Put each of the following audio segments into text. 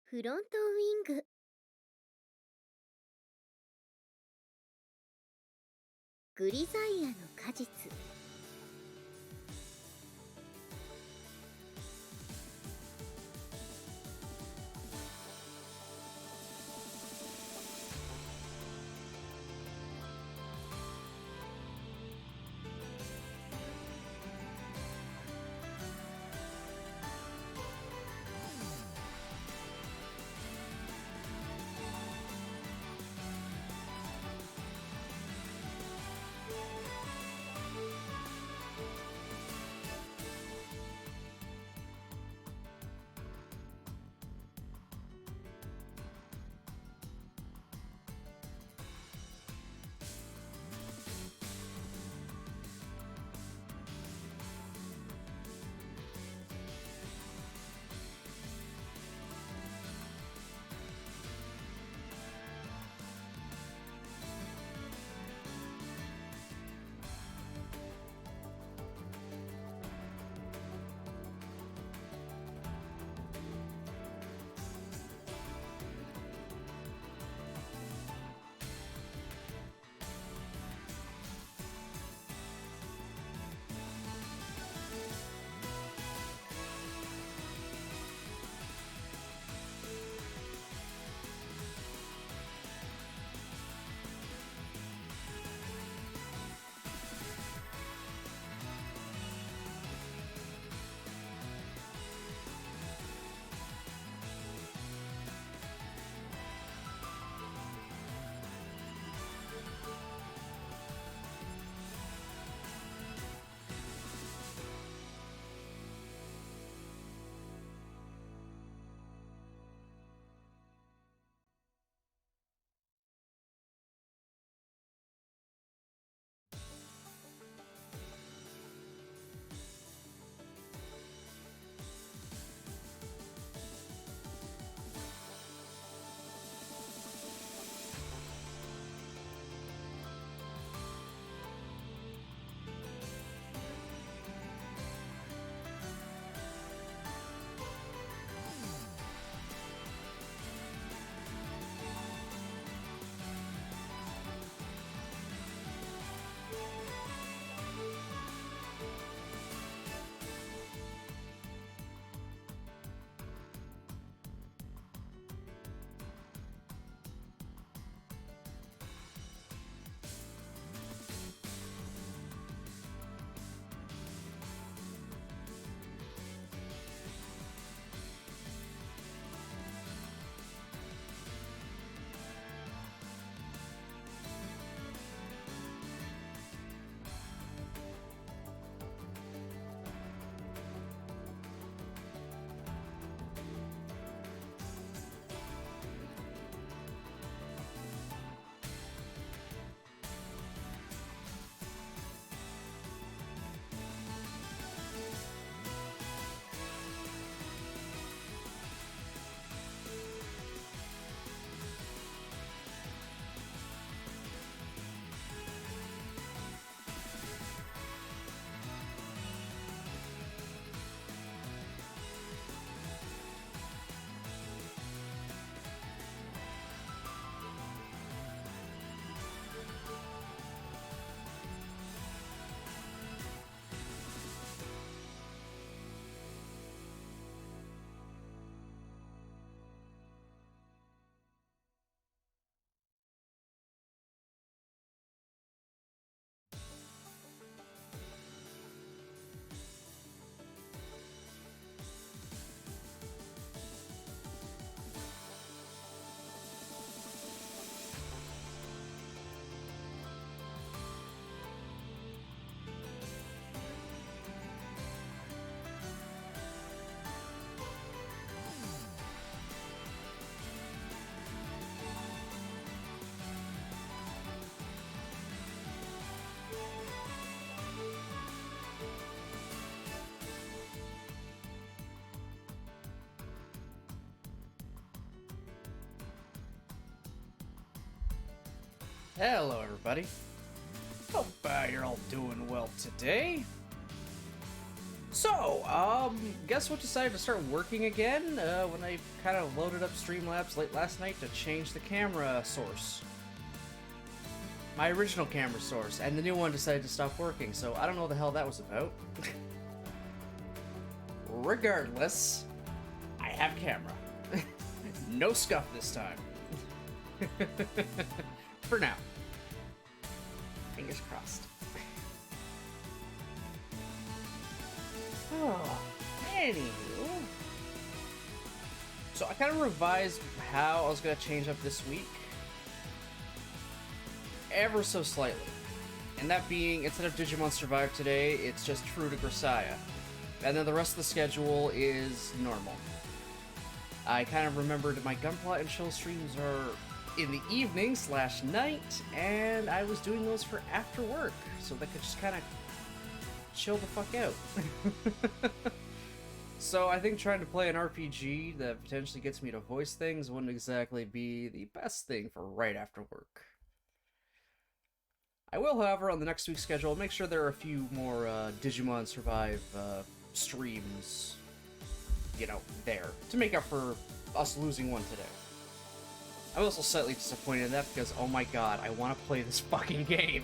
フロントウィング。グリザイアの果実。Hello, everybody. Hope you're all doing well today. Guess what decided to start working again when I kind of loaded up Streamlabs late last night to change the camera source. My original camera source, and the new one decided to stop working, so I don't know what the hell that was about. Regardless, I have camera. No scuff this time. For now. Fingers crossed. Oh, anywho. So I kind of revised how I was going to change up this week. Ever so slightly. And that being, instead of Digimon Survive today, it's just True to Grisaia. And then the rest of the schedule is normal. I kind of remembered my Gunpla and Chill streams are in the evening / night, and I was doing those for after work, so they could just kind of chill the fuck out. So I think trying to play an RPG that potentially gets me to voice things wouldn't exactly be the best thing for right after work. I will, however, on the next week's schedule, make sure there are a few more Digimon Survive streams, you know, there, to make up for us losing one today. I'm also slightly disappointed in that because, oh my god, I want to play this fucking game.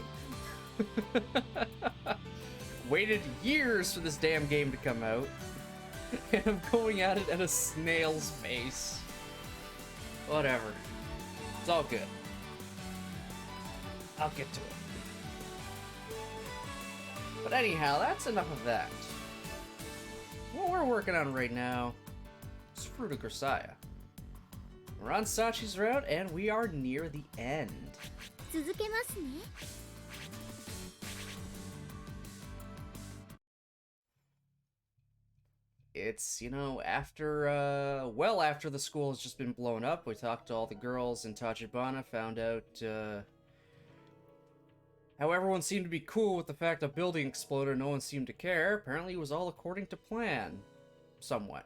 Waited years for this damn game to come out, and I'm going at it at a snail's pace. Whatever. It's all good. I'll get to it. But anyhow, that's enough of that. What we're working on right now is Fruit of Grisaia. We're on Sachi's route, and we are near the end. 続けますね。 It's, you know, after, well after the school has just been blown up, we talked to all the girls in Tachibana, found out, how everyone seemed to be cool with the fact a building exploded, no one seemed to care. Apparently it was all according to plan. Somewhat.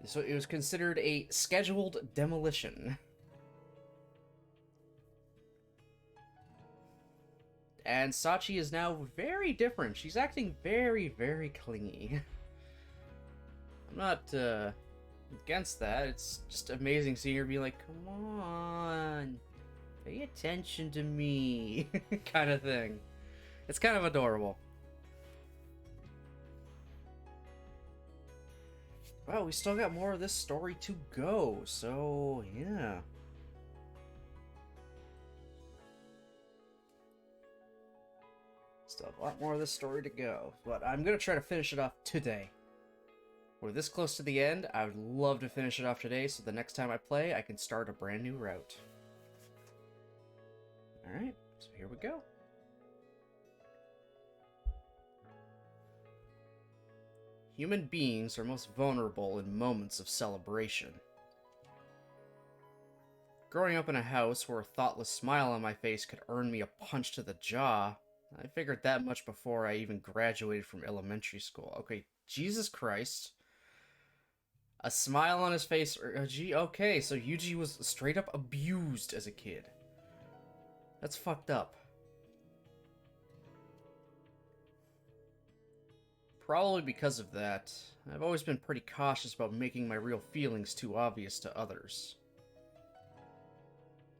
So it was considered a scheduled demolition. And Sachi is now very different. She's acting very, very clingy. I'm not, against that. It's just amazing seeing her be like, come on, pay attention to me, kind of thing. It's kind of adorable. Well, we still got more of this story to go, so yeah. Still have a lot more of this story to go, but I'm gonna try to finish it off today. We're this close to the end. I would love to finish it off today, so the next time I play, I can start a brand new route. Alright, so here we go. Human beings are most vulnerable in moments of celebration. Growing up in a house where a thoughtless smile on my face could earn me a punch to the jaw, I figured that much before I even graduated from elementary school. Okay, Jesus Christ. A smile on his face, okay, so Yuji was straight up abused as a kid. That's fucked up. Probably because of that, I've always been pretty cautious about making my real feelings too obvious to others.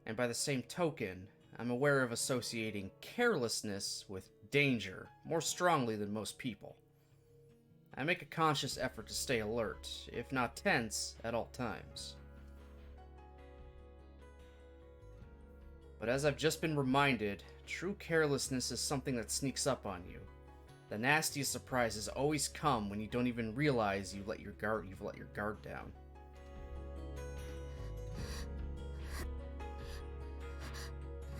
And by the same token, I'm aware of associating carelessness with danger more strongly than most people. I make a conscious effort to stay alert, if not tense, at all times. But as I've just been reminded, true carelessness is something that sneaks up on you. The nastiest surprises always come when you don't even realize you've let your guard down.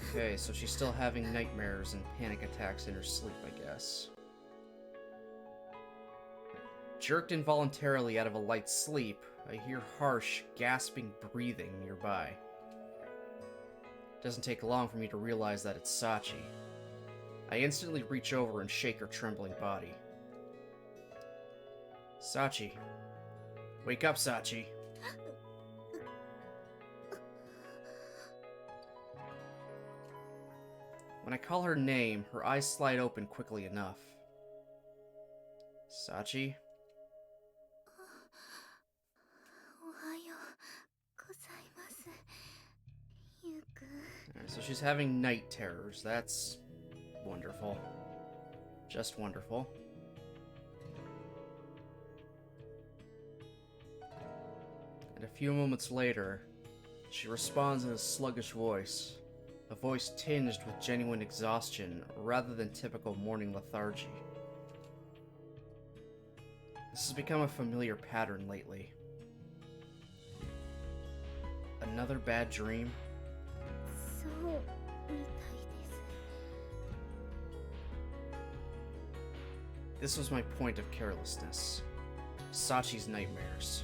Okay, so she's still having nightmares and panic attacks in her sleep, I guess. Jerked involuntarily out of a light sleep, I hear harsh, gasping breathing nearby. Doesn't take long for me to realize that it's Sachi. I instantly reach over and shake her trembling body. Sachi. Wake up, Sachi. When I call her name, her eyes slide open quickly enough. Sachi? おはようございます。ゆうくん。Alright, so she's having night terrors. That's wonderful. Just wonderful. And a few moments later, she responds in a sluggish voice, a voice tinged with genuine exhaustion rather than typical morning lethargy. This has become a familiar pattern lately. Another bad dream? そうみたいです。 This was my point of carelessness. Sachi's nightmares.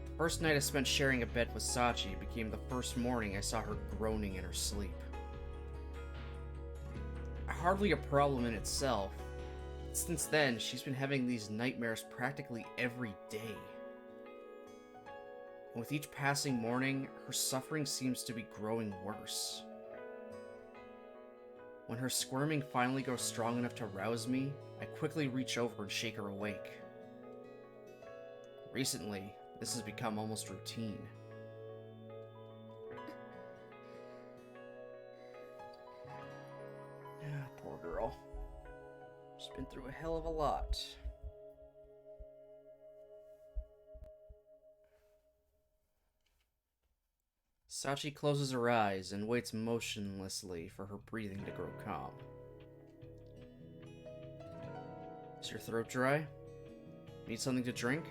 The first night I spent sharing a bed with Sachi became the first morning I saw her groaning in her sleep. Hardly a problem in itself. Since then, she's been having these nightmares practically every day. And with each passing morning, her suffering seems to be growing worse. When her squirming finally grows strong enough to rouse me, I quickly reach over and shake her awake. Recently, this has become almost routine. Poor girl. She's been through a hell of a lot. Sachi closes her eyes and waits motionlessly for her breathing to grow calm. Is your throat dry? Need something to drink?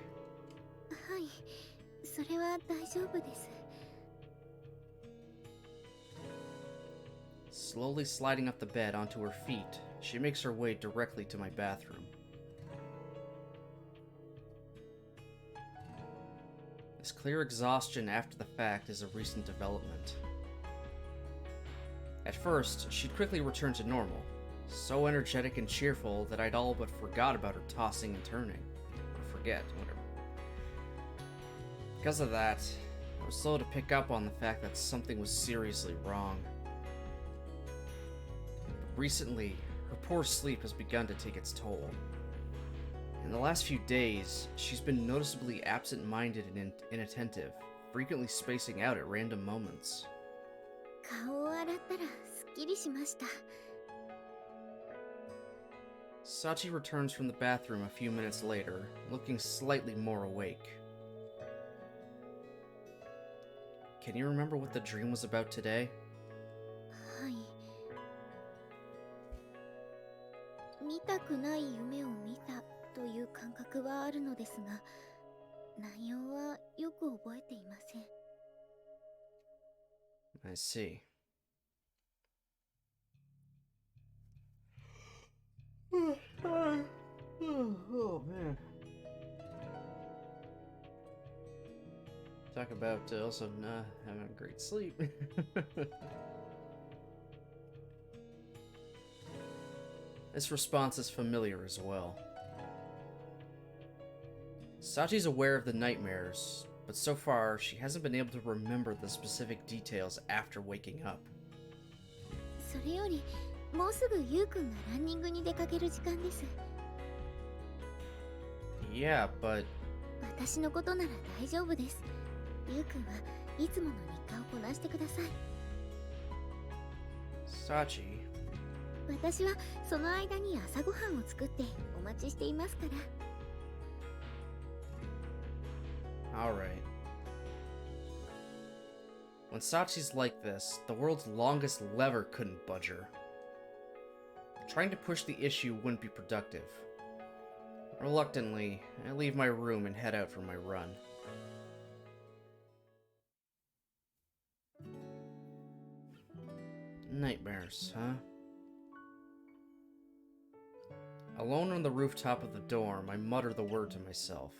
はい、それは大丈夫です。 Slowly sliding up the bed onto her feet, she makes her way directly to my bathroom. This clear exhaustion after the fact is a recent development. At first, she'd quickly return to normal, so energetic and cheerful that I'd all but forgot about her tossing and turning. Or forget, whatever. Because of that, I was slow to pick up on the fact that something was seriously wrong. Recently, her poor sleep has begun to take its toll. In the last few days, she's been noticeably absent-minded and inattentive, frequently spacing out at random moments. 顔を洗ったらすっきりしました。 Sachi returns from the bathroom a few minutes later, looking slightly more awake. Can you remember what the dream was about today? はい。見たくない夢を見たという感覚はあるのですが、内容はよく覚えていません。 I see. Oh man. Talk about also not having a great sleep. This response is familiar as well. Sachi's aware of the nightmares, but so far she hasn't been able to remember the specific details after waking up. それより、もうすぐゆうくんがランニングに出かける時間です。 Yeah, but 私のことなら大丈夫です。ゆうくんはいつもの日課をこなしてください。 Sachi, 私はその間に朝ごはんを作ってお待ちしていますから。 alright. When Sachi's like this, the world's longest lever couldn't budge her. Trying to push the issue wouldn't be productive. Reluctantly, I leave my room and head out for my run. Nightmares, huh? Alone on the rooftop of the dorm, I mutter the word to myself.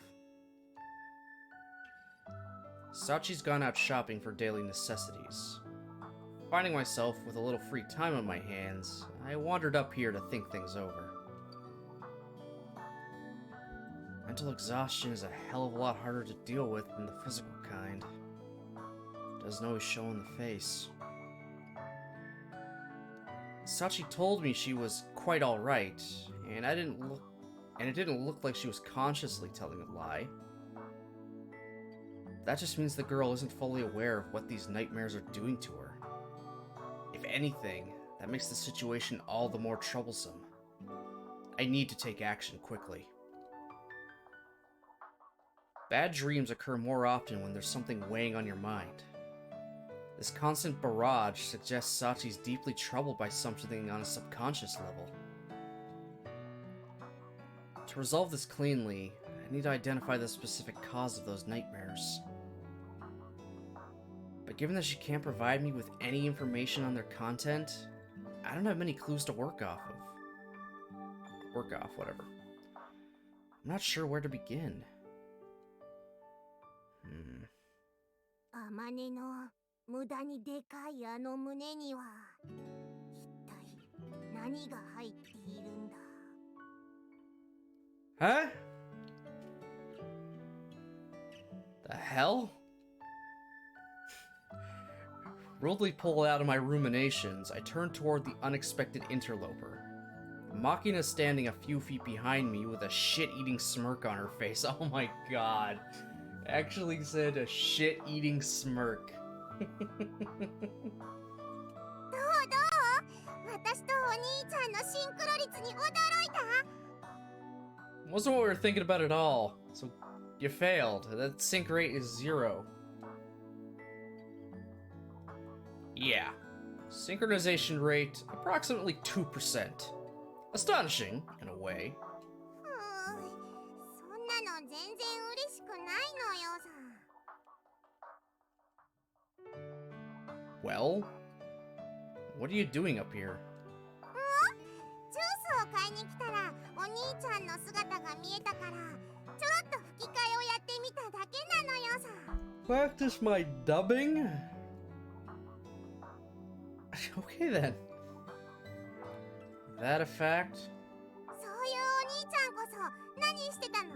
Sachi's gone out shopping for daily necessities. Finding myself with a little free time on my hands, I wandered up here to think things over. Mental exhaustion is a hell of a lot harder to deal with than the physical kind. It doesn't always show in the face. Sachi told me she was quite alright, and it didn't look like she was consciously telling a lie. That just means the girl isn't fully aware of what these nightmares are doing to her. If anything, that makes the situation all the more troublesome. I need to take action quickly. Bad dreams occur more often when there's something weighing on your mind. This constant barrage suggests Sachi's deeply troubled by something on a subconscious level. To resolve this cleanly, I need to identify the specific cause of those nightmares. But given that she can't provide me with any information on their content, I don't have many clues to work off, whatever. I'm not sure where to begin. 天音の無駄にでかいあの胸には一体何が入っているんだ Huh? The hell? Rudely pulled out of my ruminations, I turned toward the unexpected interloper. Machina standing a few feet behind me with a shit-eating smirk on her face. Oh my god. Actually said a shit-eating smirk. どう私とお兄ちゃんのシンクロ率に驚いた Wasn't what we were thinking about at all. So, you failed. That sync rate is 0. Yeah. Synchronization rate, approximately 2%. Astonishing, in a way. そんなの全然嬉しくないのよさ Well, what are you doing up here? ジュースを買いに来たらお兄ちゃんの姿が見えたからちょろっと吹き替えをやってみただけなのよさ Practice my dubbing? Okay then. That a fact? そういうお兄ちゃんこそ何してたのも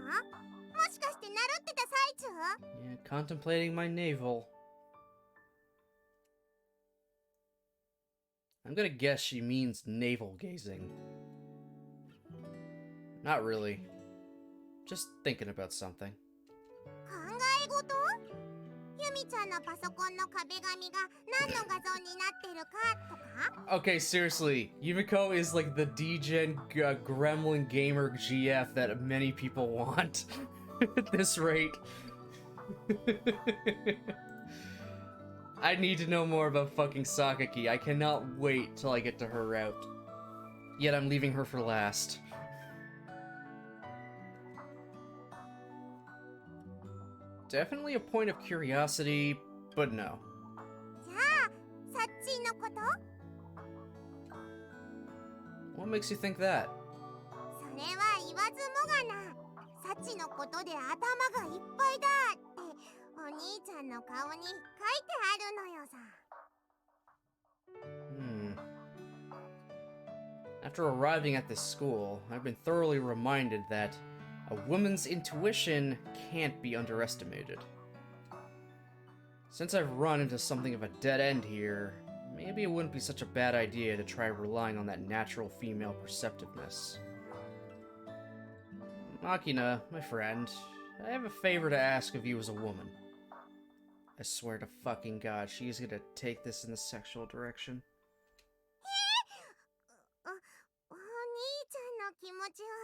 しかして習ってた最中 Yeah, contemplating my navel. I'm gonna guess she means navel gazing. Not really. Just thinking about something. 考え事ユミちゃんのパソコンの壁紙が何の画像になってるかとか Okay, seriously. Yumiko is like the degen gremlin gamer GF that many people want. At this rate. I need to know more about fucking Sakaki. I cannot wait till I get to her route. Yet I'm leaving her for last. Definitely a point of curiosity, but no. じゃあサッチーのこと What makes you think that? それは言わずもがなサチのことで頭がいっぱいだってお兄ちゃんの顔に書いてあるのよさ After arriving at this school, I've been thoroughly reminded that a woman's intuition can't be underestimated. Since I've run into something of a dead end here, maybe it wouldn't be such a bad idea to try relying on that natural female perceptiveness. Machina, my friend, I have a favor to ask of you as a woman. I swear to fucking God, she's gonna take this in the sexual direction. お兄ちゃんの気持ちは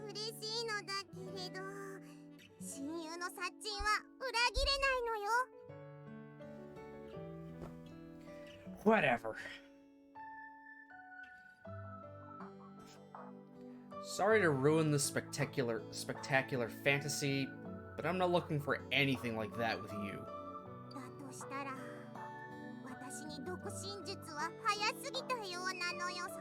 嬉しいのだけれど親友のサッチンは裏切れないのよ Whatever. Sorry to ruin this spectacular fantasy, but I'm not looking for anything like that with you. だとしたら私に読心術は早すぎたようなのよさ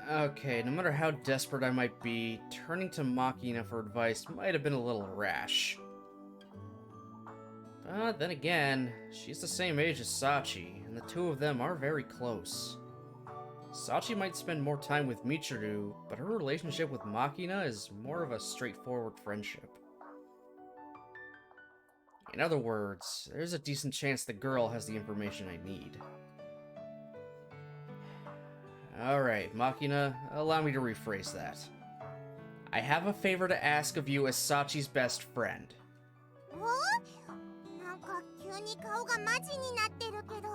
Okay, no matter how desperate I might be, turning to Machina for advice might have been a little rash. But then again, she's the same age as Sachi, and the two of them are very close. Sachi might spend more time with Michiru, but her relationship with Machina is more of a straightforward friendship. In other words, there's a decent chance the girl has the information I need. Alright, Machina, allow me to rephrase that. I have a favor to ask of you as Sachi's best friend. お？なんか急に顔がマジになってるけど、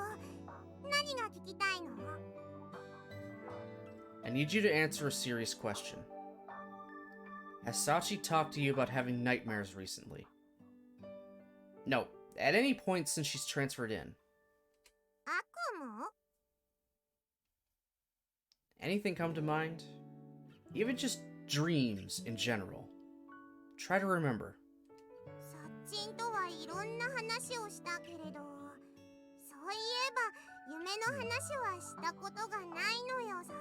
何が聞きたいの？ I need you to answer a serious question. Has Sachi talked to you about having nightmares recently? No, at any point since she's transferred in. 悪夢？ Anything come to mind? Even just dreams in general. Try to remember. サッチンとはいろんな話をしたけれど、そういえば夢の話はしたことがないのよさ。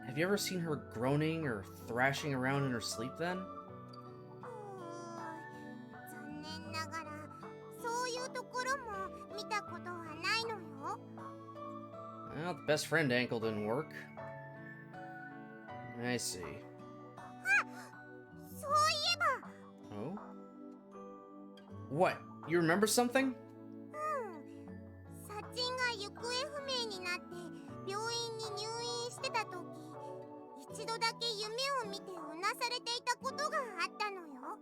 Have you ever seen her groaning or thrashing around in her sleep then? 残念ながらそういうところも見たことはないのよ。 Well, the best friend ankle didn't work. I see. そういえば。 Oh? What? You remember something? サッチンが行方不明になって病院に入院してた時、一度だけ夢を見てうなされていたことがあったのよ。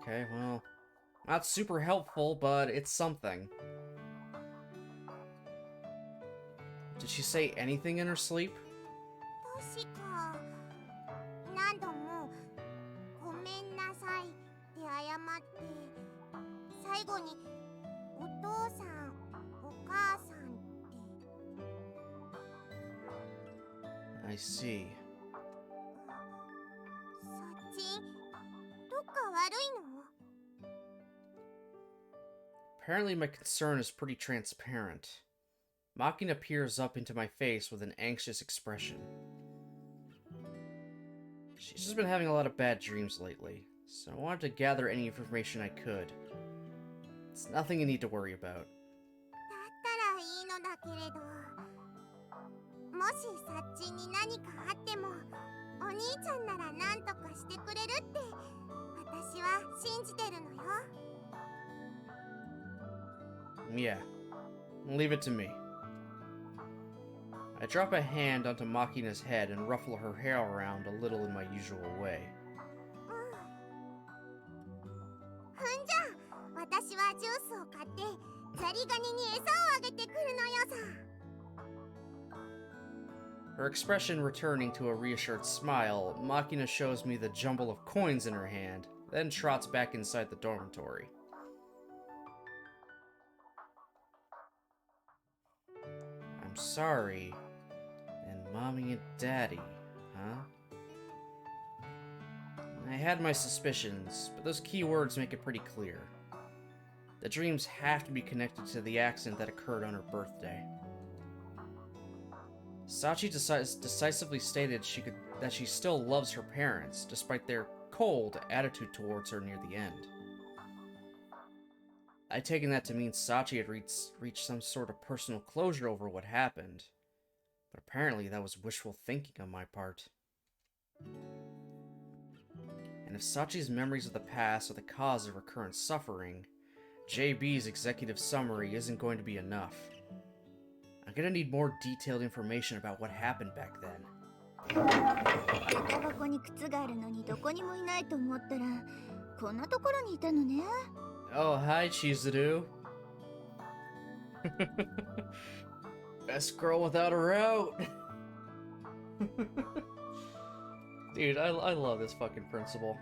Okay, well, not super helpful, but it's something. Did she say anything in her sleep? 確か何度もごめんなさいって謝って、最後にお父さんお母さんって。 I see. サッチン、どっか悪いの？ Apparently my concern is pretty transparent. Machina peers up into my face with an anxious expression. She's just been having a lot of bad dreams lately, so I wanted to gather any information I could. It's nothing you need to worry about. だったらいいのだけれど、もしサッチンに何かあってもお兄ちゃんなら何とかしてくれるって私は信じてるのよ。 Yeah, leave it to me. I drop a hand onto Machina's head and ruffle her hair around a little in my usual way. んじゃ、私はジュースを買ってザリガニに餌をあげてくるのよさ。 Her expression returning to a reassured smile, Machina shows me the jumble of coins in her hand, then trots back inside the dormitory. I'm sorry. And Mommy and Daddy, huh? I had my suspicions, but those key words make it pretty clear. The dreams have to be connected to the accident that occurred on her birthday. Sachi decisively stated that she still loves her parents, despite their cold attitude towards her near the end. I'd taken that to mean Sachi had reached some sort of personal closure over what happened, but apparently that was wishful thinking on my part. And if Sachi's memories of the past are the cause of her current suffering, JB's executive summary isn't going to be enough. I'm gonna need more detailed information about what happened back then. 下駄箱に靴があるのにどこにもいないと思ったらこんなところにいたのね。 Oh, hi, Chizuru. Best girl without a route. Dude, I love this fucking principal.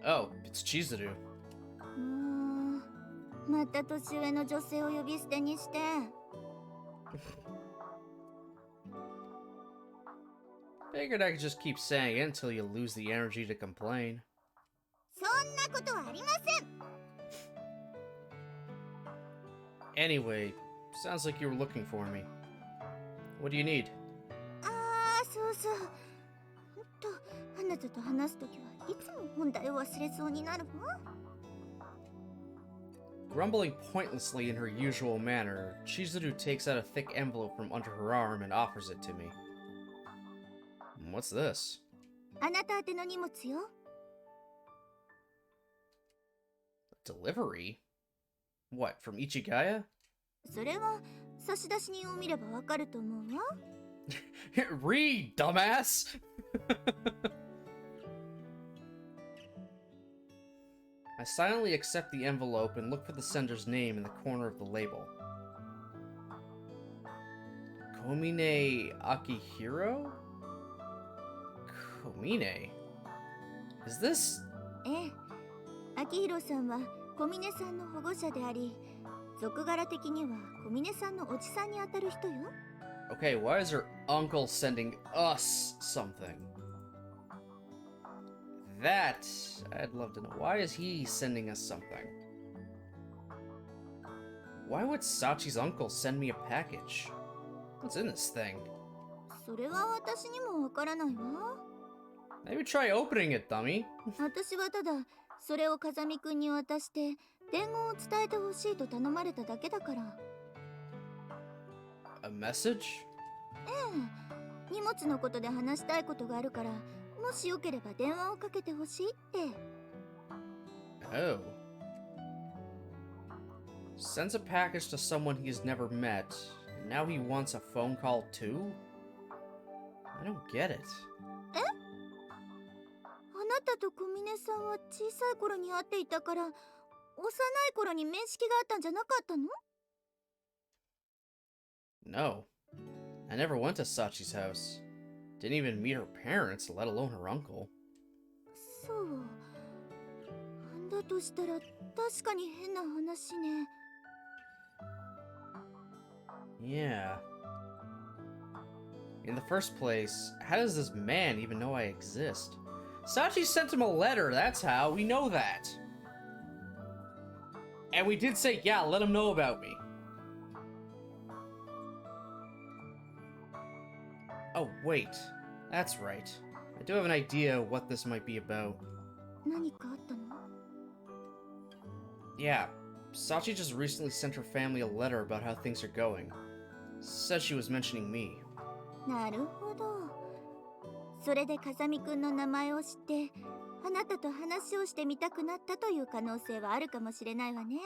Oh, it's Chizuru. また年上の女性を呼び捨てにして。Figured I could just keep saying it until you lose the energy to complain. そんなことはありません。 Anyway, sounds like you were looking for me. What do you need? ああ、そうそう。あなたと話すときはいつも本題を忘れそうになるわ。 Grumbling pointlessly in her usual manner, Chizuru takes out a thick envelope from under her arm and offers it to me. What's this? あなた宛ての荷物よ。 Delivery? What, from Ichigaya? それは差出人を見ればわかると思うわ。Read, dumbass! I silently accept the envelope and look for the sender's name in the corner of the label. Komine Akihiro? Komine? Is this... ええ、秋広さんは小峰さんの保護者であり、俗柄的には小峰さんのおじさんにあたる人よ。 Okay, why is her uncle sending us something? That, I'd love to know. Why is he sending us something? Why would Sachi's uncle send me a package? What's in this thing? それは私にもわからないわ。 Maybe try opening it, dummy. 私はただそれを風見くんに渡して伝言を伝えてほしいと頼まれただけだから。 A message? 荷物のことで話したいことがあるから、もしよければ電話をかけてほしいって。 Oh. Sends a package to someone he's never met, and now he wants a phone call too? I don't get it. あなたと小峰さんは小さい頃に会っていたから、幼い頃に面識があったんじゃなかったの？ No. I never went to Sachi's house. Didn't even meet her parents, let alone her uncle. そう。だとしたら確かに変な話ね。 Yeah. In the first place, how does this man even know I exist? Sachi sent him a letter, that's how. We know that. And we did say, yeah, let him know about me. Oh, wait. That's right. I do have an idea what this might be about. 何かあったの？ Yeah, Sachi just recently sent her family a letter about how things are going. Said she was mentioning me. なるほど。それで風見くんの名前を知って、あなたと話をしてみたくなったという可能性はあるかもしれないわね。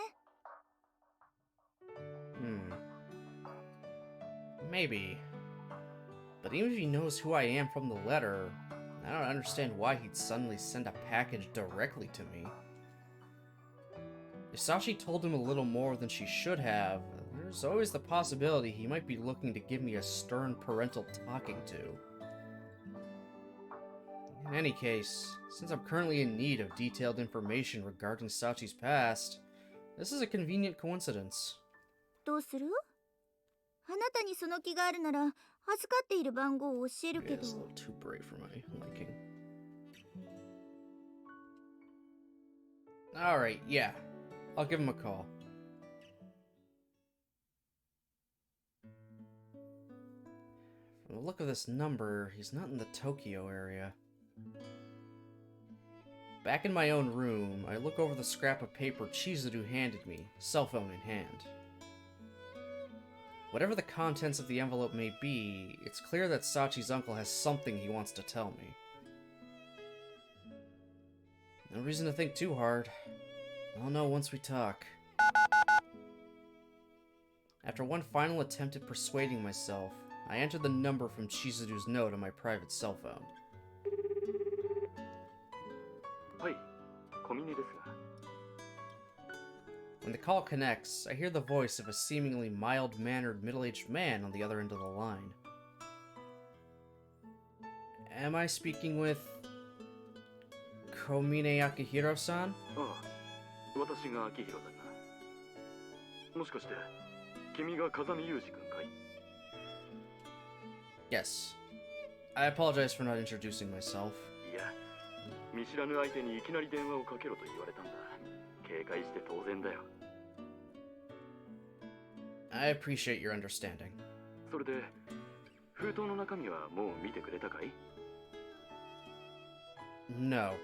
Maybe. But even if he knows who I am from the letter, I don't understand why he'd suddenly send a package directly to me. If Sachi told him a little more than she should have, there's always the possibility he might be looking to give me a stern parental talking to. In any case, since I'm currently in need of detailed information regarding Sachi's past, this is a convenient coincidence. どうする？あなたにその気があるなら、預かっている番号を教えるけ Yeah, ど。 it's a little too bright for my liking. Alright, yeah. I'll give him a call. From the look of this number, he's not in the Tokyo area. Back in my own room, I look over the scrap of paper Chizuru handed me, cell phone in hand. Whatever the contents of the envelope may be, it's clear that Sachi's uncle has something he wants to tell me. No reason to think too hard. I'll know once we talk. After one final attempt at persuading myself, I entered the number from Chizuru's note on my private cell phone. When the call connects, I hear the voice of a seemingly mild-mannered middle-aged man on the other end of the line. Am I speaking with... Komine Akihiro-san? 私が秋広だが、もしかして君が風見雄二君かい？ Yes. I apologize for not introducing myself. いや、見知らぬ相手にいきなり電話をかけろと言われたんだ。警戒して当然だよ。I appreciate your understanding. それで、封筒の中身はもう見てくれたかい？ No.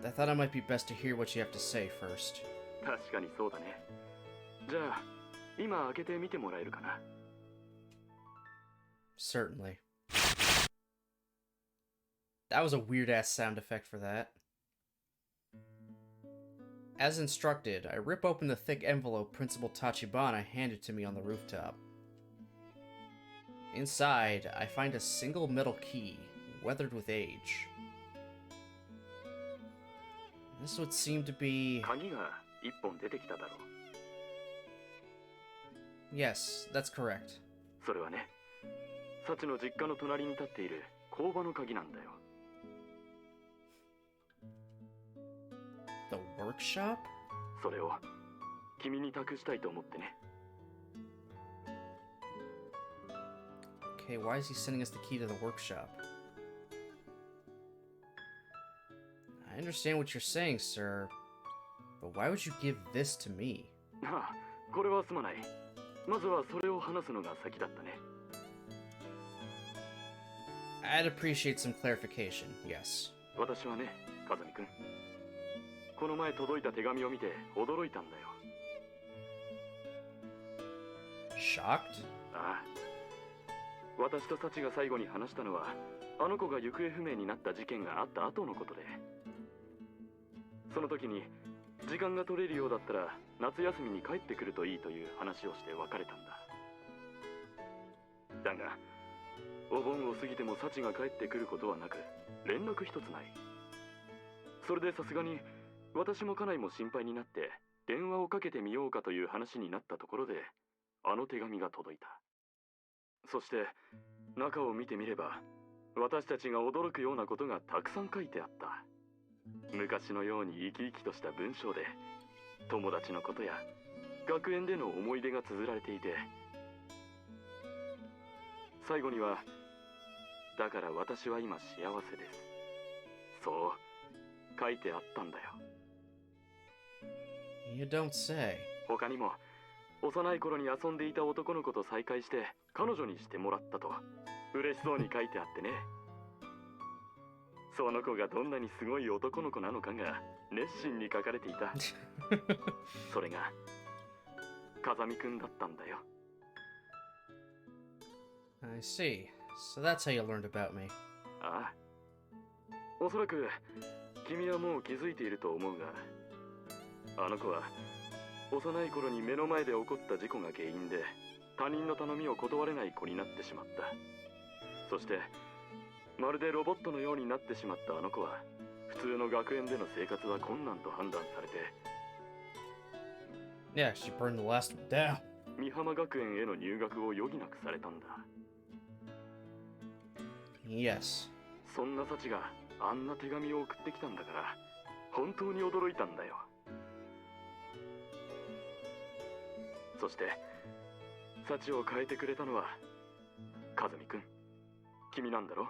I thought it might be best to hear what you have to say first. 確かにそうだね。じゃあ、今開けてみてもらえるかな？ Certainly. That was a weird-ass sound effect for that. As instructed, I rip open the thick envelope Principal Tachibana handed to me on the rooftop. Inside, I find a single metal key, weathered with age. This would seem to be... 鍵が一本出てきただろう。 Yes, that's correct. それはね、サチの実家の隣に立っている工場の鍵なんだよ。 The workshop? それを君に託したいと思ってね。 Okay, why is he sending us the key to the workshop? I understand what you're saying, sir, but why would you give this to me? ああ、これはすまない。まずはそれを話すのが先だったね。 I'd appreciate some clarification, yes. 私はね、風見くん。この前届いた手紙を見て驚いたんだよ。 Shocked? ああ。私とサチが最後に話したのは、あの子が行方不明になった事件があった後のことで。その時に、時間が取れるようだったら、夏休みに帰ってくるといいという話をして別れたんだ。だが、お盆を過ぎてもサチが帰ってくることはなく、連絡一つない。それでさすがに、私も家内も心配になって電話をかけてみようかという話になったところであの手紙が届いた。そして中を見てみれば私たちが驚くようなことがたくさん書いてあった。昔のように生き生きとした文章で友達のことや学園での思い出が綴られていて、最後にはだから私は今幸せです、そう書いてあったんだよ。You don't say. 他にも幼い頃に遊んでいた男の子と再会して彼女にしてもらったと嬉しそうに書いてあってね。その子がどんなにすごい男の子なのかが熱心に書かれていた。それが風見くんだったんだよ。 I see. So that's how you learned about me. ああ、おそらく君はもう気づいていると思うが、あの子は幼い頃に目の前で起こった事故が原因で他人の頼みを断れない子になってしまった。そしてまるでロボットのようになってしまったあの子は普通の学園での生活は困難と判断されて、 Yeah, she burned the last one down. 美浜学園への入学を余儀なくされたんだ。 Yes. そんなサチがあんな手紙を送ってきたんだから本当に驚いたんだよ。そしてサチを変えてくれたのはカズミくん、君なんだろ？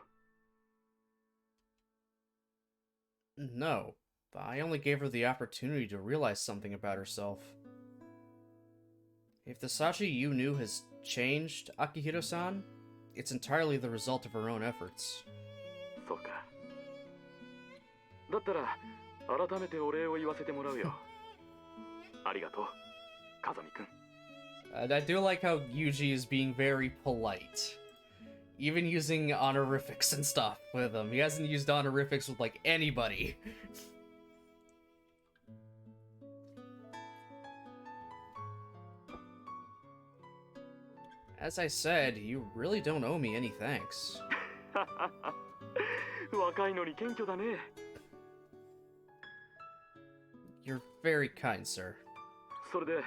No, but I only gave her the opportunity to realize something about herself. If the Sachi you knew has changed, Akihiro-san, it's entirely the result of her own efforts. そうか。だったら改めてお礼を言わせてもらうよ。ありがとう、カズミくん。And I do like how Yuji is being very polite. Even using honorifics and stuff with him. He hasn't used honorifics with, like, anybody. As I said, you really don't owe me any thanks. 若いのに謙虚だね。 You're very kind, sir. それで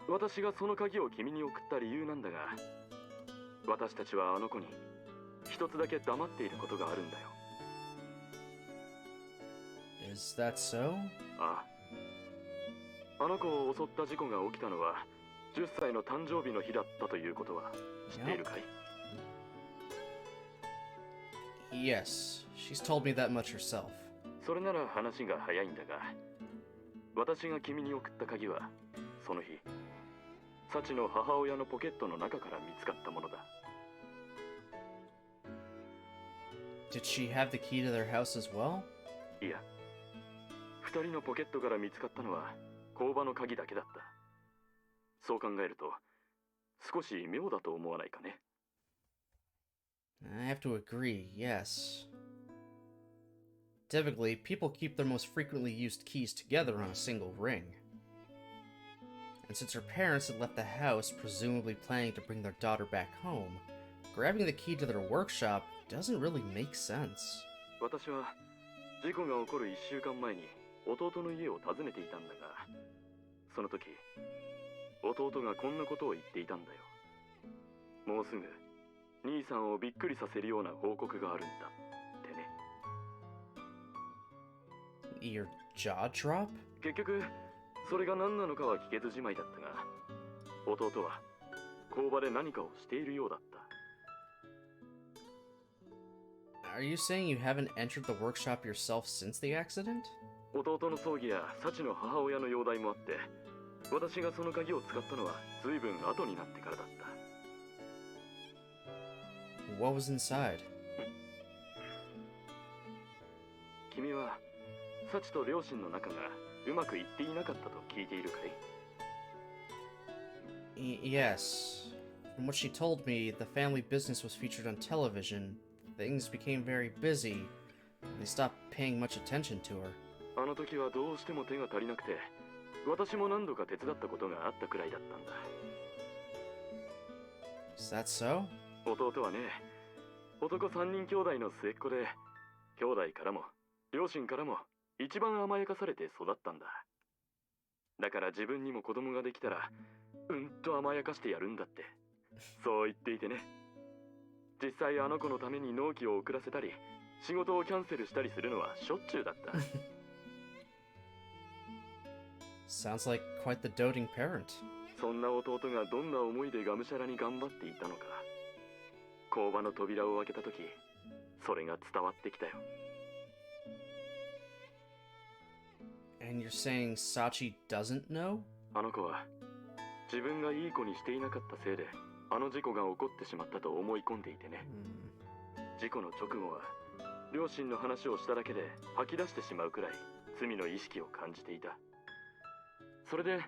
私がその鍵を君に送った理由なんだが、私たちはあの子に一つだけ黙っていることがあるんだよ。 Is that so? ああ、あの子を襲った事故が起きたのは10歳の誕生日の日だったということは知っているかい？ Yes, she's told me that much herself. それなら話が早いんだが、私が君に送った鍵はその日サチの母親のポケットの中から見つかったものだ。 Did she have the key to their house as well? いや、二人のポケットから見つかったのは工場の鍵だけだった。そう考えると少し妙だと思わないかね。 I have to agree, yes. Typically, people keep their most frequently used keys together on a single ring. And since her parents had left the house, presumably planning to bring their daughter back home, grabbing the key to their workshop doesn't really make sense. 私は事故が起こる1週間前に弟の家を訪ねていたんだが、その時弟がこんなことを言っていたんだよ。もうすぐ兄さんをびっくりさせるような報告があるんだってね。Your jaw drop? 結局それが何なのかは聞けずじまいだったが、弟は工場で何かをしているようだった。Are you saying you haven't entered the workshop yourself since the accident? 弟の葬儀やサチの母親の容体もあって、私がその鍵を使ったのは随分後になってからだった。What was inside? 君はサチと両親の仲がうまくいっていなかったと聞いているかい？ Yes. From what she told me, the family business was featured on television. Things became very busy. They stopped paying much attention to her. あの時はどうしても手が足りなくて、私も何度か手伝ったことがあったくらいだったんだ。Is that so? 弟はね、男3人兄弟の末っ子で、兄弟からも両親からも一番甘やかされて育ったんだ。だから自分にも子供ができたら、うんと甘やかしてやるんだって、そう言っていてね。実際あの子のために納期を遅らせたり、仕事をキャンセルしたりするのはしょっちゅうだった。Sounds like quite the doting parent. そんな弟がどんな思いでがむしゃらに頑張っていたのか。工場の扉を開けた時、それが伝わってきたよ。And you're saying Sachi doesn't know? あの子は自分がいい子にしていなかったせいで、あの事故が起こってしまったと思い込んでいてね。事故の直後は両親の話をしただけで吐き出してしまうくらい罪の意識を感じていた。それで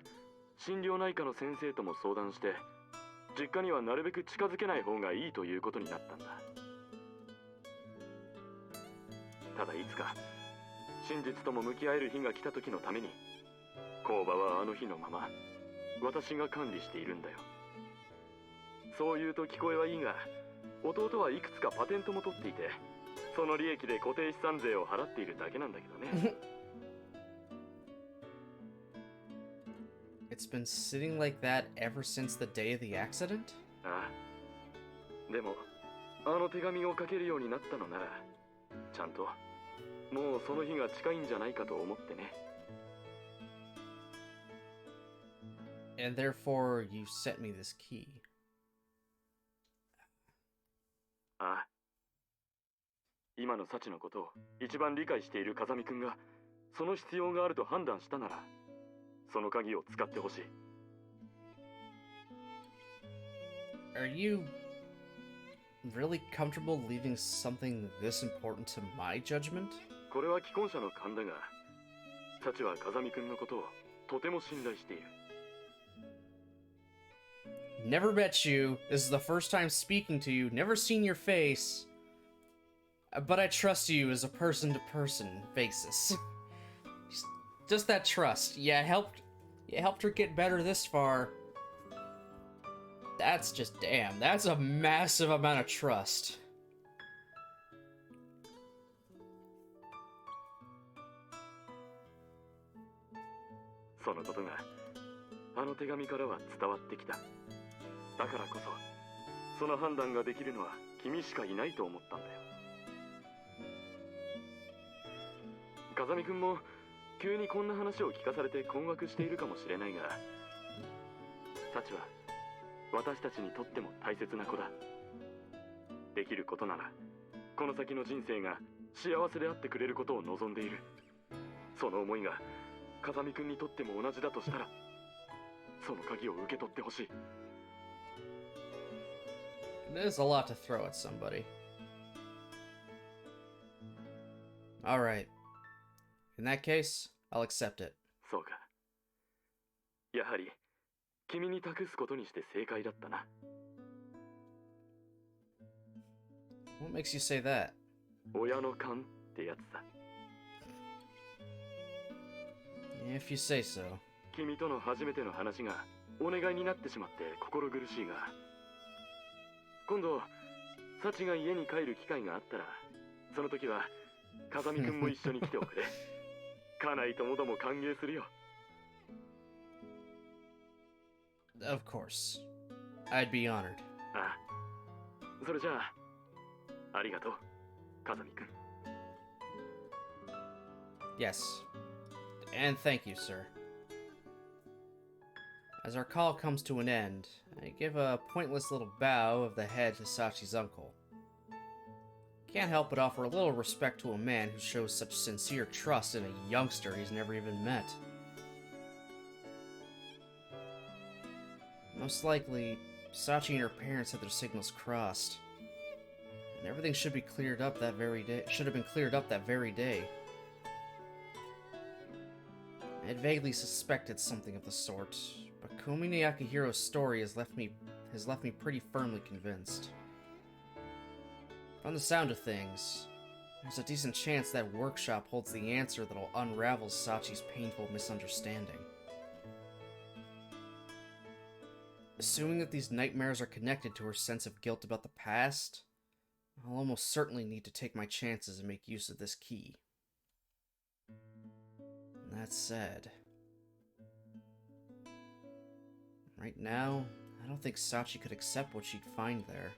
心療内科の先生とも相談して、実家にはなるべく近づけない方がいいということになったんだ。ただいつか真実とも向き合える日が来た時のために、工場はあの日のまま私が管理しているんだよ。そう言うと聞こえはいいが、弟はいくつかパテントも取っていて、その利益で固定資産税を払っているだけなんだけどね。It's been sitting like that ever since the day of the accident? ああ。でもあの手紙を書けるようになったのなら、ちゃんともうその日が近いんじゃないかと思ってね。And therefore you sent me this key. ああ。今のサチのことを一番理解している風見くんがその必要があると判断したなら、その鍵を使ってほしい。Are you really comfortable leaving something this important to my judgment? これは既婚者の勘だが、サチは風見くんのことをとても信頼している。Never met you. This is the first time speaking to you. Never seen your face. But I trust you as a person-to-person basis. Just that trust. You helped her get better this far. That's just damn. That's a massive amount of trust. そのことがあの手紙からは伝わってきた。だからこそその判断ができるのは君しかいないと思ったんだよ。風見くんも急にこんな話を聞かされて困惑しているかもしれないが、サチは私たちにとっても大切な子だ。できることならこの先の人生が幸せであってくれることを望んでいる。その思いが風見くんにとっても同じだとしたら、その鍵を受け取ってほしい。It is a lot to throw at somebody. Alright. In that case, I'll accept it. そうか。やはり君に託すことにして正解だったな。What makes you say that? 親の勘ってやつさ。If you say so. 君との初めての話がお願いになってしまって心苦しいが、今度サチが家に帰る機会があったら、その時は風見くんも一緒に来ておくれ。家内ともども歓迎するよ。Of course. I'd be honored. ああ、それじゃあ、ありがとう、風見くん。Yes. And thank you, sir. As our call comes to an end, I give a pointless little bow of the head to Sachi's uncle. Can't help but offer a little respect to a man who shows such sincere trust in a youngster he's never even met. Most likely, Sachi and her parents had their signals crossed, and everything should be cleared up that very day. Should have been cleared up that very day. I had vaguely suspected something of the sort, but Komine Akihiro's story has left me pretty firmly convinced. From the sound of things, there's a decent chance that workshop holds the answer that'll unravel Sachi's painful misunderstanding. Assuming that these nightmares are connected to her sense of guilt about the past, I'll almost certainly need to take my chances and make use of this key. That said, right now, I don't think Sachi could accept what she'd find there.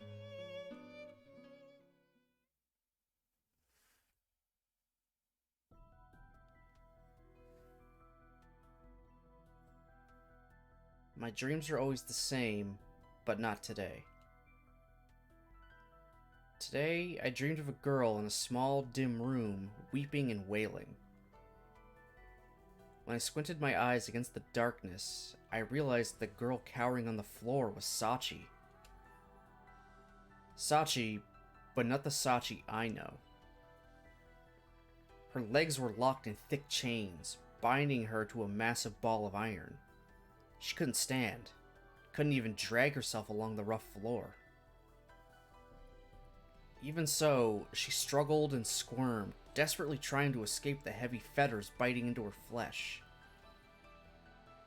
My dreams are always the same, but not today. Today, I dreamed of a girl in a small, dim room, weeping and wailing. When I squinted my eyes against the darkness, I realized the girl cowering on the floor was Sachi. Sachi, but not the Sachi I know. Her legs were locked in thick chains, binding her to a massive ball of iron. She couldn't stand, couldn't even drag herself along the rough floor. Even so, she struggled and squirmed, desperately trying to escape the heavy fetters biting into her flesh.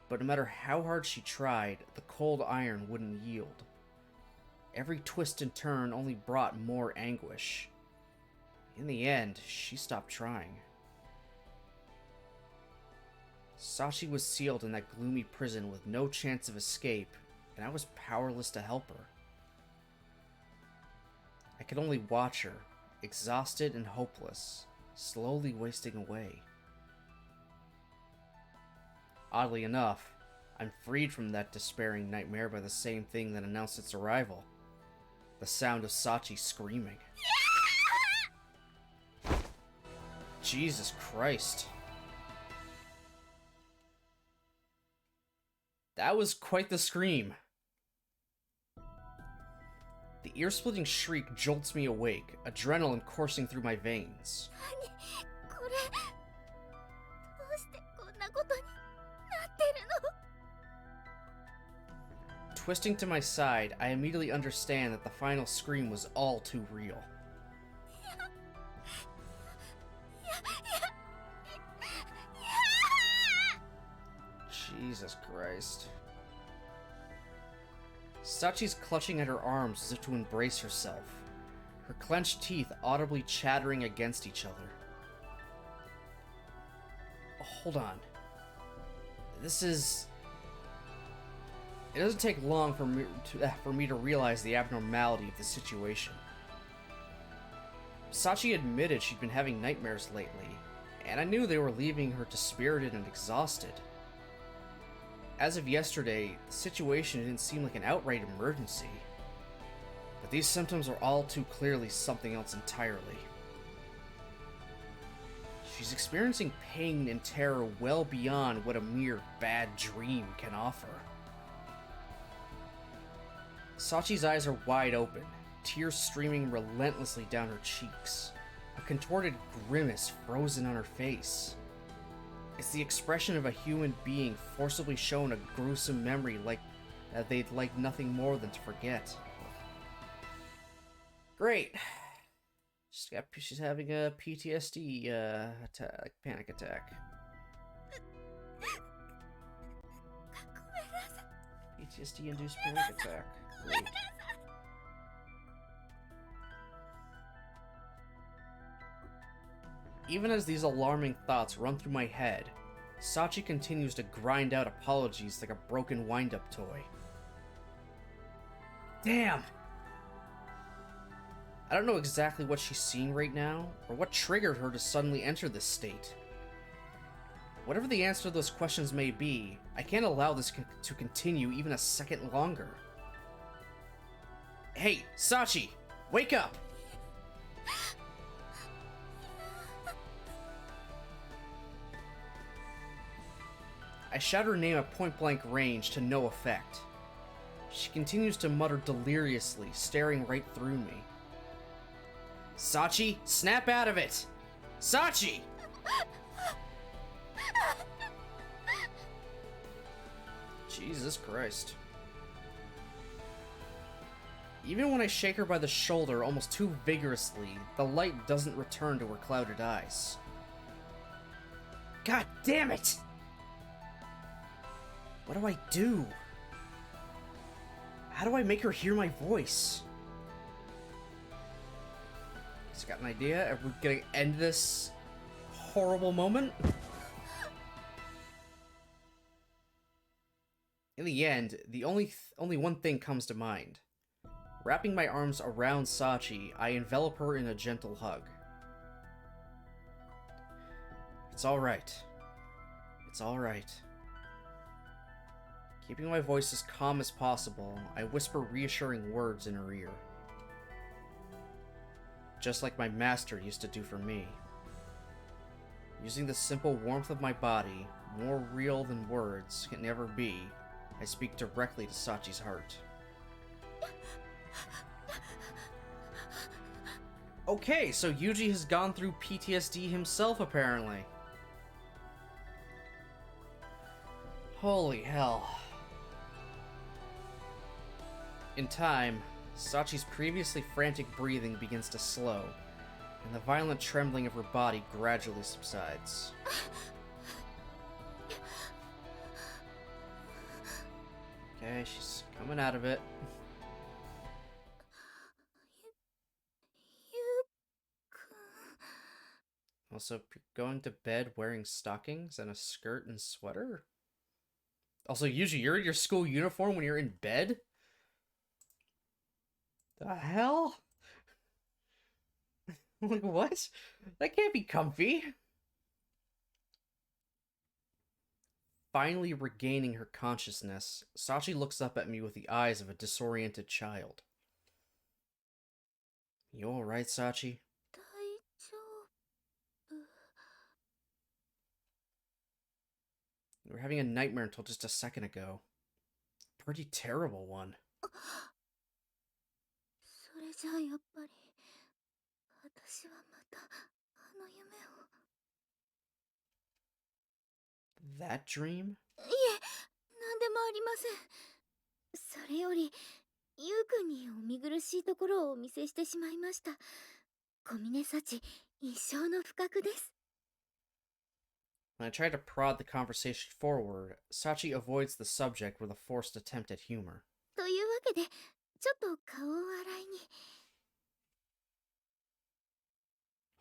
But no matter how hard she tried, the cold iron wouldn't yield. Every twist and turn only brought more anguish. In the end, she stopped trying. Sachi was sealed in that gloomy prison with no chance of escape, and I was powerless to help her. I could only watch her, exhausted and hopeless, slowly wasting away. Oddly enough, I'm freed from that despairing nightmare by the same thing that announced its arrival. The sound of Sachi screaming. Jesus Christ. That was quite the scream. The ear-splitting shriek jolts me awake, adrenaline coursing through my veins. Twisting to my side, I immediately understand that the final scream was all too real. Jesus Christ. Sachi's clutching at her arms as if to embrace herself, her clenched teeth audibly chattering against each other. Hold on. It doesn't take long for me to realize the abnormality of the situation. Sachi admitted she'd been having nightmares lately, and I knew they were leaving her dispirited and exhausted. As of yesterday, the situation didn't seem like an outright emergency, but these symptoms are all too clearly something else entirely. She's experiencing pain and terror well beyond what a mere bad dream can offer. Sachi's eyes are wide open, tears streaming relentlessly down her cheeks, a contorted grimace frozen on her face. It's the expression of a human being forcibly shown a gruesome memory that they'd like nothing more than to forget. Great. She's having a PTSD panic attack. PTSD-induced panic attack. Great. Even as these alarming thoughts run through my head, Sachi continues to grind out apologies like a broken wind-up toy. Damn! I don't know exactly what she's seeing right now, or what triggered her to suddenly enter this state. Whatever the answer to those questions may be, I can't allow this to continue even a second longer. Hey, Sachi! Wake up! I shout her name at point-blank range to no effect. She continues to mutter deliriously, staring right through me. Sachi, snap out of it! Sachi! Jesus Christ. Even when I shake her by the shoulder almost too vigorously, the light doesn't return to her clouded eyes. God damn it! What do I do? How do I make her hear my voice? Just got an idea? Are we gonna end this horrible moment? In the end, the only one thing comes to mind. Wrapping my arms around Sachi, I envelop her in a gentle hug. It's alright. It's alright. Keeping my voice as calm as possible, I whisper reassuring words in her ear. Just like my master used to do for me. Using the simple warmth of my body, more real than words can ever be, I speak directly to Sachi's heart. Okay, so Yuji has gone through PTSD himself, apparently. Holy hell. In time, Sachi's previously frantic breathing begins to slow, and the violent trembling of her body gradually subsides. Okay, she's coming out of it. Also, going to bed wearing stockings and a skirt and sweater? Also, usually you're in your school uniform when you're in bed? The hell? Like, what? That can't be comfy. Finally regaining her consciousness, Sachi looks up at me with the eyes of a disoriented child. You alright, Sachi? We were having a nightmare until just a second ago. Pretty terrible one. That dream? いえ、なんでもありません。それより、ゆうくんにお見苦しいところをお見せしてしまいました。小峰幸、一生の不覚です。 When I try to prod the conversation forward, Sachi avoids the subject with a forced attempt at humor. というわけで、ちょっと顔を洗いに。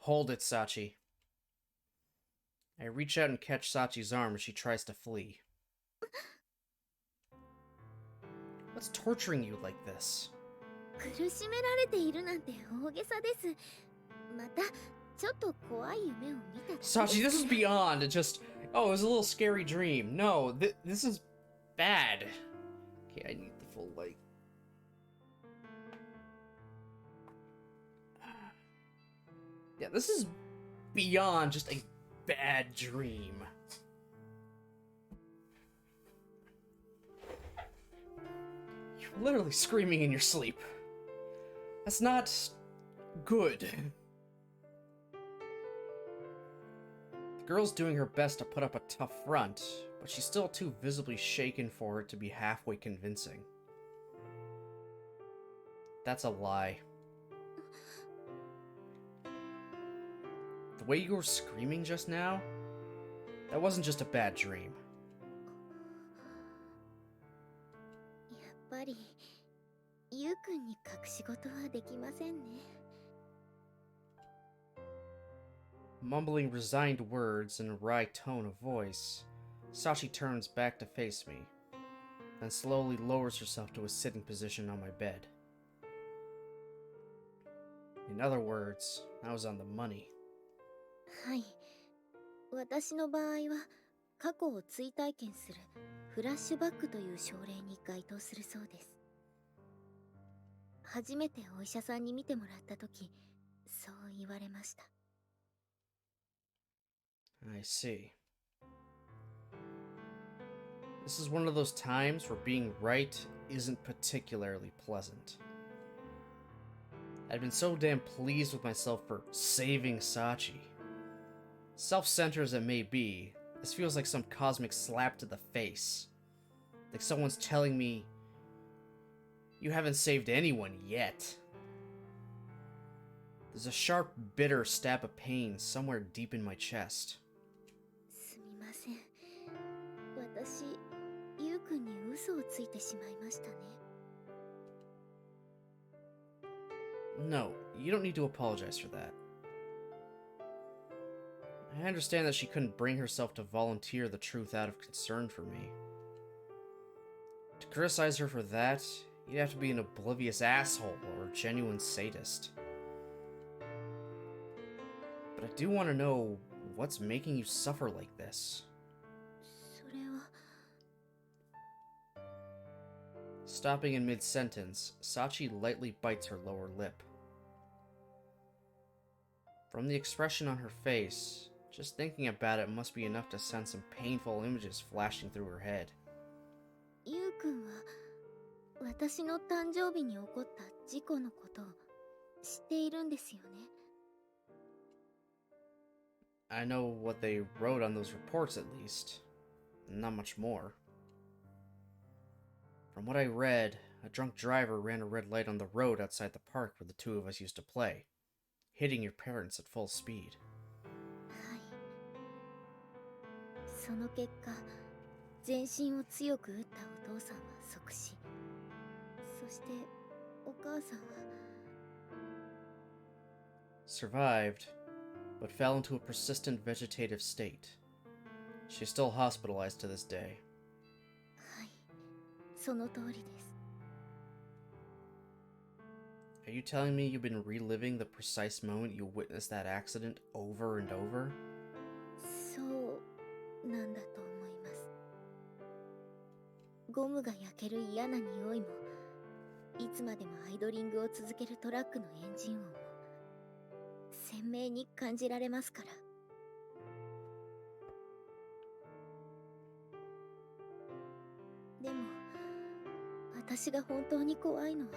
Hold it, Sachi. I reach out and catch Sachi's arm as she tries to flee. What's torturing you like this? 苦しめられているなんて大げさです。また、ちょっと怖い夢を見た。Sachi, this is beyond just, oh, it was a little scary dream. No, this is bad. Okay, I need the full light. Yeah, this is beyond just a bad dream. You're literally screaming in your sleep. That's not good. The girl's doing her best to put up a tough front, but she's still too visibly shaken for it to be halfway convincing. That's a lie. The way you were screaming just now, that wasn't just a bad dream. ぱりゆうくんに隠し事はできませんね。Mumbling resigned words in a wry tone of voice, Sachi turns back to face me, then slowly lowers herself to a sitting position on my bed. In other words, I was on the money. はい。私の場合は過去を追体験するフラッシュバックという症例に該当するそうです。初めてお医者さんに診てもらった時、そう言われました。I see. This is one of those times where being right isn't particularly pleasant. I'd been so damn pleased with myself for saving Sachi. Self-centered as it may be, this feels like some cosmic slap to the face. Like someone's telling me, you haven't saved anyone yet. There's a sharp, bitter stab of pain somewhere deep in my chest. すみません。私、ゆうくんに嘘をついてしまいましたね。No, you don't need to apologize for that. I understand that she couldn't bring herself to volunteer the truth out of concern for me. To criticize her for that, you'd have to be an oblivious asshole or a genuine sadist. But I do want to know what's making you suffer like this. それは。Stopping in mid-sentence, Sachi lightly bites her lower lip. From the expression on her face, just thinking about it must be enough to send some painful images flashing through her head. ゆうくんは私の誕生日に起こった事故のことを知っているんですよね。I know what they wrote on those reports at least. Not much more. From what I read, a drunk driver ran a red light on the road outside the park where the two of us used to play, hitting your parents at full speed. はい。その結果、全身を強く打ったお父さんは即死。そしてお母さんは Survived, but fell into a persistent vegetative state. She's still hospitalized to this day. はい。その通りです。 Are you telling me you've been reliving the precise moment you witnessed that accident over and over? そうなんだと思います。ゴムが焼ける嫌な匂いも、いつまでもアイドリングを続けるトラックのエンジン音も鮮明に感じられますから。でも私が本当に怖いのは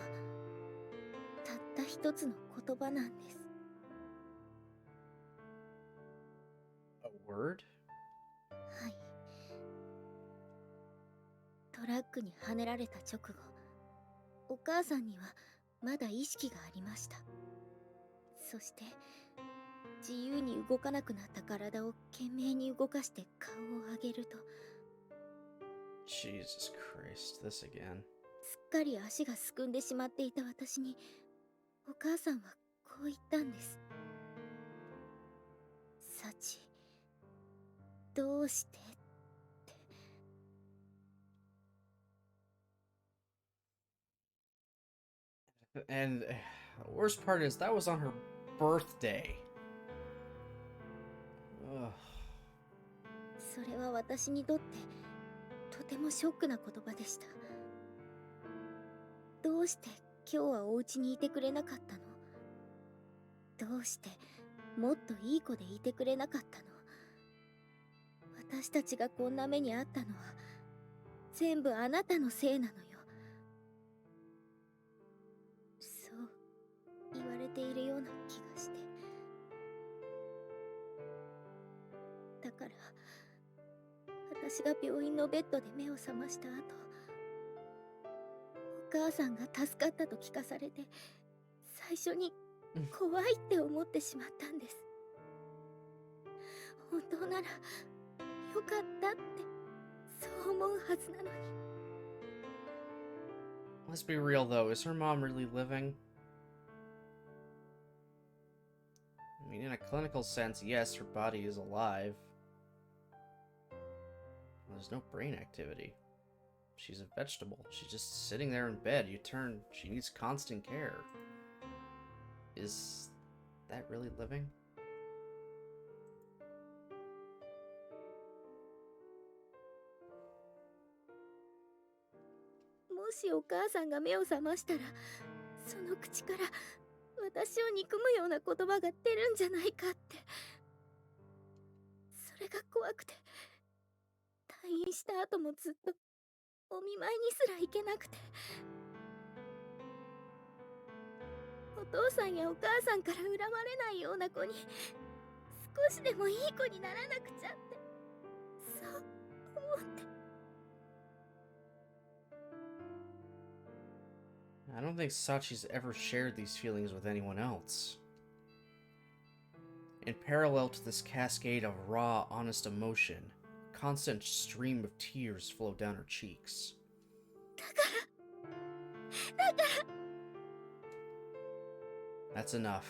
たった一つの言葉なんです。 A word? はい。トラックにはねられた直後、お母さんにはまだ意識がありました。そして自由に動かなくなった体を懸命に動かして顔を上げると、 Jesus Christ, this again. すっかり足がすくんでしまっていた私にお母さんはこう言ったんです。サチ、どうしてって。 And the worst part is that was on her birthday. Ugh. それは私にとってとてもショックな言葉でした。どうして今日はお家にいてくれなかったの？どうしてもっといい子でいてくれなかったの？私たちがこんな目にあったのは全部あなたのせいなのよ。そう言われているような気がして。だから私が病院のベッドで目を覚ました後、お母さんが助かったと聞かされて、最初に怖いって思ってしまったんです。本当ならよかったってそう思うはずなのに。Let's be real though, is her mom really living? I mean, in a clinical sense, yes, her body is alive. There's no brain activity. She's a vegetable. She's just sitting there in bed. She needs constant care. Is that really living?もしお母さんが目を覚ましたら、その口から私を憎むような言葉が出るんじゃないかって。それが怖くて、退院した後もずっとお見舞いにすら行けなくて。お父さんやお母さんから恨まれないような子に少しでもいい子にならなくちゃって、そう思って。I don't think Sachi's ever shared these feelings with anyone else. In parallel to this cascade of raw, honest emotion, a constant stream of tears flowed down her cheeks. だから That's enough.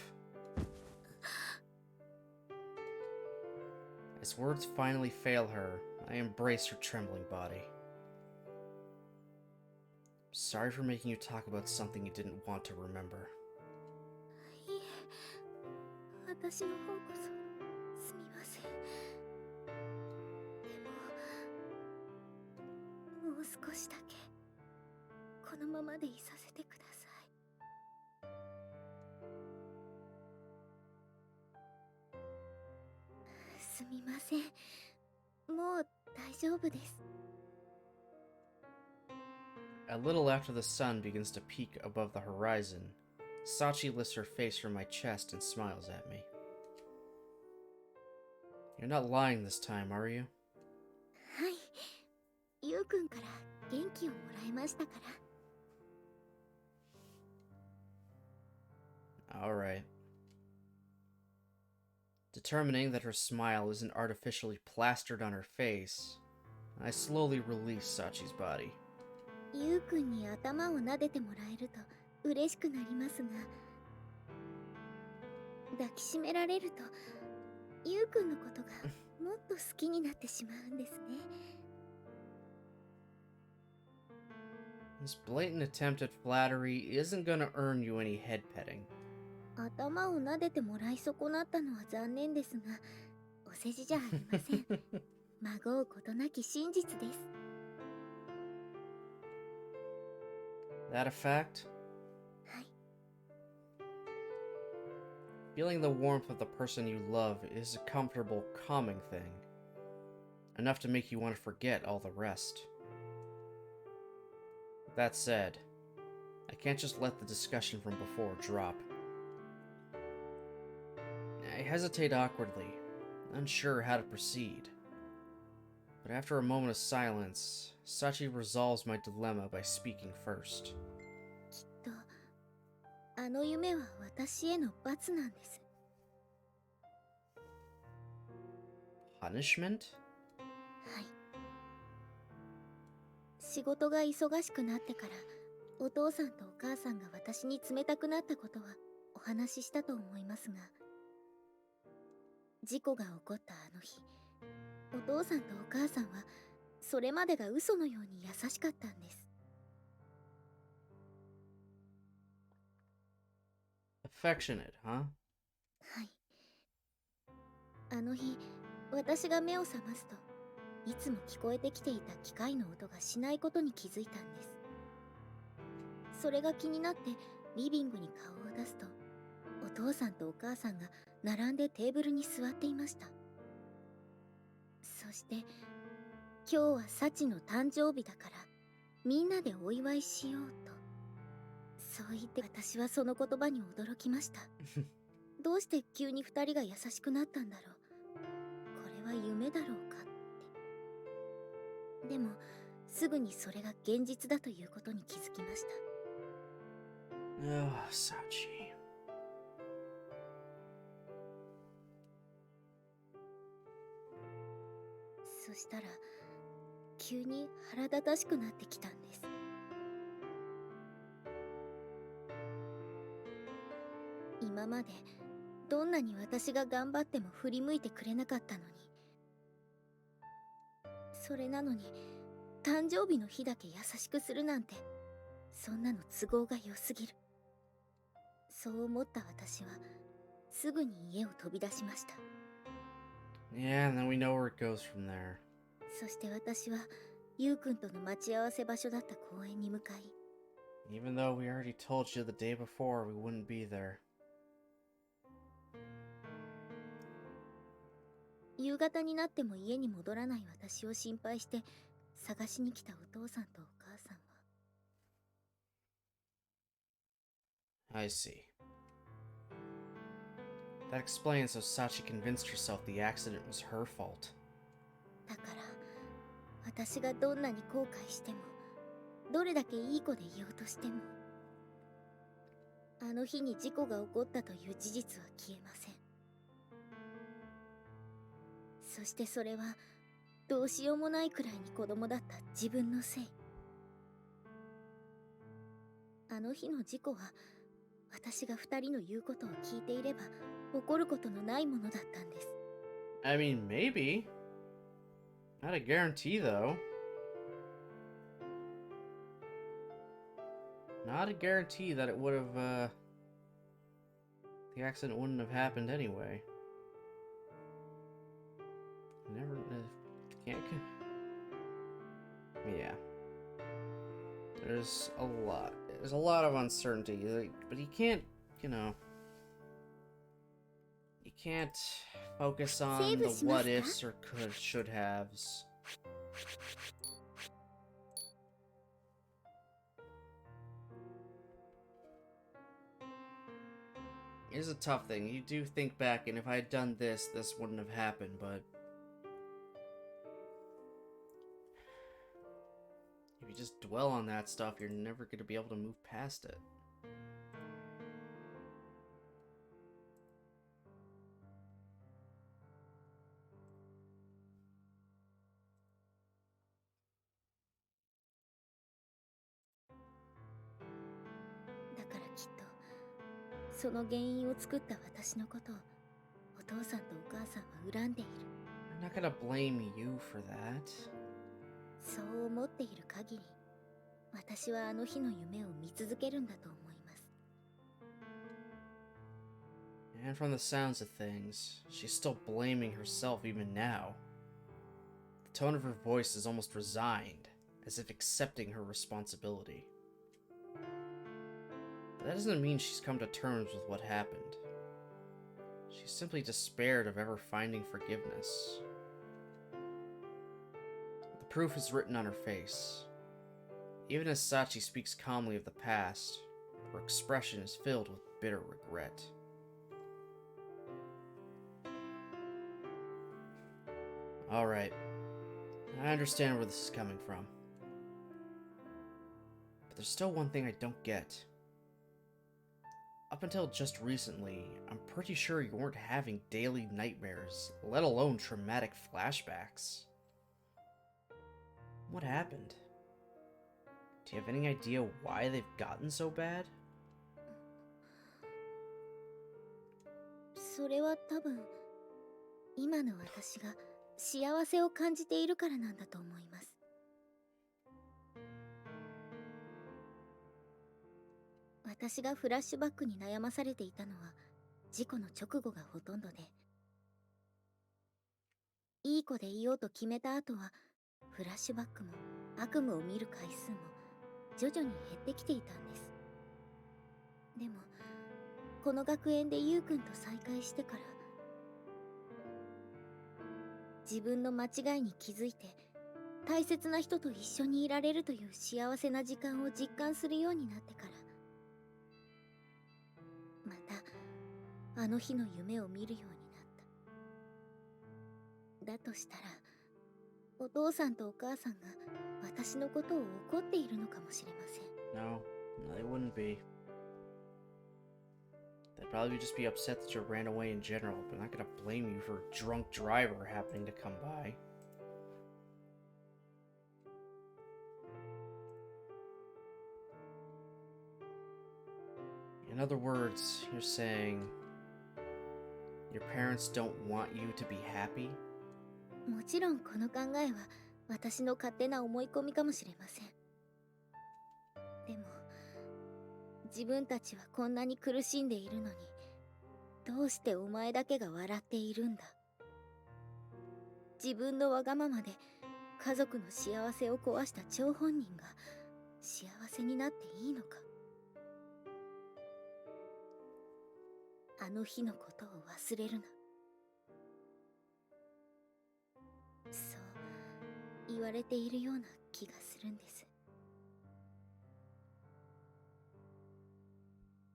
As words finally fail her, I embrace her trembling body. Sorry for making you talk about something you didn't want to remember. いえ、私の方こそすみません。でも、もう少しだけこのままでいさせてください。すみません。もう大丈夫です。A little after the sun begins to peak above the horizon, Sachi lifts her face from my chest and smiles at me. You're not lying this time, are you? はい。ゆうくんから元気をもらいましたから。Alright. Determining that her smile isn't artificially plastered on her face, I slowly release Sachi's body. ゆうくんに頭を撫でてもらえると嬉しくなりますが、抱きしめられるとゆうくんのことがもっと好きになってしまうんですね。This blatant attempt at flattery isn't gonna earn you any head petting. 頭を撫でてもらい損なったのは残念ですが、お世辞じゃありません。まごうことなき真実です。That a fact? はい。Feeling the warmth of the person you love is a comfortable, calming thing. Enough to make you want to forget all the rest. That said, I can't just let the discussion from before drop. I hesitate awkwardly, unsure how to proceed. But after a moment of silence, Sachi resolves my dilemma by speaking first. きっと、あの夢は私への罰なんです。Punishment? はい。仕事が忙しくなってから、お父さんとお母さんが私に冷たくなったことはお話ししたと思いますが、事故が起こったあの日、お父さんとお母さんはそれまでが嘘のように優しかったんです。Affectionate, huh? はい。あの日、私が目を覚ますと、いつも聞こえてきていた機械の音がしないことに気づいたんです。それが気になってリビングに顔を出すと、お父さんとお母さんが並んでテーブルに座っていました。そして、今日はサチの誕生日だから、みんなでお祝いしようと。そう言って私はその言葉に驚きました。どうして急に二人が優しくなったんだろう。これは夢だろうかって。でも、すぐにそれが現実だということに気づきました。Oh, Sachi. そしたら、急に腹立たしくなってきたんです。今までどんなに私が頑張っても振り向いてくれなかったのに。それなのに誕生日の日だけ優しくするなんて、そんなの都合が良すぎる。そう思った私はすぐに家を飛び出しました。 Yeah, and then we know where it goes from there. そして私はゆうくんとの待ち合わせ場所だった公園に向かい、 Even though we already told you the day before we wouldn't be there. 夕方になっても家に戻らない私を心配して探しに来たお父さんとお母さんは、 I see. That explains how Sachi convinced herself the accident was her fault. だから私がどんなに後悔しても、どれだけいい子でいようとしても、あの日に事故が起こったという事実は消えません。そしてそれはどうしようもないくらいに子供だった自分のせい。あの日の事故は私が二人の言うことを聞いていれば起こることのないものだったんです。 I mean, maybe. Not a guarantee, though. Not a guarantee that it would have, the accident wouldn't have happened anyway. Never, can't, yeah. There's a lot of uncertainty, but you can't, you know, you can't focus on the what ifs or could, should haves. It's a tough thing. You do think back, and if I had done this, this wouldn't have happened, but if you just dwell on that stuff, you're never going to be able to move past it.だからきっとその原因を作った私のことをお父さんとお母さんは恨んでいる。 I'm not gonna blame you for that. そう思っている限り、私はあの日の夢を見続けるんだと思います。 And from the sounds of things, she's still blaming herself even now. The tone of her voice is almost resigned, as if accepting her responsibility. But that doesn't mean she's come to terms with what happened. She's simply despaired of ever finding forgiveness. The proof is written on her face. Even as Sachi speaks calmly of the past, her expression is filled with bitter regret. Alright, I understand where this is coming from. But there's still one thing I don't get. Up until just recently, I'm pretty sure you weren't having daily nightmares, let alone traumatic flashbacks. What happened? Do you have any idea why they've gotten so bad? それは多分今の私が幸せを感じているからなんだと思います。私がフラッシュバックに悩まされていたのは事故の直後がほとんどで、いい子でいようと決めた後はフラッシュバックも悪夢を見る回数も徐々に減ってきていたんです。でもこの学園でゆうくんと再会してから、自分の間違いに気づいて大切な人と一緒にいられるという幸せな時間を実感するようになってから、またあの日の夢を見るようになった。だとしたらお父さんとお母さんが私のことを怒っているのかもしれません。 No, they wouldn't be. They'd probably just be upset that you ran away in general, but not gonna blame you for a drunk driver happening to come by. You In other words, you're saying your parents don't want you to be happy? もちろんこの考えは私の勝手な思い込みかもしれません。でも自分たちはこんなに苦しんでいるのに、どうしてお前だけが笑っているんだ。自分のわがままで家族の幸せを壊した張本人が幸せになっていいのか。あの日のことを忘れるな。そう言われているような気がするんです。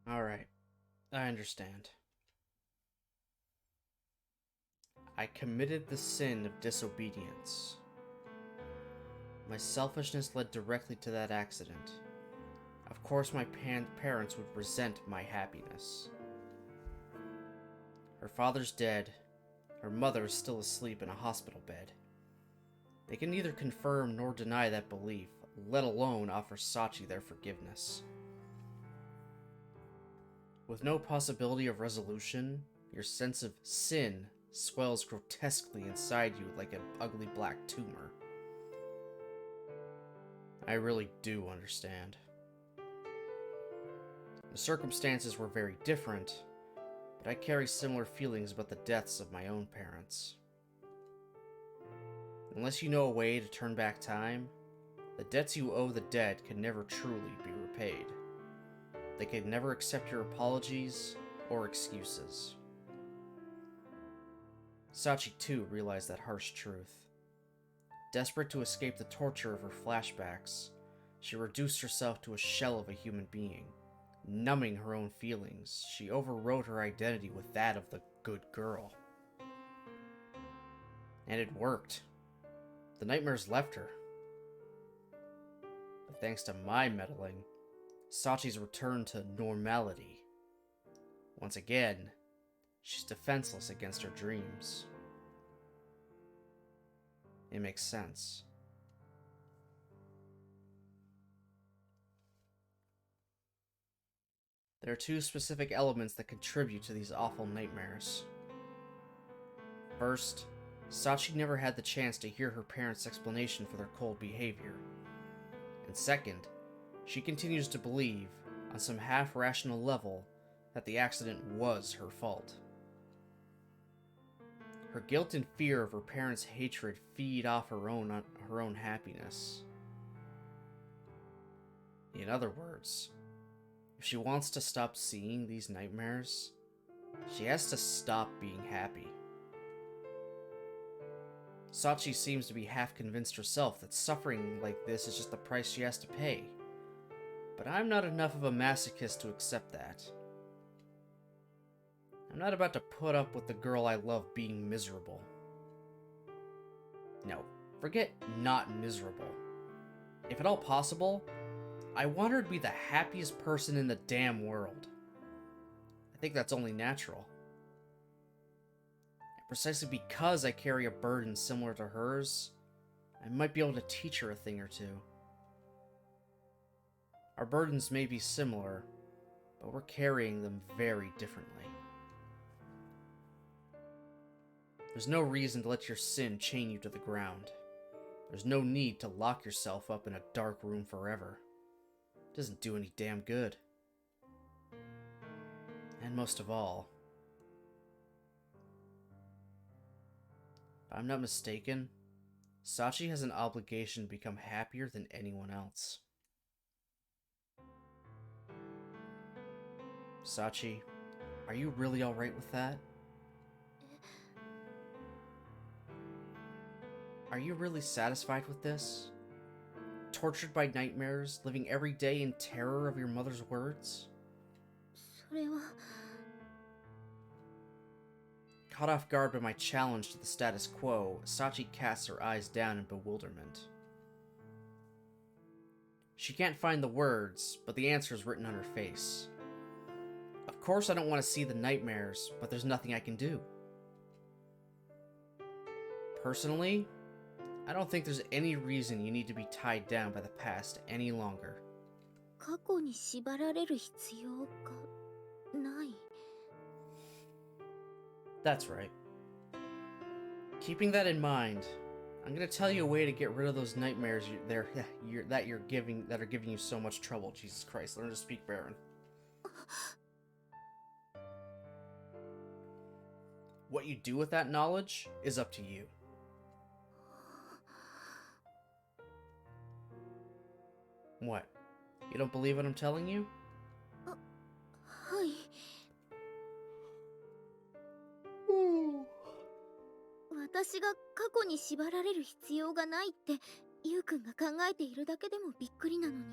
Alright, I understand. I committed the sin of disobedience. My selfishness led directly to that accident. Of course, my parents would resent my happiness. Her father's dead. Her mother is still asleep in a hospital bed. They can neither confirm nor deny that belief, let alone offer Sachi their forgiveness. With no possibility of resolution, your sense of sin swells grotesquely inside you like an ugly black tumor. I really do understand. The circumstances were very different, but I carry similar feelings about the deaths of my own parents. Unless you know a way to turn back time, the debts you owe the dead can never truly be repaid. They can never accept your apologies or excuses. Sachi too realized that harsh truth. Desperate to escape the torture of her flashbacks, she reduced herself to a shell of a human being. Numbing her own feelings, she overrode her identity with that of the good girl. And it worked. The nightmares left her. But thanks to my meddling, Sachi's returned to normality. Once again, she's defenseless against her dreams. It makes sense. There are two specific elements that contribute to these awful nightmares. First, Sachi never had the chance to hear her parents' explanation for their cold behavior. And second, she continues to believe, on some half-rational level, that the accident was her fault. Her guilt and fear of her parents' hatred feed off her own happiness. In other words, if she wants to stop seeing these nightmares, she has to stop being happy. Sachi seems to be half convinced herself that suffering like this is just the price she has to pay. But I'm not enough of a masochist to accept that. I'm not about to put up with the girl I love being miserable. No, forget not miserable. If at all possible, I want her to be the happiest person in the damn world. I think that's only natural. And precisely because I carry a burden similar to hers, I might be able to teach her a thing or two. Our burdens may be similar, but we're carrying them very differently. There's no reason to let your sin chain you to the ground. There's no need to lock yourself up in a dark room forever. It doesn't do any damn good. And most of all, if I'm not mistaken, Sachi has an obligation to become happier than anyone else. Sachi, are you really alright with that? Are you really satisfied with this? Tortured by nightmares, living every day in terror of your mother's words? それは Caught off guard by my challenge to the status quo, Sachi casts her eyes down in bewilderment. She can't find the words, but the answer is written on her face. Of course I don't want to see the nightmares, but there's nothing I can do. Personally, I don't think there's any reason you need to be tied down by the past any longer. 過去に縛られる必要かない。 That's right. Keeping that in mind, I'm gonna tell you a way to get rid of those nightmares that are giving you so much trouble. Jesus Christ, learn to speak, Baron. What you do with that knowledge is up to you. What? You don't believe what I'm telling you? はい。私が過去に縛られる必要がないってゆうくんが考えているだけでもびっくりなのに。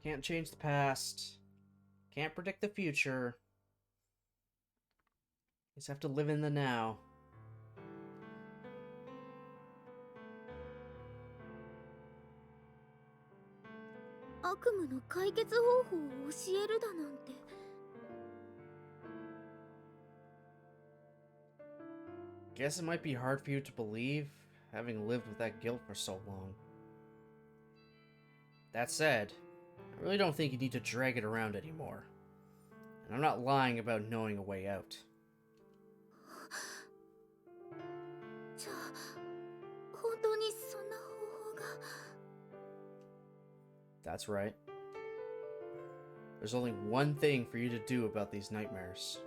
Can't change the past. Can't predict the future. You just have to live in the now. 悪夢の解決方法を教えるだなんて。Guess it might be hard for you to believe, having lived with that guilt for so long. That said, I really don't think you need to drag it around anymore. And I'm not lying about knowing a way out. じゃあ本当にそんな方法が。 That's right. There's only one thing for you to do about these nightmares.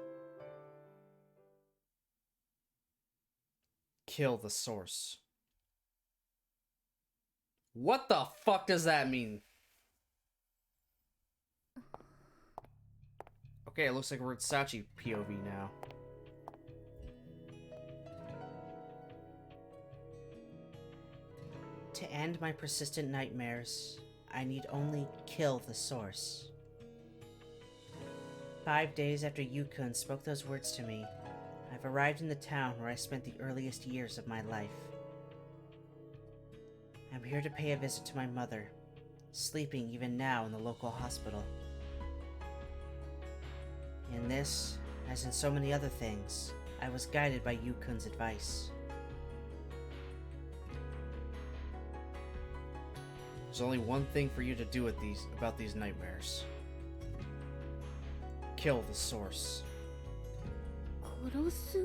Kill the source. What the fuck does that mean? Okay, it looks like we're at Sachi POV now. To end my persistent nightmares, I need only kill the source. 5 days after Yukun spoke those words to me, I've arrived in the town where I spent the earliest years of my life. I'm here to pay a visit to my mother, sleeping even now in the local hospital. In this, as in so many other things, I was guided by Yukun's advice. There's only one thing for you to do about these nightmares. Kill the source. 殺す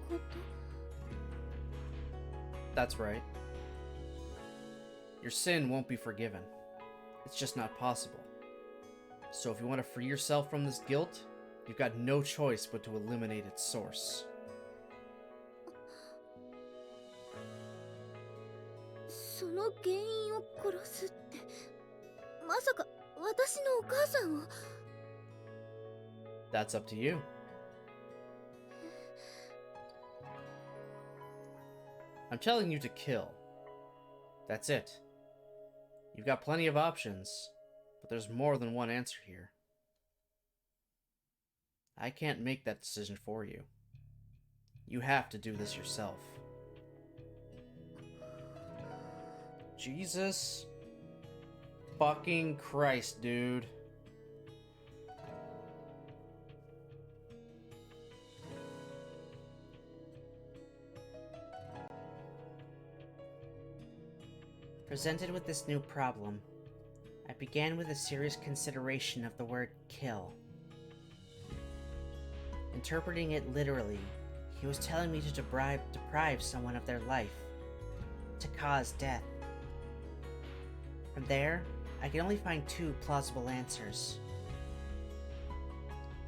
こと。 That's right. Your sin won't be forgiven. It's just not possible. So if you want to free yourself from this guilt, you've got no choice but to eliminate its source. その原因を殺すって、まさか私のお母さんを。 That's up to you. I'm telling you to kill. That's it. You've got plenty of options, but there's more than one answer here. I can't make that decision for you. You have to do this yourself. Jesus fucking Christ, dude. Presented with this new problem, I began with a serious consideration of the word kill. Interpreting it literally, he was telling me to deprive someone of their life, to cause death. From there, I could only find two plausible answers.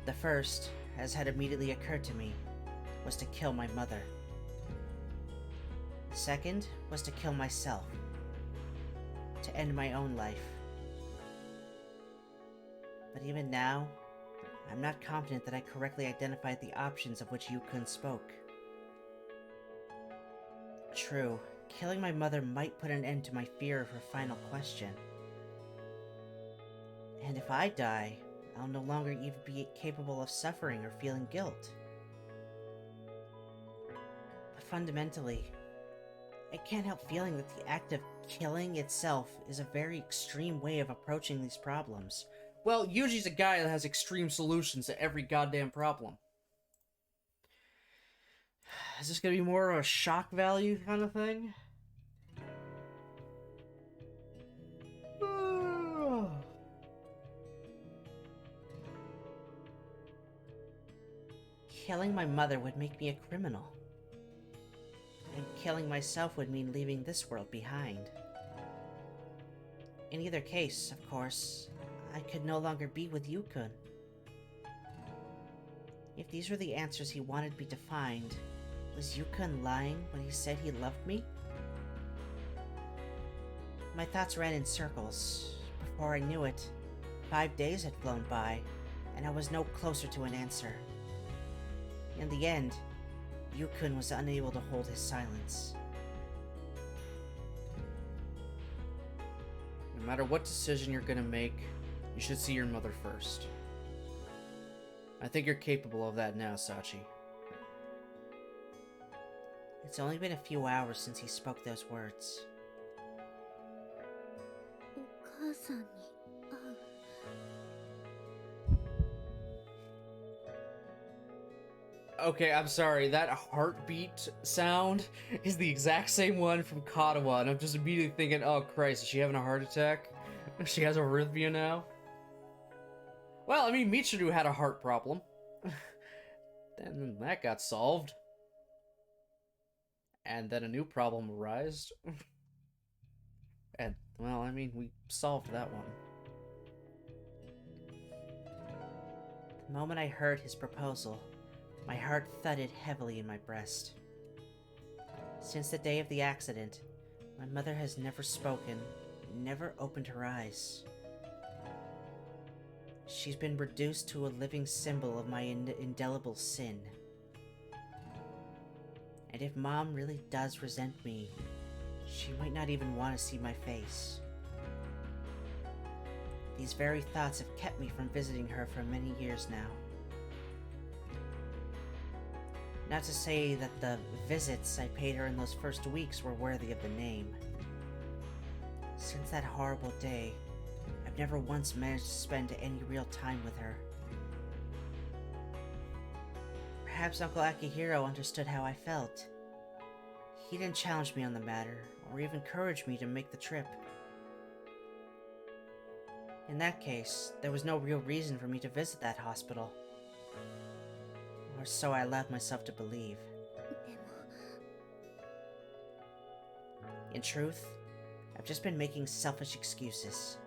The first, as had immediately occurred to me, was to kill my mother. The second was to kill myself, to end my own life. But even now, I'm not confident that I correctly identified the options of which Yukun spoke. True, killing my mother might put an end to my fear of her final question. And if I die, I'll no longer even be capable of suffering or feeling guilt. But fundamentally, I can't help feeling that the act of killing itself is a very extreme way of approaching these problems. Well, Yuji's a guy that has extreme solutions to every goddamn problem. Is this gonna be more of a shock value kind of thing? Killing my mother would make me a criminal. And killing myself would mean leaving this world behind. In either case, of course, I could no longer be with Yukun. If these were the answers he wanted me to find, was Yukun lying when he said he loved me? My thoughts ran in circles. Before I knew it, 5 days had flown by, and I was no closer to an answer. In the end, Yukun was unable to hold his silence. No matter what decision you're gonna make, you should see your mother first. I think you're capable of that now, Sachi. It's only been a few hours since he spoke those words. お母さんに会う。 Okay, I'm sorry, that heartbeat sound is the exact same one from Katawa, and I'm just immediately thinking, oh Christ, is she having a heart attack? She has arrhythmia now? Well, I mean, Michiru had a heart problem. Then that got solved. And then a new problem arose. And, well, I mean, we solved that one. The moment I heard his proposal, my heart thudded heavily in my breast. Since the day of the accident, my mother has never spoken, never opened her eyes. She's been reduced to a living symbol of my indelible sin. And if Mom really does resent me, she might not even want to see my face. These very thoughts have kept me from visiting her for many years now. Not to say that the visits I paid her in those first weeks were worthy of the name. Since that horrible day, I've never once managed to spend any real time with her. Perhaps Uncle Akihiro understood how I felt. He didn't challenge me on the matter, or even encourage me to make the trip. In that case, there was no real reason for me to visit that hospital. Or so I allowed myself to believe. でも In truth, I've just been making selfish excuses.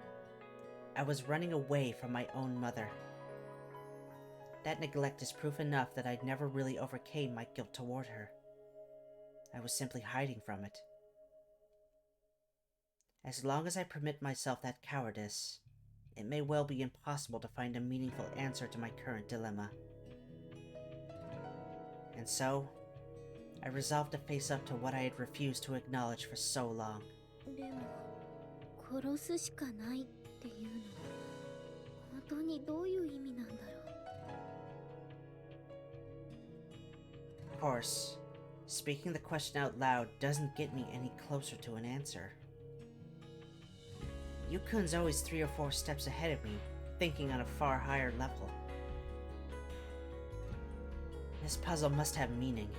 I was running away from my own mother. That neglect is proof enough that I never really overcame my guilt toward her. I was simply hiding from it. As long as I permit myself that cowardice, it may well be impossible to find a meaningful answer to my current dilemma. And so, I resolved to face up to what I had refused to acknowledge for so long. でも殺すしかないっていうのは本当にどういう意味なんだろう。 Of course, speaking the question out loud doesn't get me any closer to an answer. Yukun's always 3 or 4 steps ahead of me, thinking on a far higher level. This puzzle must have meaning,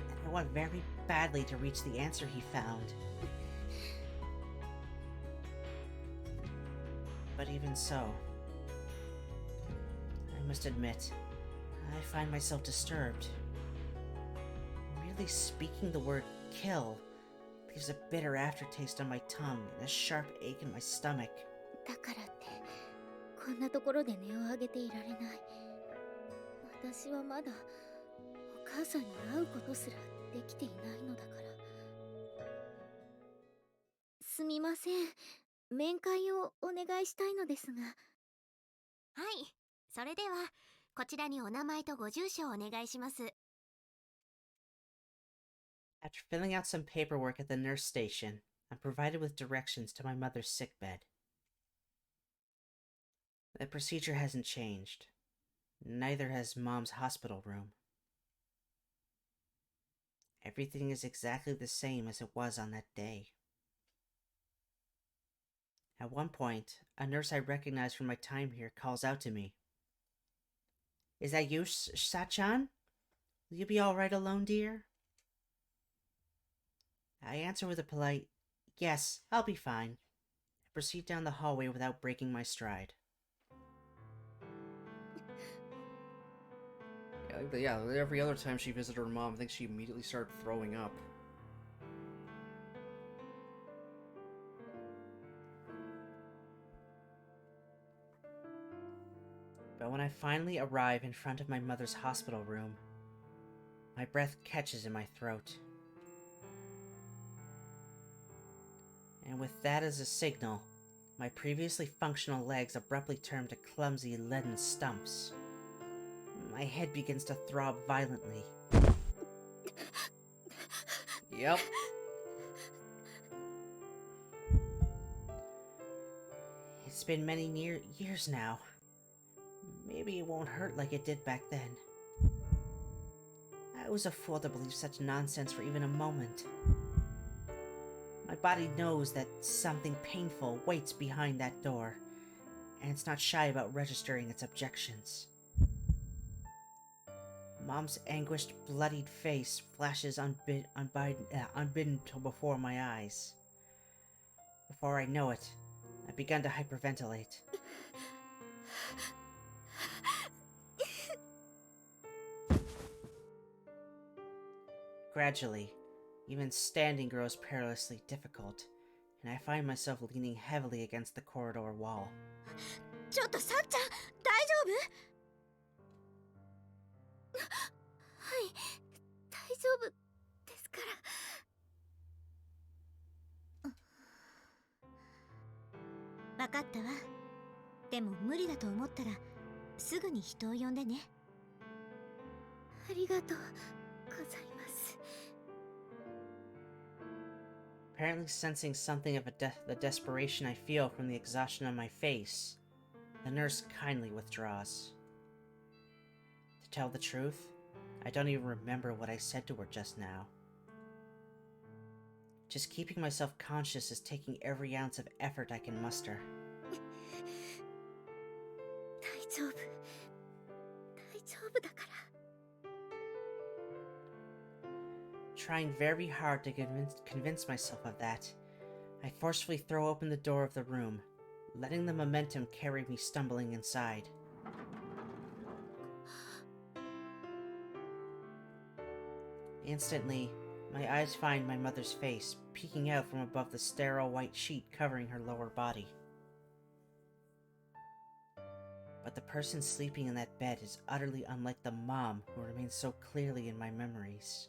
and I want very badly to reach the answer he found. But even so, I must admit, I find myself disturbed. Merely speaking the word kill leaves a bitter aftertaste on my tongue and a sharp ache in my stomach. だからってこんなところで音を上げていられない。私はまだお母さんに会うことすらできていないのだから。すみません。面会をお願いしたいのですが。はい、それではこちらにお名前とご住所をお願いします。 After filling out some paperwork at the nurse station, I'm provided with directions to my mother's sickbed. The procedure hasn't changed. Neither has Mom's hospital room. Everything is exactly the same as it was on that day. At one point, a nurse I recognize from my time here calls out to me. "Is that you, Sachan? Will you be alright alone, dear?" I answer with a polite, "Yes, I'll be fine," and proceed down the hallway without breaking my stride. Yeah, I think that, yeah, every other time she visited her mom, I think she immediately started throwing up. But when I finally arrive in front of my mother's hospital room, my breath catches in my throat. And with that as a signal, my previously functional legs abruptly turn to clumsy leaden stumps. My head begins to throb violently. Yep. It's been many years now. Maybe it won't hurt like it did back then. I was a fool to believe such nonsense for even a moment. My body knows that something painful waits behind that door, and it's not shy about registering its objections. Mom's anguished, bloodied face flashes unbidden before my eyes. Before I know it, I've begun to hyperventilate. Gradually, even standing grows perilously difficult, and I find myself leaning heavily against the corridor wall. ちょっとさっちゃん、大丈はい、大丈夫ですから。夫？分かったわ。でも無理だと思ったら、すぐに人を呼んでね。ありがとうございます。Apparently sensing something of the desperation I feel from the exhaustion on my face, the nurse kindly withdraws. To tell the truth, I don't even remember what I said to her just now. Just keeping myself conscious is taking every ounce of effort I can muster. 大丈夫。大丈夫だから。Trying very hard to convince myself of that, I forcefully throw open the door of the room, letting the momentum carry me stumbling inside. Instantly, my eyes find my mother's face, peeking out from above the sterile white sheet covering her lower body. But the person sleeping in that bed is utterly unlike the mom who remains so clearly in my memories.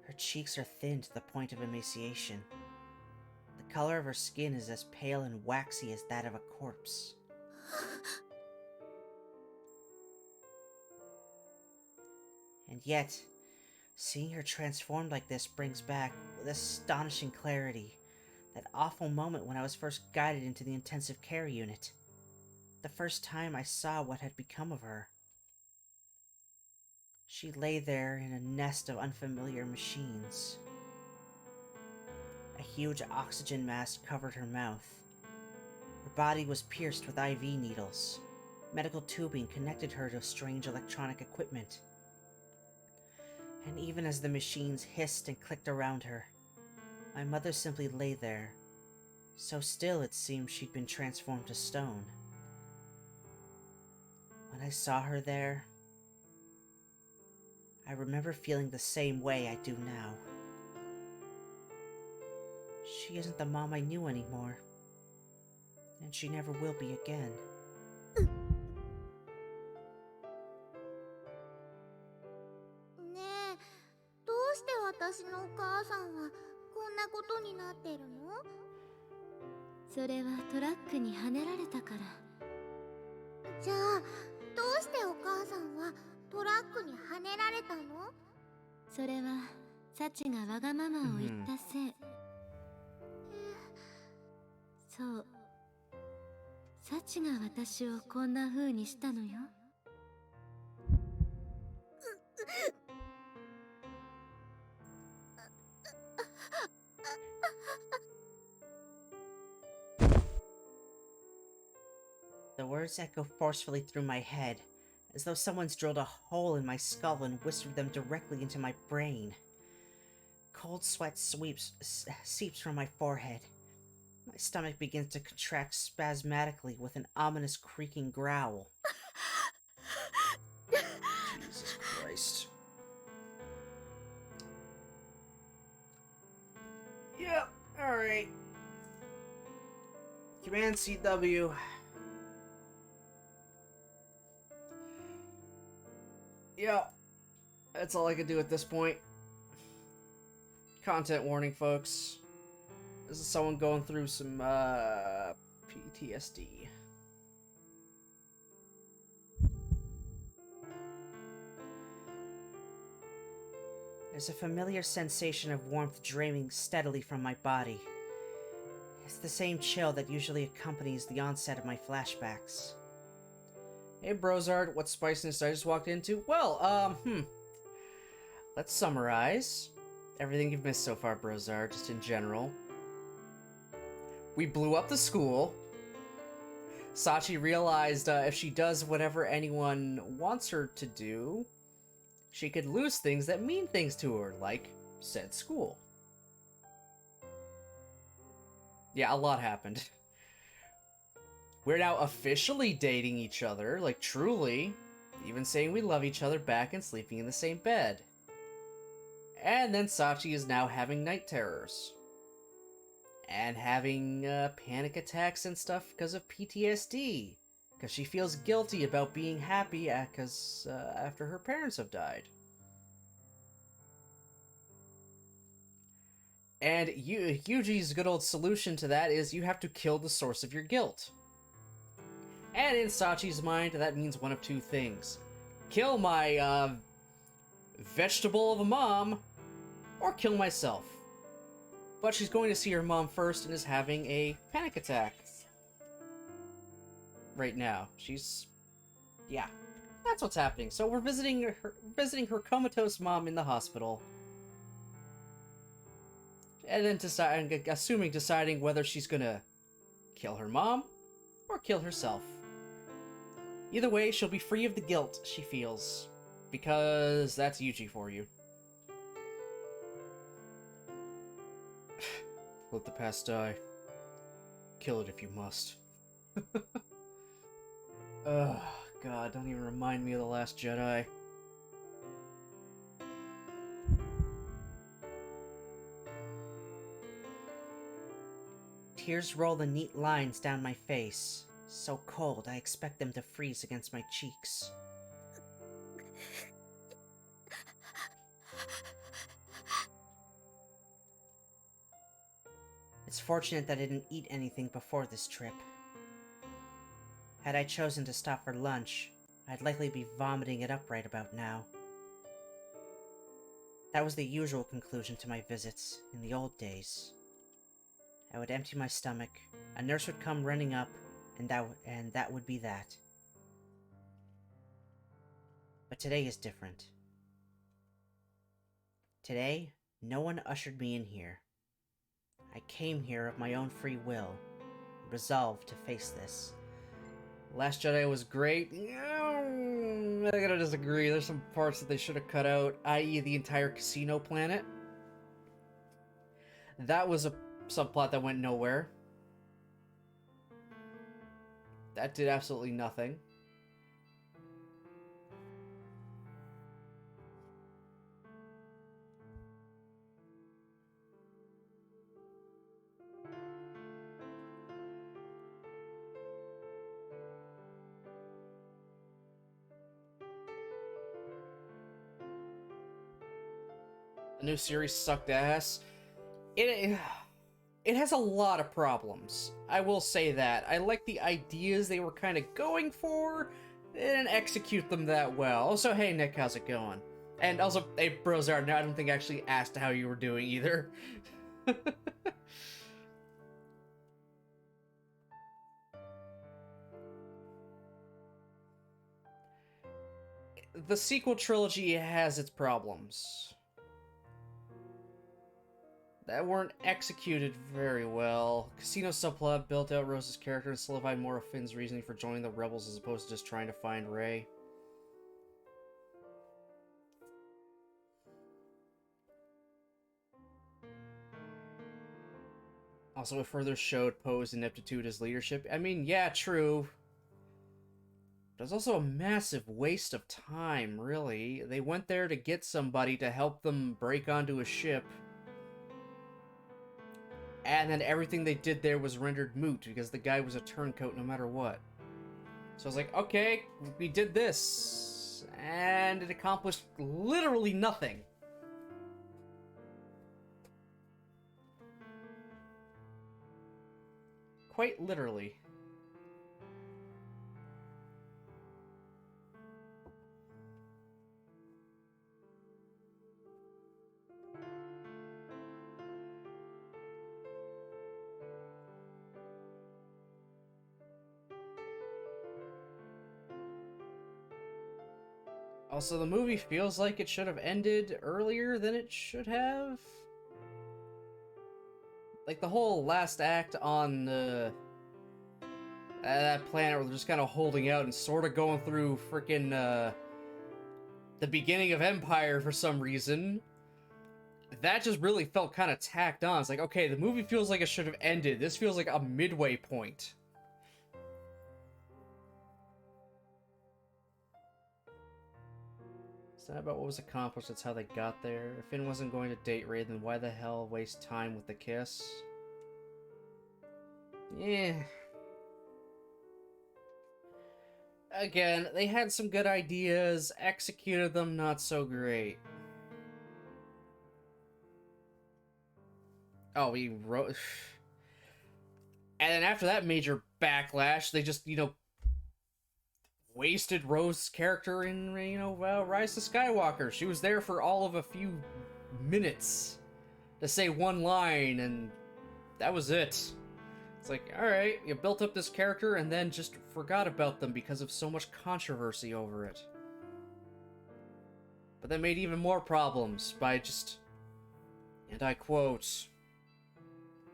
Her cheeks are thin to the point of emaciation. The color of her skin is as pale and waxy as that of a corpse. And yet, seeing her transformed like this brings back, with astonishing clarity, that awful moment when I was first guided into the intensive care unit. The first time I saw what had become of her. She lay there in a nest of unfamiliar machines. A huge oxygen mask covered her mouth. Her body was pierced with IV needles. Medical tubing connected her to strange electronic equipment. And even as the machines hissed and clicked around her, my mother simply lay there, so still it seemed she'd been transformed to stone. When I saw her there, I remember feeling the same way I do now. She isn't the mom I knew anymore, and she never will be again. ねえ、どうして私のお母さんはこんなことになってるの？それはトラックにはねられたから。じゃあ、どうしてお母さんはトラックにはねられたの？それはサチがわがままを言ったせい。そう、サチが私をこんな風にしたのよ。The words echo forcefully through my head, as though someone's drilled a hole in my skull and whispered them directly into my brain. Cold sweat seeps from my forehead. My stomach begins to contract spasmodically with an ominous creaking growl. Christ. Yep, alright. Command CW. Yep. That's all I can do at this point. Content warning, folks. This is someone going through some, PTSD. There's a familiar sensation of warmth draining steadily from my body. It's the same chill that usually accompanies the onset of my flashbacks. Hey, Brozard, what spiciness I just walked into? Well, let's summarize everything you've missed so far, Brozard, just in general. We blew up the school. Sachi realized if she does whatever anyone wants her to do, she could lose things that mean things to her, like said school. Yeah, a lot happened. We're now officially dating each other, like truly, even saying we love each other back and sleeping in the same bed. And then Sachi is now having night terrors. And having panic attacks and stuff because of PTSD. Because she feels guilty about being happy after her parents have died. And Yuji's good old solution to that is you have to kill the source of your guilt. And in Sachi's mind, that means one of two things. Kill my, vegetable of a mom, or kill myself. But she's going to see her mom first and is having a panic attack. Right now. Yeah. That's what's happening. So we're visiting her comatose mom in the hospital. And then deciding whether she's gonna kill her mom or kill herself. Either way, she'll be free of the guilt she feels. Because that's Yuji for you. Let the past die. Kill it if you must. Oh, God, don't even remind me of The Last Jedi. Tears roll in neat lines down my face. So cold, I expect them to freeze against my cheeks. It's fortunate that I didn't eat anything before this trip. Had I chosen to stop for lunch, I'd likely be vomiting it up right about now. That was the usual conclusion to my visits in the old days. I would empty my stomach, a nurse would come running up, and that would be that. But today is different. Today, no one ushered me in here. I came here of my own free will, resolved to face this. Last Jedi was great. I gotta disagree. There's some parts that they should have cut out, i.e. the entire casino planet. That was a subplot that went nowhere. That did absolutely nothing. The new series sucked ass. It has a lot of problems. I will say that. I like the ideas they were kind of going for. They didn't execute them that well. Also, hey Nick, how's it going? And also, hey Brozard, no, I don't think I actually asked how you were doing either. The sequel trilogy has its problems that weren't executed very well. Casino subplot built out Rose's character and solidified more of Finn's reasoning for joining the rebels as opposed to just trying to find Rey. Also, it further showed Poe's ineptitude as leadership. I mean, yeah, true. But it's also a massive waste of time, really. They went there to get somebody to help them break onto a ship, and then everything they did there was rendered moot because the guy was a turncoat no matter what. So I was like, okay, we did this, and it accomplished literally nothing. Quite literally. Also, the movie feels like it should have ended earlier than it should have. Like, the whole last act on that planet where they're just kind of holding out and sort of going through freaking the beginning of Empire for some reason. That just really felt kind of tacked on. It's like, okay, the movie feels like it should have ended. This feels like a midway point. It's not about what was accomplished, it's how they got there. If Finn wasn't going to date Rey, then why the hell waste time with the kiss? Yeah. Again, they had some good ideas, executed them not so great. Oh, we wrote... And then after that major backlash, they just, wasted Rose's character in, Rise to Skywalker. She was there for all of a few minutes to say one line, and that was it. It's like, alright, you built up this character and then just forgot about them because of so much controversy over it. But that made even more problems by just, and I quote,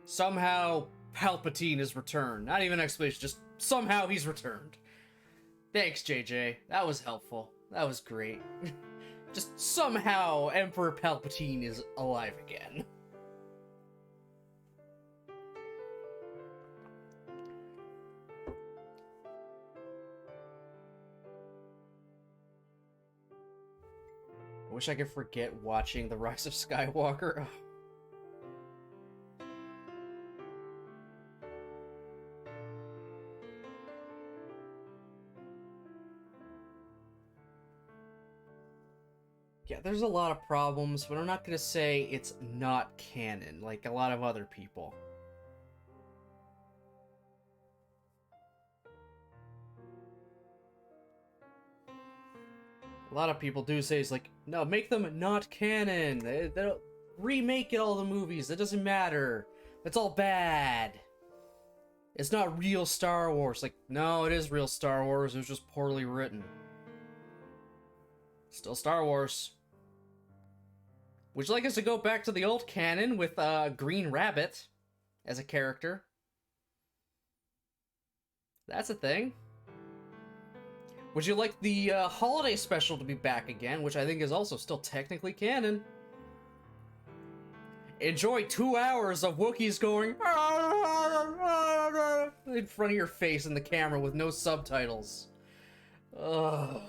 somehow Palpatine is returned. Not even an explanation, just somehow he's returned. Thanks, JJ. That was helpful. That was great. Just somehow Emperor Palpatine is alive again. I wish I could forget watching The Rise of Skywalker. Ugh. Yeah, there's a lot of problems, but I'm not gonna say it's not canon, like a lot of other people. A lot of people do say it's like, no, make them not canon. They don't remake it all the movies. That doesn't matter. That's all bad. It's not real Star Wars. Like, no, it is real Star Wars. It was just poorly written. Still Star Wars. Would you like us to go back to the old canon with Green Rabbit as a character? That's a thing. Would you like the holiday special to be back again, which I think is also still technically canon? Enjoy 2 hours of Wookiees going in front of your face in the camera with no subtitles. Ugh.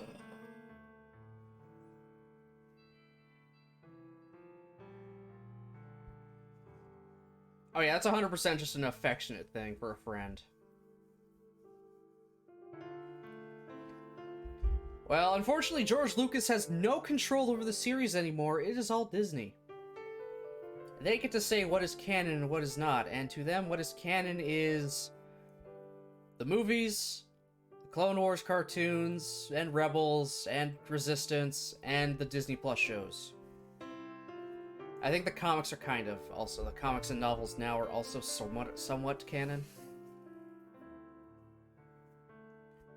Oh yeah, that's 100% just an affectionate thing for a friend. Well, unfortunately, George Lucas has no control over the series anymore. It is all Disney. They get to say what is canon and what is not, and to them, what is canon is the movies, the Clone Wars cartoons, and Rebels, and Resistance, and the Disney Plus shows. I think the comics are kind of also. The comics and novels now are also somewhat canon.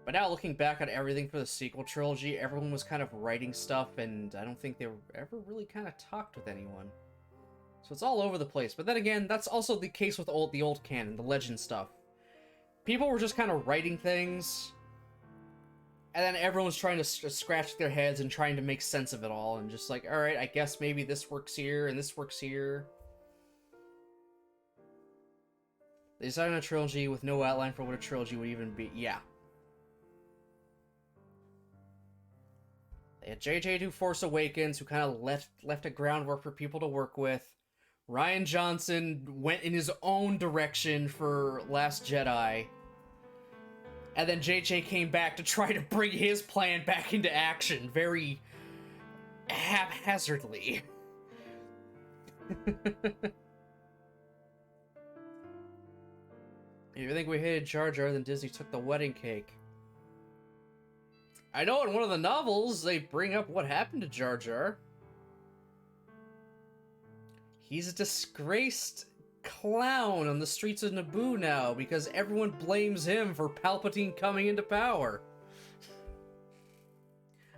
But now looking back on everything for the sequel trilogy, everyone was kind of writing stuff, and I don't think they ever really kind of talked with anyone. So it's all over the place. But then again, that's also the case with the old canon, the legend stuff. People were just kind of writing things, and then everyone's trying to scratch their heads and trying to make sense of it all, and just like, alright, I guess maybe this works here, and this works here. They decided on a trilogy with no outline for what a trilogy would even be. Yeah. They had JJ do Force Awakens, who kind of left a groundwork for people to work with. Ryan Johnson went in his own direction for Last Jedi. And then JJ came back to try to bring his plan back into action very haphazardly. If you think we hated Jar Jar, then Disney took the wedding cake. I know in one of the novels they bring up what happened to Jar Jar. He's a disgraced clown on the streets of Naboo now because everyone blames him for Palpatine coming into power.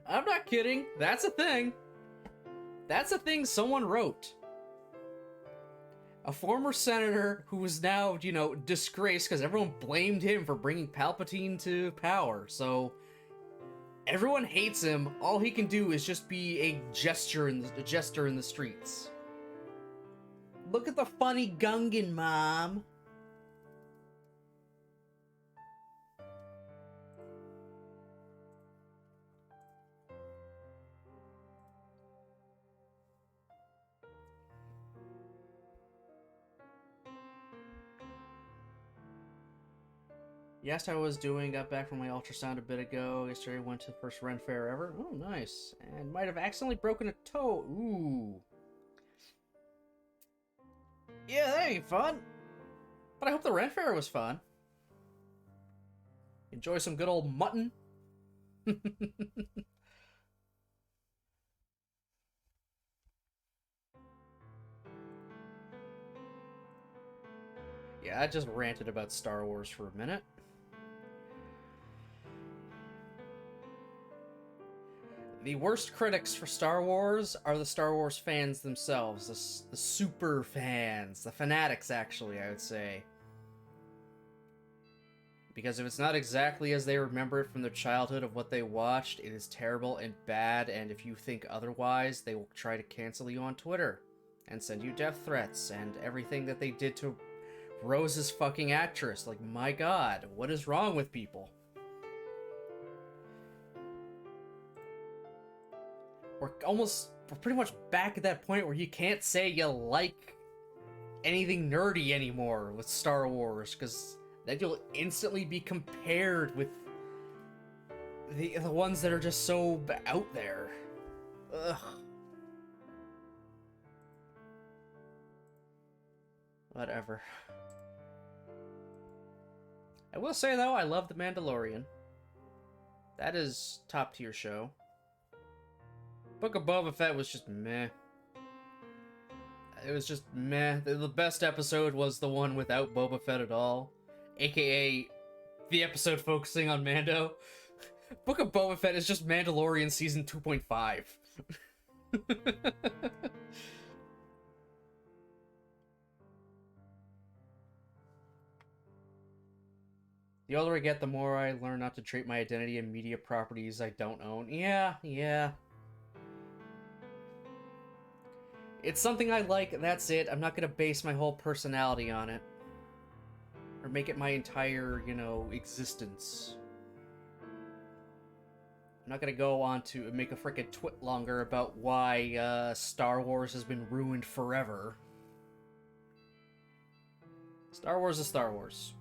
I'm not kidding. That's a thing. That's a thing someone wrote. A former senator who is now, disgraced because everyone blamed him for bringing Palpatine to power. So everyone hates him. All he can do is just be a jester in the streets. Look at the funny Gungan, Mom. You asked how I was doing, got back from my ultrasound a bit ago. Yesterday went to the first Ren Fair ever. Oh, nice. And might have accidentally broken a toe. Ooh. Yeah, that ain't fun. But I hope the Ren Fair was fun. Enjoy some good old mutton. Yeah, I just ranted about Star Wars for a minute. The worst critics for Star Wars are the Star Wars fans themselves. The super fans. The fanatics, actually, I would say. Because if it's not exactly as they remember it from their childhood of what they watched, it is terrible and bad, and if you think otherwise, they will try to cancel you on Twitter. And send you death threats, and everything that they did to Rose's fucking actress. Like, my god, what is wrong with people? We're pretty much back at that point where you can't say you like anything nerdy anymore with Star Wars, because then you'll instantly be compared with the ones that are just so out there. Ugh. Whatever. I will say, though, I love The Mandalorian. That is top tier show. Book of Boba Fett was just meh. It was just meh. The best episode was the one without Boba Fett at all. AKA the episode focusing on Mando. Book of Boba Fett is just Mandalorian season 2.5. The older I get, the more I learn not to treat my identity in media properties I don't own. Yeah. It's something I like, that's it. I'm not gonna base my whole personality on it. Or make it my entire, existence. I'm not gonna go on to make a frickin' twit longer about why, Star Wars has been ruined forever. Star Wars is Star Wars.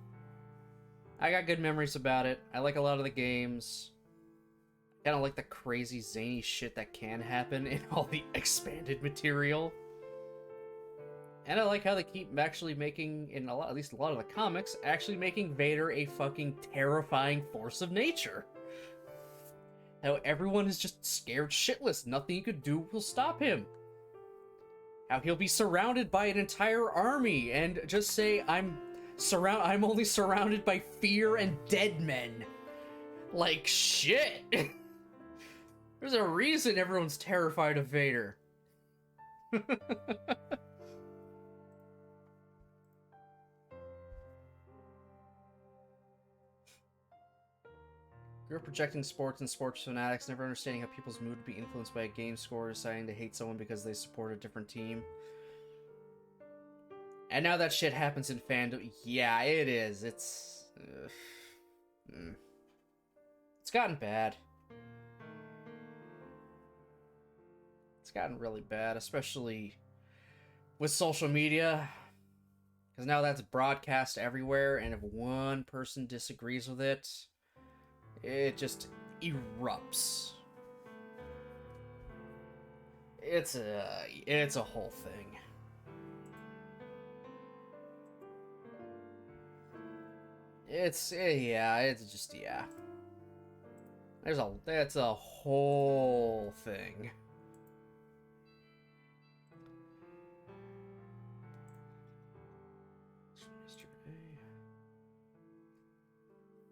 I got good memories about it. I like a lot of the games. I kind of like the crazy, zany shit that can happen in all the expanded material. And I like how they keep actually making, at least a lot of the comics, actually making Vader a fucking terrifying force of nature. How everyone is just scared shitless. Nothing you could do will stop him. How he'll be surrounded by an entire army and just say, I'm only surrounded by fear and dead men. Like, shit. There's a reason everyone's terrified of Vader. Grew up projecting sports and sports fanatics, never understanding how people's mood would be influenced by a game score, deciding to hate someone because they support a different team. And now that shit happens in fandom. Yeah, it is. It's gotten bad. gotten really bad, especially with social media. Because now that's broadcast everywhere, and if one person disagrees with it, it just erupts. It's a whole thing. Yeah. That's a whole thing.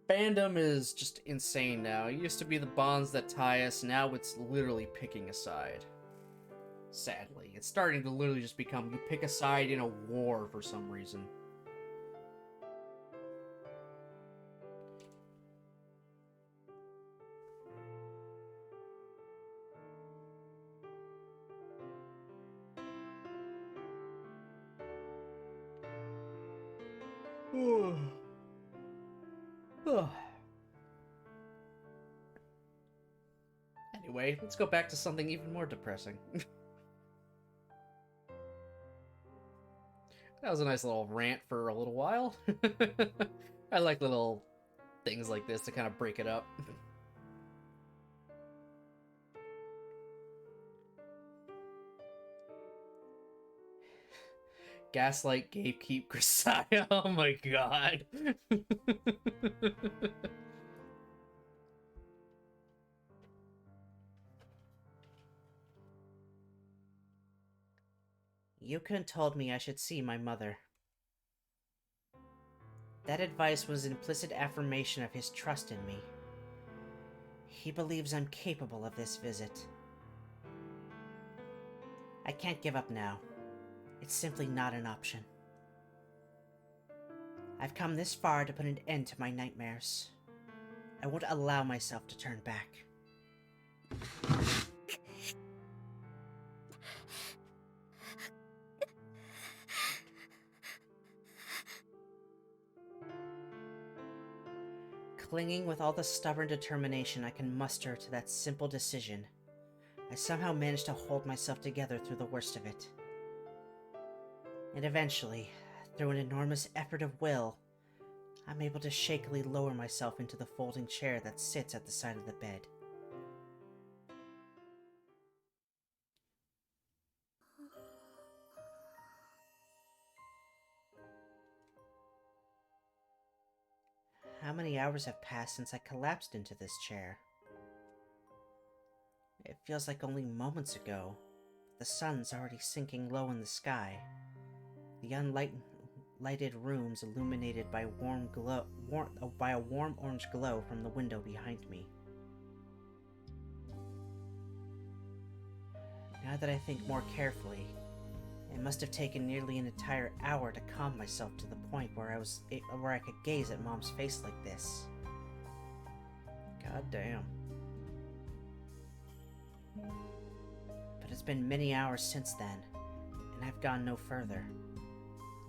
Fandom is just insane now. It used to be the bonds that tie us, now it's literally picking a side. Sadly. It's starting to literally just become you pick a side in a war for some reason. Anyway, let's go back to something even more depressing. That was a nice little rant for a little while. I like little things like this to kind of break it up. Gaslight, gatekeep, Grisaia. Oh my god. Yukun told me I should see my mother. That advice was implicit affirmation of his trust in me. He believes I'm capable of this visit. I can't give up now. It's simply not an option. I've come this far to put an end to my nightmares. I won't allow myself to turn back. Clinging with all the stubborn determination I can muster to that simple decision, I somehow managed to hold myself together through the worst of it. And eventually, through an enormous effort of will, I'm able to shakily lower myself into the folding chair that sits at the side of the bed. How many hours have passed since I collapsed into this chair? It feels like only moments ago. The sun's already sinking low in the sky. The unlighted rooms illuminated by a warm orange glow from the window behind me. Now that I think more carefully, it must have taken nearly an entire hour to calm myself to the point where I could gaze at Mom's face like this. God damn. But it's been many hours since then, and I've gone no further.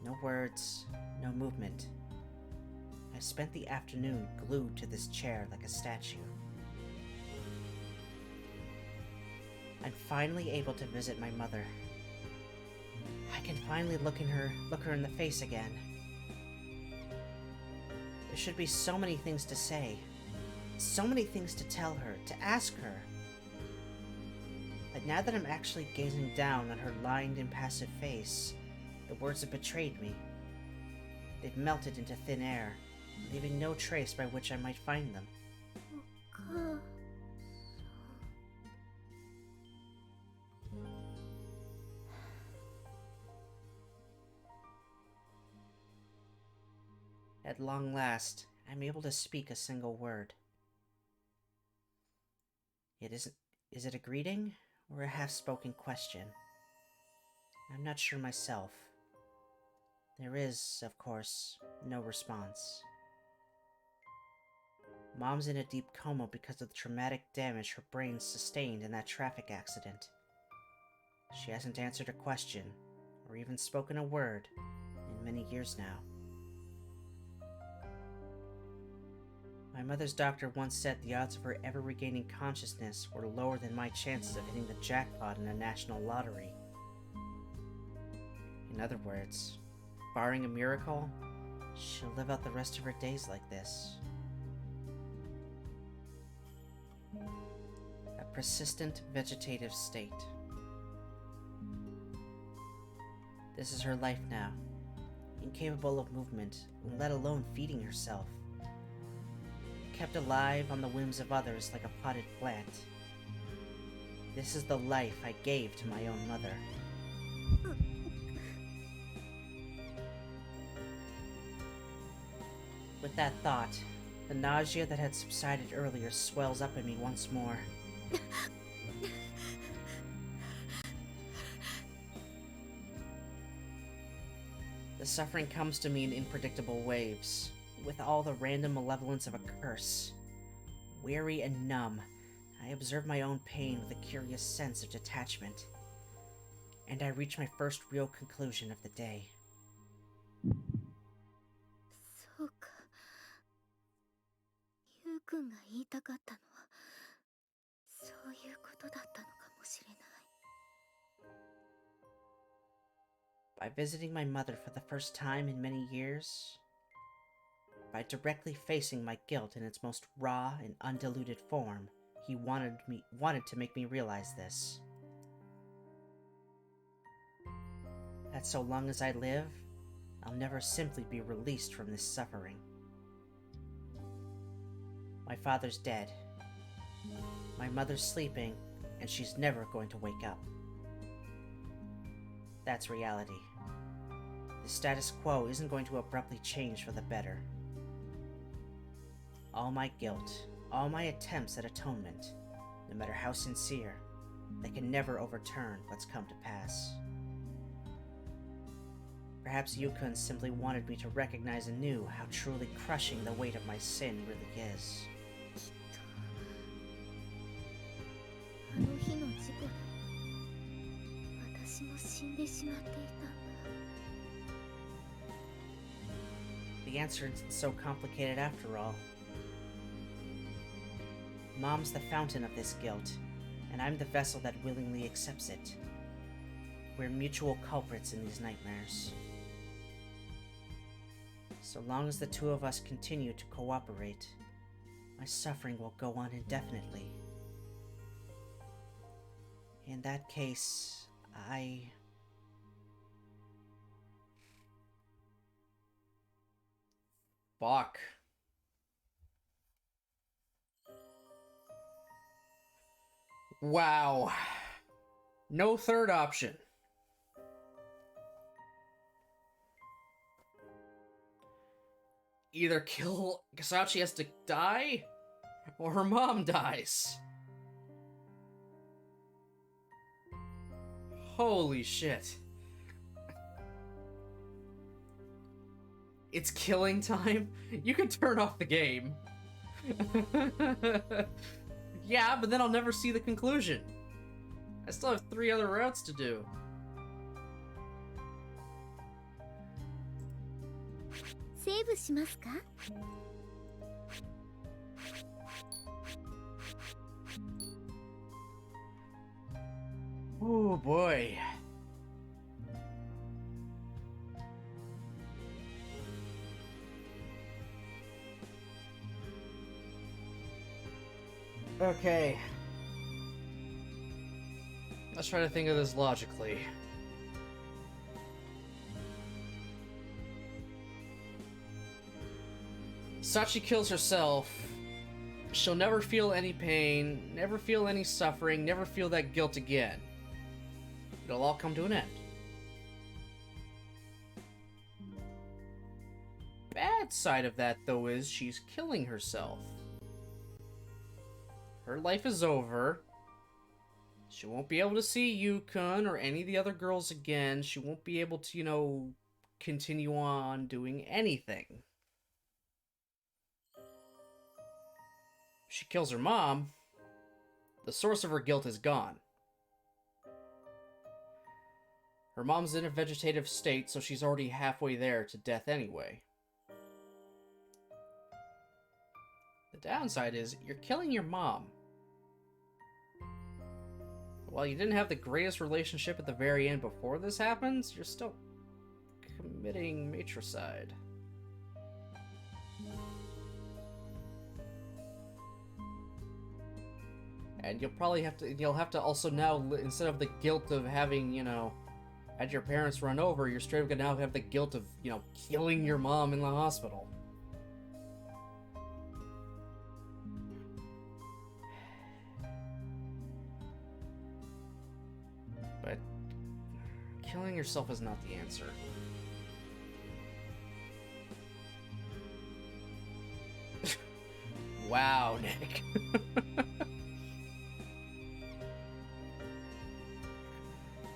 No words, no movement. I spent the afternoon glued to this chair like a statue. I'm finally able to visit my mother. I can finally look her in the face again. There should be so many things to say, so many things to tell her, to ask her. But now that I'm actually gazing down on her lined, impassive face, the words have betrayed me. They've melted into thin air, leaving no trace by which I might find them. At long last, I'm able to speak a single word. Is it a greeting or a half-spoken question? I'm not sure myself. There is, of course, no response. Mom's in a deep coma because of the traumatic damage her brain sustained in that traffic accident. She hasn't answered a question, or even spoken a word, in many years now. My mother's doctor once said the odds of her ever regaining consciousness were lower than my chances of hitting the jackpot in a national lottery. In other words, barring a miracle, she'll live out the rest of her days like this. A persistent vegetative state. This is her life now, incapable of movement, let alone feeding herself. Kept alive on the whims of others like a potted plant. This is the life I gave to my own mother. With that thought, the nausea that had subsided earlier swells up in me once more. The suffering comes to me in unpredictable waves, with all the random malevolence of a curse. Weary and numb, I observe my own pain with a curious sense of detachment. And I reach my first real conclusion of the day. そうか。ゆうくんが言いたかったのは、そういうことだったのかもしれない。By visiting my mother for the first time in many years, by directly facing my guilt in its most raw and undiluted form, he wanted to make me realize this. That so long as I live, I'll never simply be released from this suffering. My father's dead. My mother's sleeping, and she's never going to wake up. That's reality. The status quo isn't going to abruptly change for the better. All my guilt, all my attempts at atonement, no matter how sincere, they can never overturn what's come to pass. Perhaps Yukun simply wanted me to recognize anew how truly crushing the weight of my sin really is. あの日の事故で私も死んでしまっていたんだ。 The answer isn't so complicated after all. Mom's the fountain of this guilt, and I'm the vessel that willingly accepts it. We're mutual culprits in these nightmares. So long as the two of us continue to cooperate, my suffering will go on indefinitely. In that case, Fuck. Wow. No third option. Either kill Sachi has to die, or her mom dies. Holy shit. It's killing time? You can turn off the game. Yeah, but then I'll never see the conclusion. I still have 3 other routes to do. Save しますか? Oh boy. Okay. Let's try to think of this logically. Sachi kills herself. She'll never feel any pain, never feel any suffering, never feel that guilt again. It'll all come to an end. Bad side of that, though, is she's killing herself. Her life is over. She won't be able to see Yukun or any of the other girls again. She won't be able to, you know, continue on doing anything. If she kills her mom, the source of her guilt is gone. Her mom's in a vegetative state, so she's already halfway there to death anyway. downside is you're killing your mom. While you didn't have the greatest relationship at the very end before this happens, you're still committing matricide. And you'll have to also now, instead of the guilt of having, had your parents run over, you're straight up gonna now have the guilt of, killing your mom in the hospital. But killing yourself is not the answer. Wow, Nick.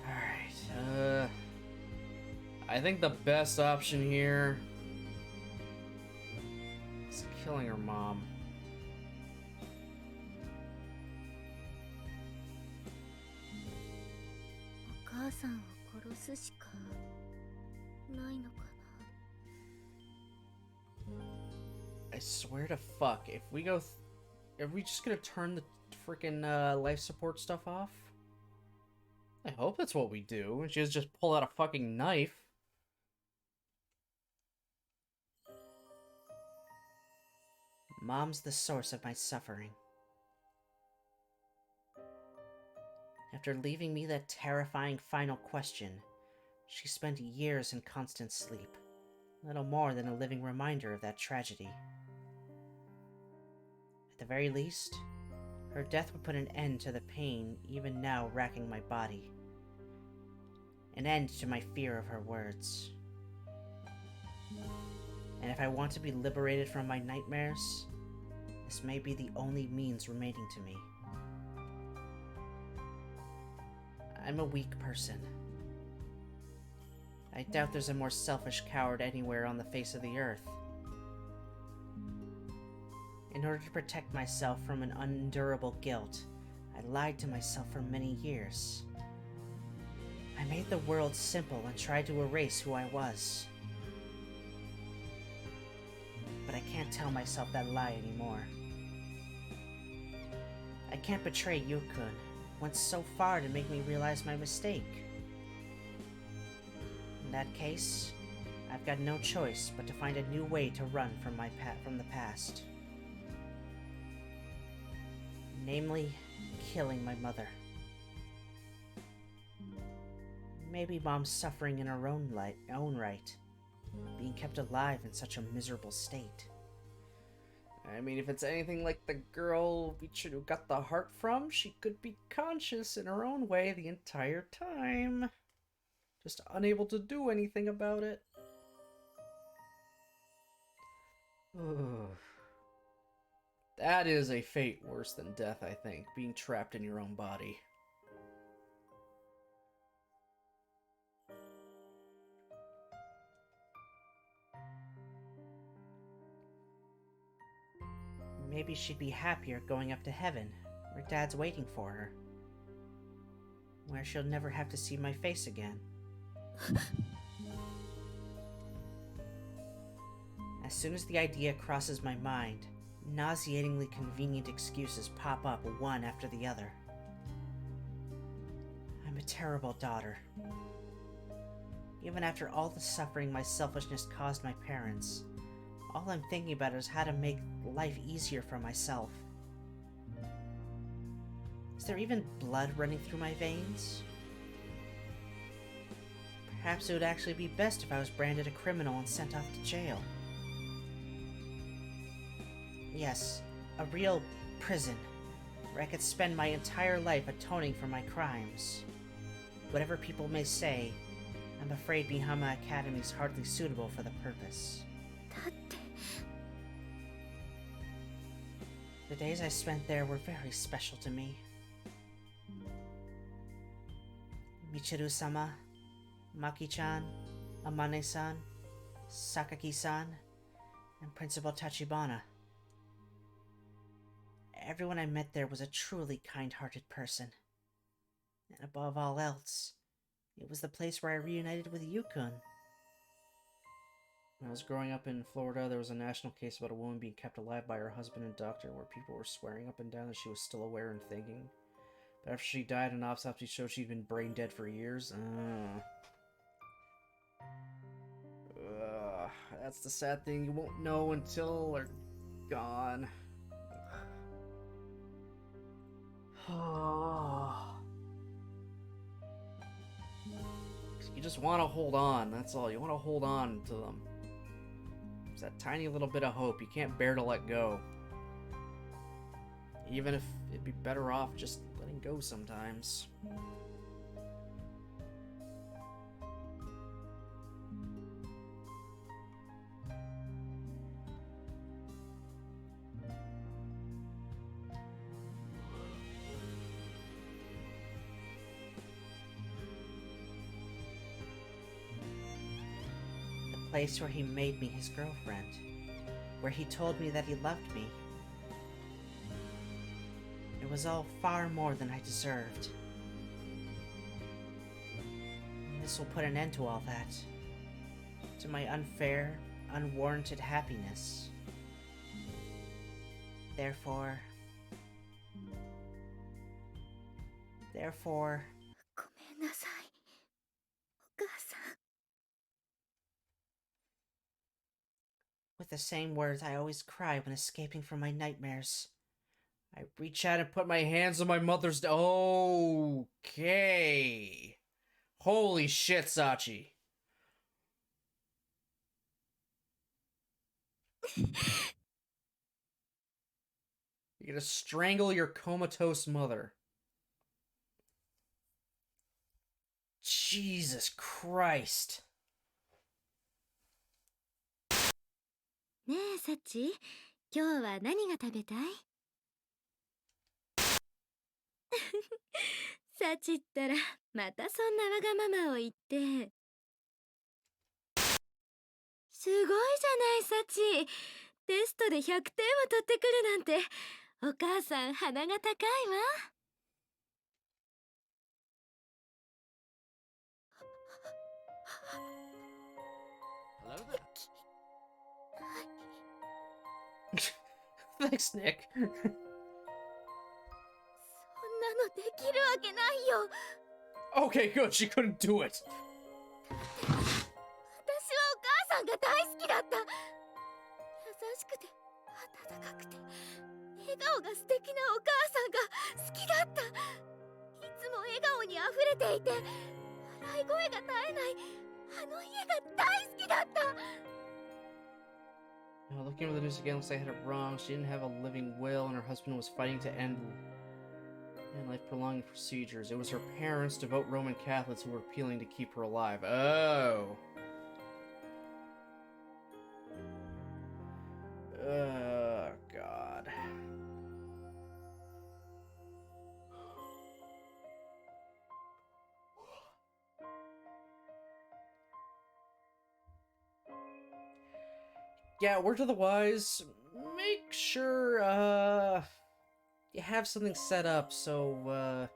Alright, I think the best option here is killing her mom. I swear to fuck, if we go, are we just gonna turn the freaking life support stuff off? I hope that's what we do, and she just pull out a fucking knife. Mom's the source of my suffering. After leaving me that terrifying final question, she spent years in constant sleep, little more than a living reminder of that tragedy. At the very least, her death would put an end to the pain even now racking my body. An end to my fear of her words. And if I want to be liberated from my nightmares, this may be the only means remaining to me. I'm a weak person. I doubt there's a more selfish coward anywhere on the face of the earth. In order to protect myself from an unendurable guilt, I lied to myself for many years. I made the world simple and tried to erase who I was. But I can't tell myself that lie anymore. I can't betray Yukun. Went so far to make me realize my mistake. In that case, I've got no choice but to find a new way to run from the past. Namely, killing my mother. Maybe Mom's suffering in her own right, being kept alive in such a miserable state. I mean, if it's anything like the girl Michiru got the heart from, she could be conscious in her own way the entire time. Just unable to do anything about it. Ugh. That is a fate worse than death, I think. Being trapped in your own body. Maybe she'd be happier going up to heaven, where Dad's waiting for her. Where she'll never have to see my face again. As soon as the idea crosses my mind, nauseatingly convenient excuses pop up one after the other. I'm a terrible daughter. Even after all the suffering my selfishness caused my parents, all I'm thinking about is how to make life easier for myself. Is there even blood running through my veins? Perhaps it would actually be best if I was branded a criminal and sent off to jail. Yes, a real prison, where I could spend my entire life atoning for my crimes. Whatever people may say, I'm afraid Mihama Academy is hardly suitable for the purpose. The days I spent there were very special to me. Michiru-sama, Maki-chan, Amane-san, Sakaki-san, and Principal Tachibana. Everyone I met there was a truly kind-hearted person. And above all else, it was the place where I reunited with Yukun. When I was growing up in Florida, there was a national case about a woman being kept alive by her husband and doctor, where people were swearing up and down that she was still aware and thinking. But after she died, an autopsy showed she'd been brain dead for years. That's the sad thing. You won't know until they're gone. You just want to hold on, that's all. You want to hold on to them. There's that tiny little bit of hope you can't bear to let go. Even if it'd be better off just letting go sometimes. The place where he made me his girlfriend. Where he told me that he loved me. It was all far more than I deserved. This will put an end to all that. To my unfair, unwarranted happiness. Therefore... ごめんなさい。お母さん。 With the same words I always cry when escaping from my nightmares. I reach out and Put my hands on my mother's... Okay. Holy shit, Sachi. You're gonna strangle your comatose mother. Jesus Christ. ねえ、サチ。今日は何が食べたい？サチったら、またそんなわがままを言って。すごいじゃない、サチ。テストで100点を取ってくるなんて、お母さん鼻が高いわ。Thanks, Nick. そんなのできるわけないよ。 Okay, good. She couldn't do it. 私はお母さんが大好きだった。優しくて温かくて笑顔が素敵なお母さんが好きだった。いつも笑顔にあふれていて笑い声が絶えないあの家が大好きだった。 Looking over the news again, looks like I had it wrong. She didn't have a living will, and her husband was fighting to end life-prolonging procedures. It was her parents, devout Roman Catholics, who were appealing to keep her alive. Oh. Oh, God. Yeah, word to the wise, make sure, you have something set up so,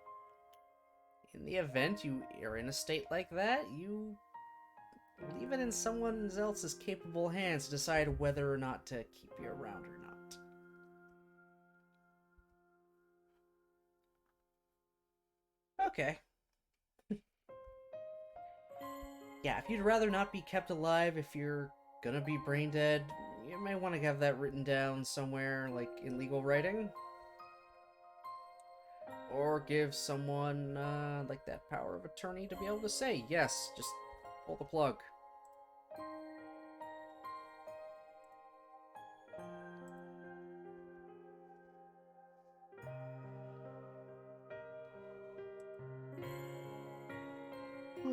in the event you are in a state like that, you leave it in someone else's capable hands to decide whether or not to keep you around or not. Okay. Yeah, if you'd rather not be kept alive if you're gonna be brain dead, you may want to have that written down somewhere, like in legal writing. Or give someone, like that power of attorney to be able to say, yes, just pull the plug.ど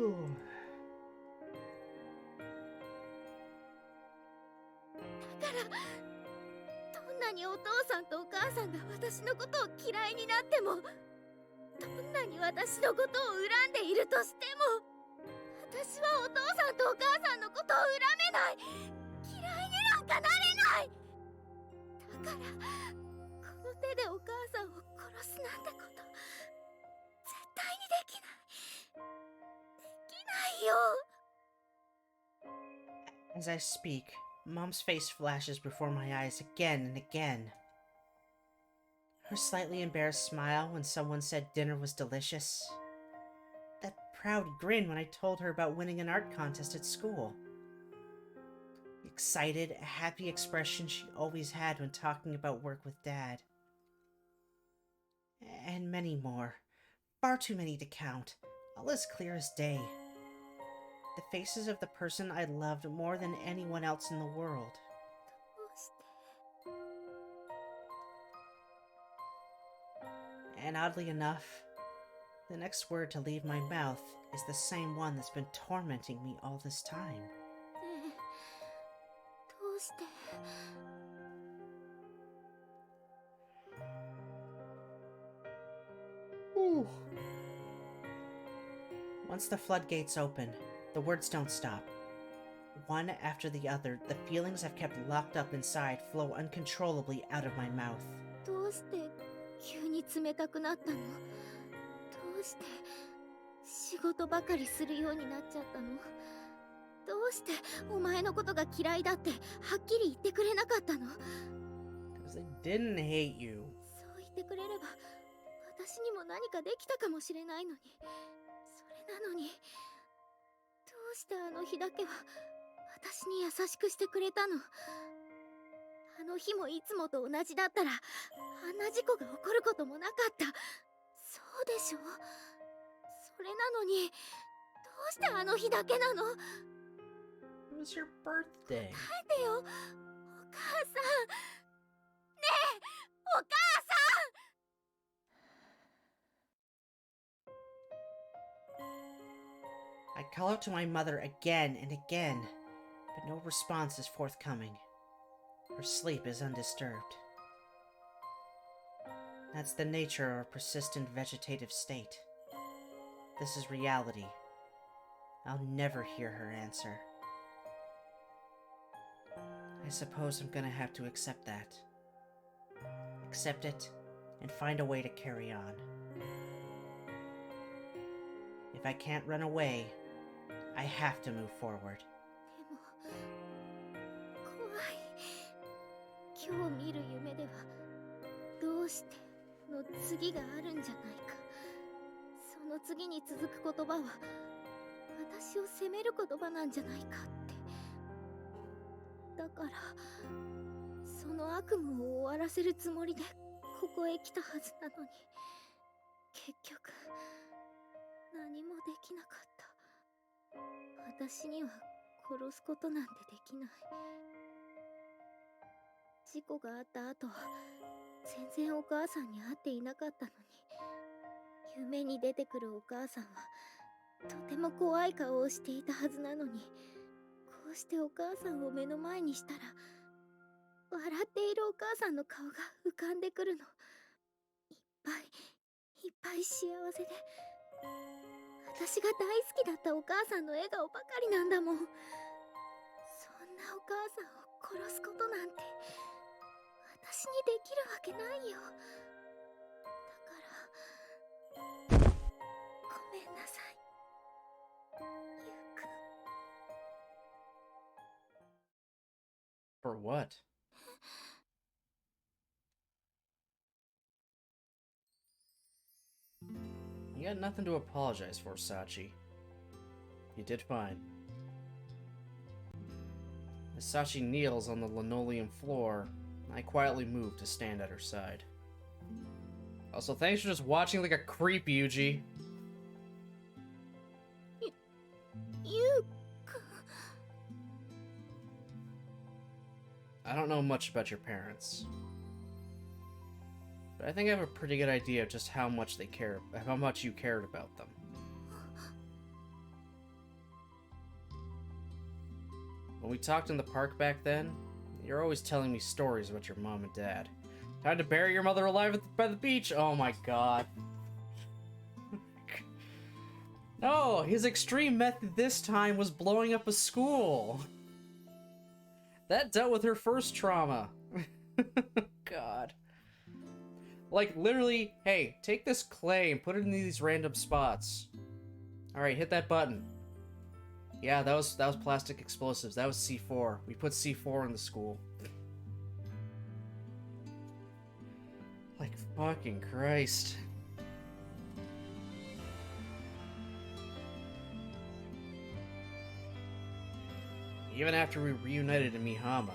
んなにお父さんとお母さんが私のことを嫌いになっても、どんなに私のことを恨んでいるとしても、私はお父さんとお母さんのことを恨めない。嫌いになんかなれない。だからこの手でお母さんを殺すなんてこと絶対にできない。できないよ。As I speak, Mom's face flashes before my eyes again and again. Her slightly embarrassed smile when someone said dinner was delicious. That proud grin when I told her about winning an art contest at school. The excited, happy expression she always had when talking about work with Dad. And many more. Far too many to count. All as clear as day. The faces of the person I loved more than anyone else in the world. どうして And oddly enough, the next word to leave my mouth is the same one that's been tormenting me all this time. ねえどうして Ooh. Once the floodgates open, the words don't stop. One after the other, the feelings I've kept locked up inside flow uncontrollably out of my mouth. どうして急に冷たくなったの？どうして仕事ばかりするようになっちゃったの？どうしてお前のことが嫌いだってはっきり言ってくれなかったの？ Because they didn't hate you. そう言ってくれれば私にも何かできたかもしれないのに。それなのにどうしてあの日だけは私に優しくしてくれたの？あの日もいつもと同じだったらあんな事故が起こることもなかった。そうでしょ？それなのにどうしてあの日だけなの？ It was your birthday. 帰ってよお母さん。ねえお母さん。 I call out to my mother again and again, but no response is forthcoming. Her sleep is undisturbed. That's the nature of a persistent vegetative state. This is reality. I'll never hear her answer. I suppose I'm gonna have to accept that. Accept it, and find a way to carry on. If I can't run away, I have to move forward. でも怖い。今日見る夢ではどうしての次があるんじゃないか。その次に続く言葉は私を責める言葉なんじゃないかって。だからその悪夢を終わらせるつもりでここへ来たはずなのに結局何もできなかった。私には殺すことなんてできない。事故があった後は全然お母さんに会っていなかったのに、夢に出てくるお母さんはとても怖い顔をしていたはずなのに、こうしてお母さんを目の前にしたら笑っているお母さんの顔が浮かんでくるの。いっぱい幸せで、私が大好きだったお母さんの笑顔ばかりなんだもん。そんなお母さんを殺すことなんて私にできるわけないよ。だからごめんなさい、ゆうくん。 For what? You got nothing to apologize for, Sachi. You did fine. As Sachi kneels on the linoleum floor, I quietly move to stand at her side. Also, thanks for just watching like a creep, Yuji. ゆうくん。 I don't know much about your parents, but I think I have a pretty good idea of just how much you cared about them. When we talked in the park back then, you're always telling me stories about your mom and dad. Time to bury your mother alive by the beach. Oh my god. No, his extreme method this time was blowing up a school. That dealt with her first trauma. God. Like, literally, hey, take this clay and put it in these random spots. Alright, hit that button. Yeah, that was plastic explosives. That was C4. We put C4 in the school. Like fucking Christ. Even after we reunited in Mihama,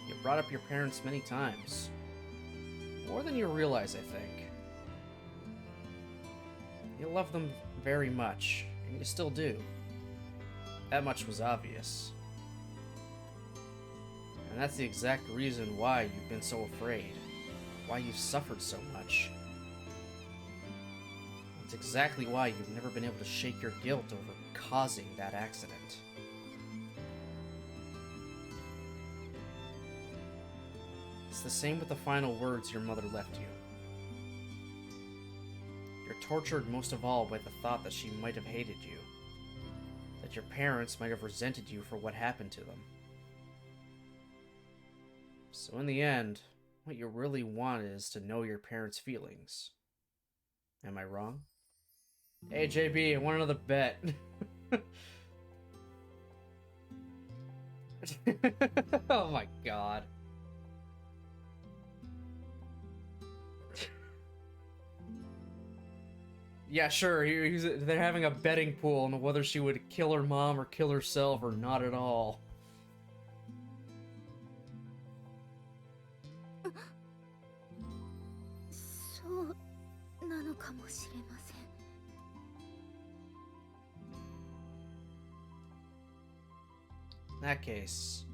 you brought up your parents many times. More than you realize, I think. You love them very much, and you still do. That much was obvious. And that's the exact reason why you've been so afraid. Why you've suffered so much. It's exactly why you've never been able to shake your guilt over causing that accident. It's the same with the final words your mother left you. You're tortured most of all by the thought that she might have hated you. That your parents might have resented you for what happened to them. So in the end, what you really want is to know your parents' feelings. Am I wrong? Hey JB, I want another bet. Oh my god. Yeah, sure. They're having a betting pool on whether she would kill her mom or kill herself or not at all. So なのかもしれません。In that case,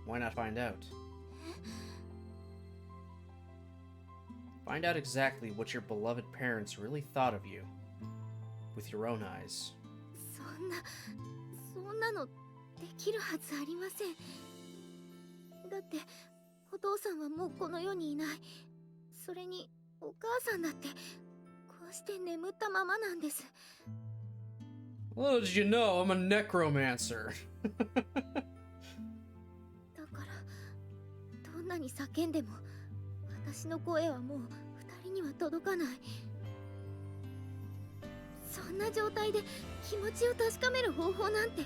why not find out? Find out exactly what your beloved parents really thought of you. With your own eyes. そんなのできるはずありません。だってお父さんはもうこの世にいない。それにお母さんだってこうして眠ったままなんです。 Little did you know, I'm a necromancer. だからどんなに叫んでも私の声はもう二人には届かない。そんな状態で気持ちを確かめる方法なんて。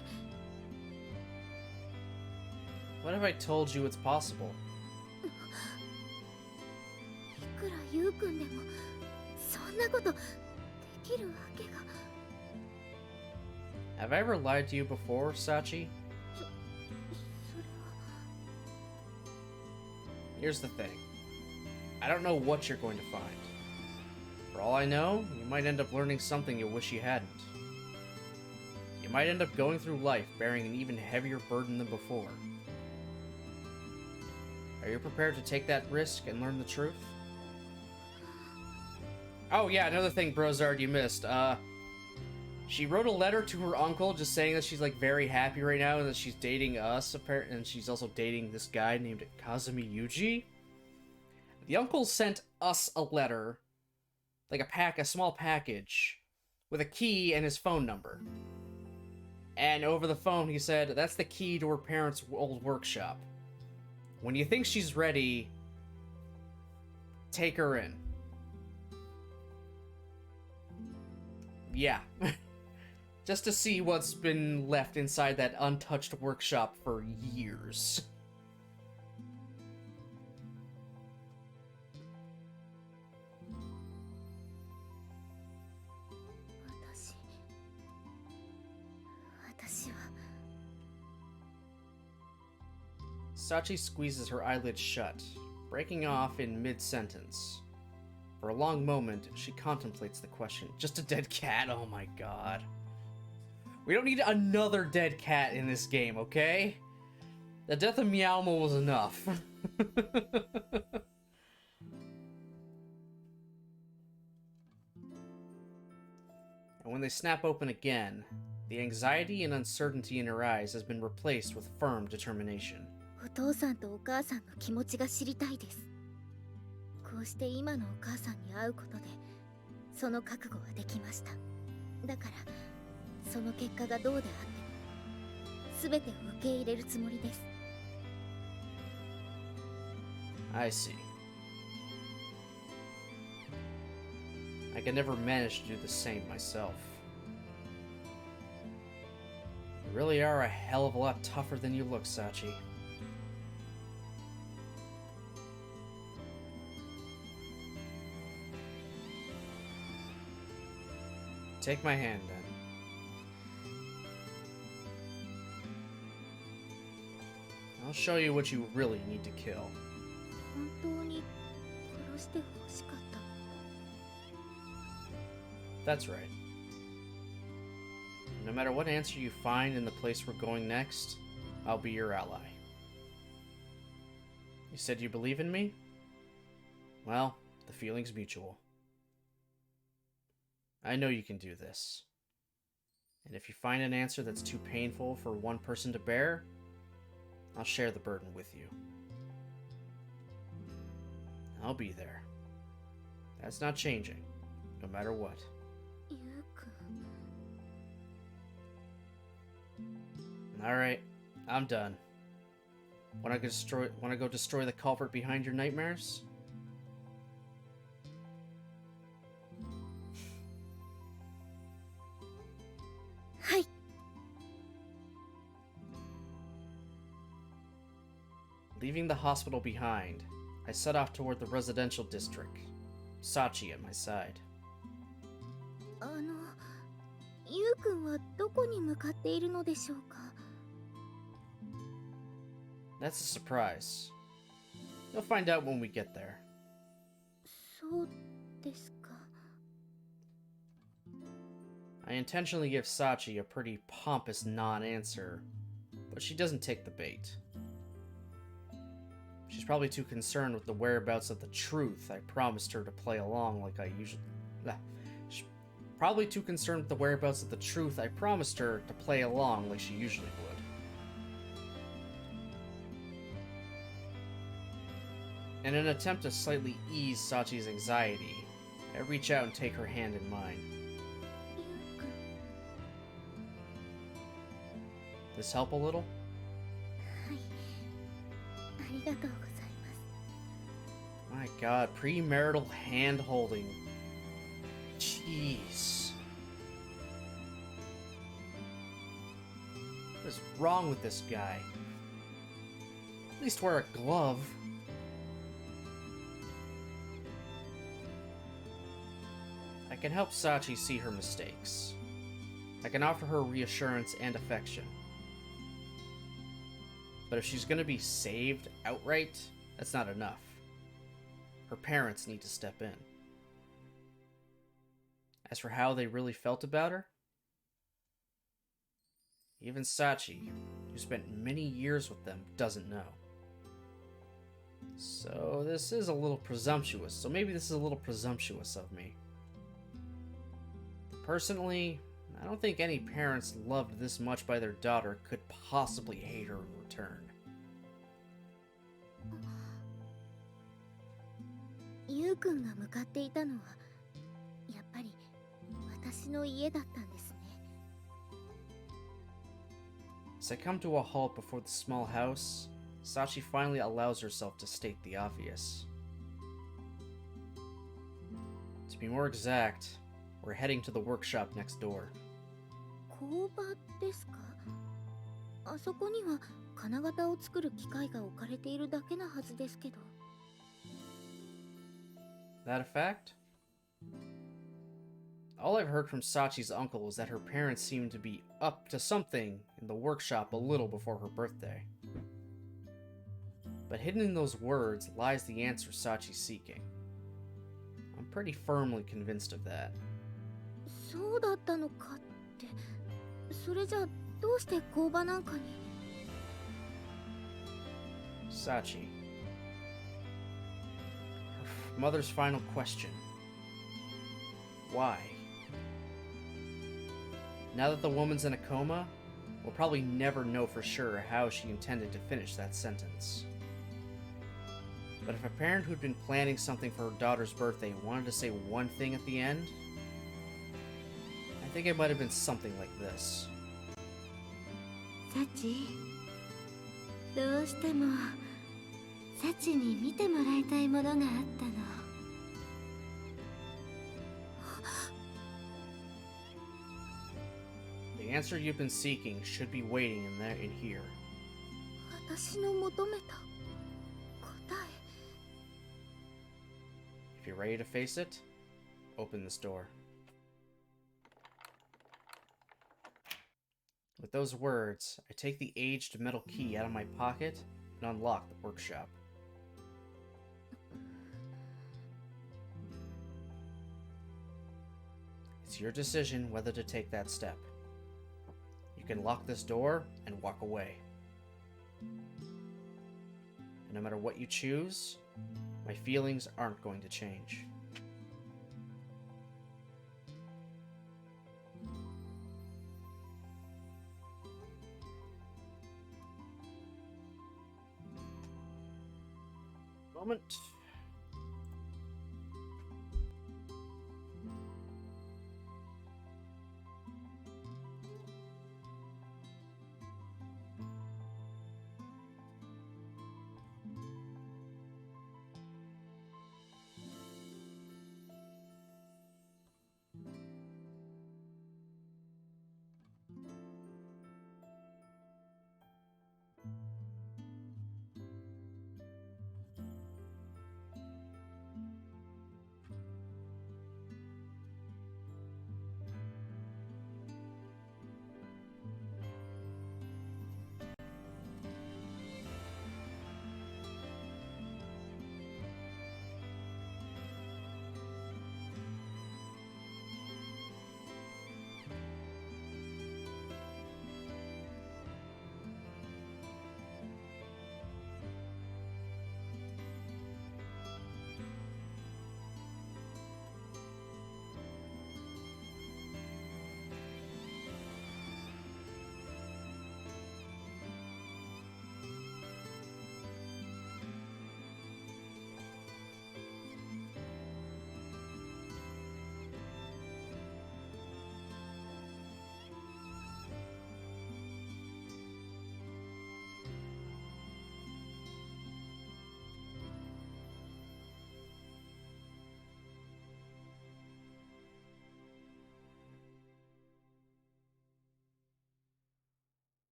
What if I told you it's possible? いくらゆうくんでもそんなことできるわけが。 Have I ever lied to you before, Sachi? それは。 Here's the thing. I don't know what you're going to find. For all I know, you might end up learning something you wish you hadn't. You might end up going through life bearing an even heavier burden than before. Are you prepared to take that risk and learn the truth? Oh yeah, another thing, Brozard, you missed. She wrote a letter to her uncle just saying that she's like very happy right now and that she's dating us, and she's also dating this guy named Kazumi Yuji. The uncle sent us a letter, like a small package, with a key and his phone number. And over the phone he said, that's the key to her parents' old workshop. When you think she's ready, take her in. Yeah. Just to see what's been left inside that untouched workshop for years. Sachi squeezes her eyelids shut, breaking off in mid-sentence. For a long moment, she contemplates the question. Just a dead cat? Oh my god. We don't need another dead cat in this game, okay? The death of Meowmo was enough. And when they snap open again, the anxiety and uncertainty in her eyes has been replaced with firm determination. お父さんとお母さんの気持ちが知りたいです。こうして今のお母さんに会うことでその覚悟はできました。だからその結果がどうであっても全てを受け入れるつもりです。 I see. I can never manage to do the same myself. You really are a hell of a lot tougher than you look, Sachi. Take my hand, then. I'll show you what you really need to kill. 本当に殺してほしかった。 That's right. No matter what answer you find in the place we're going next, I'll be your ally. You said you believe in me? Well, the feeling's mutual. I know you can do this. And if you find an answer that's too painful for one person to bear, I'll share the burden with you. I'll be there. That's not changing, no matter what. ゆうくん。 Alright, I'm done. Wanna go destroy the culvert behind your nightmares? Hi. Leaving the hospital behind, I set off toward the residential district, Sachi at my side. ゆうくんはどこに向かっているのでしょうか。 That's a surprise. You'll find out when we get there. そうですか。 I intentionally give Sachi a pretty pompous non-answer, but she doesn't take the bait. She's probably too concerned with the whereabouts of the truth I promised her to play along like I usually... She's probably too concerned with the whereabouts of the truth I promised her to play along like she usually would. In an attempt to slightly ease Sachi's anxiety, I reach out and take her hand in mine. ゆうくん。 This help a little? はい。ありがとうございます。 My god, premarital hand-holding. Jeez. What is wrong with this guy? At least wear a glove. I can help Sachi see her mistakes. I can offer her reassurance and affection. But if she's gonna be saved outright, that's not enough. Her parents need to step in. As for how they really felt about her, even Sachi, who spent many years with them, doesn't know. So this is a little presumptuous. So maybe this is a little presumptuous of me. Personally, I don't think any parents loved this much by their daughter could possibly hate her in return. ゆうくんが向かっていたのはやっぱり私の家だったんですね。 As I come to a halt before the small house, Sachi finally allows herself to state the obvious. To be more exact, we're heading to the workshop next door. 工場ですか。あそこには金型を作る機械が置かれているだけなはずですけど。 That a fact? All I've heard from Sachi's uncle is that her parents seem to be up to something in the workshop a little before her birthday. But hidden in those words lies the answer Sachi's seeking. I'm pretty firmly convinced of that. そうだったのかって。それじゃあどうして工場なんかに。 Sachi. Her mother's final question. Why? Now that the woman's in a coma, we'll probably never know for sure how she intended to finish that sentence. But if a parent who'd been planning something for her daughter's birthday wanted to say one thing at the end, I think it might have been something like this. サチ、どうしてもサチに見てもらいたいものがあったの。 The answer you've been seeking should be waiting in here. 私の求めた答え。 If you're ready to face it, open this door. With those words, I take the aged metal key out of my pocket and unlock the workshop. It's your decision whether to take that step. You can lock this door and walk away. And no matter what you choose, my feelings aren't going to change. Moment.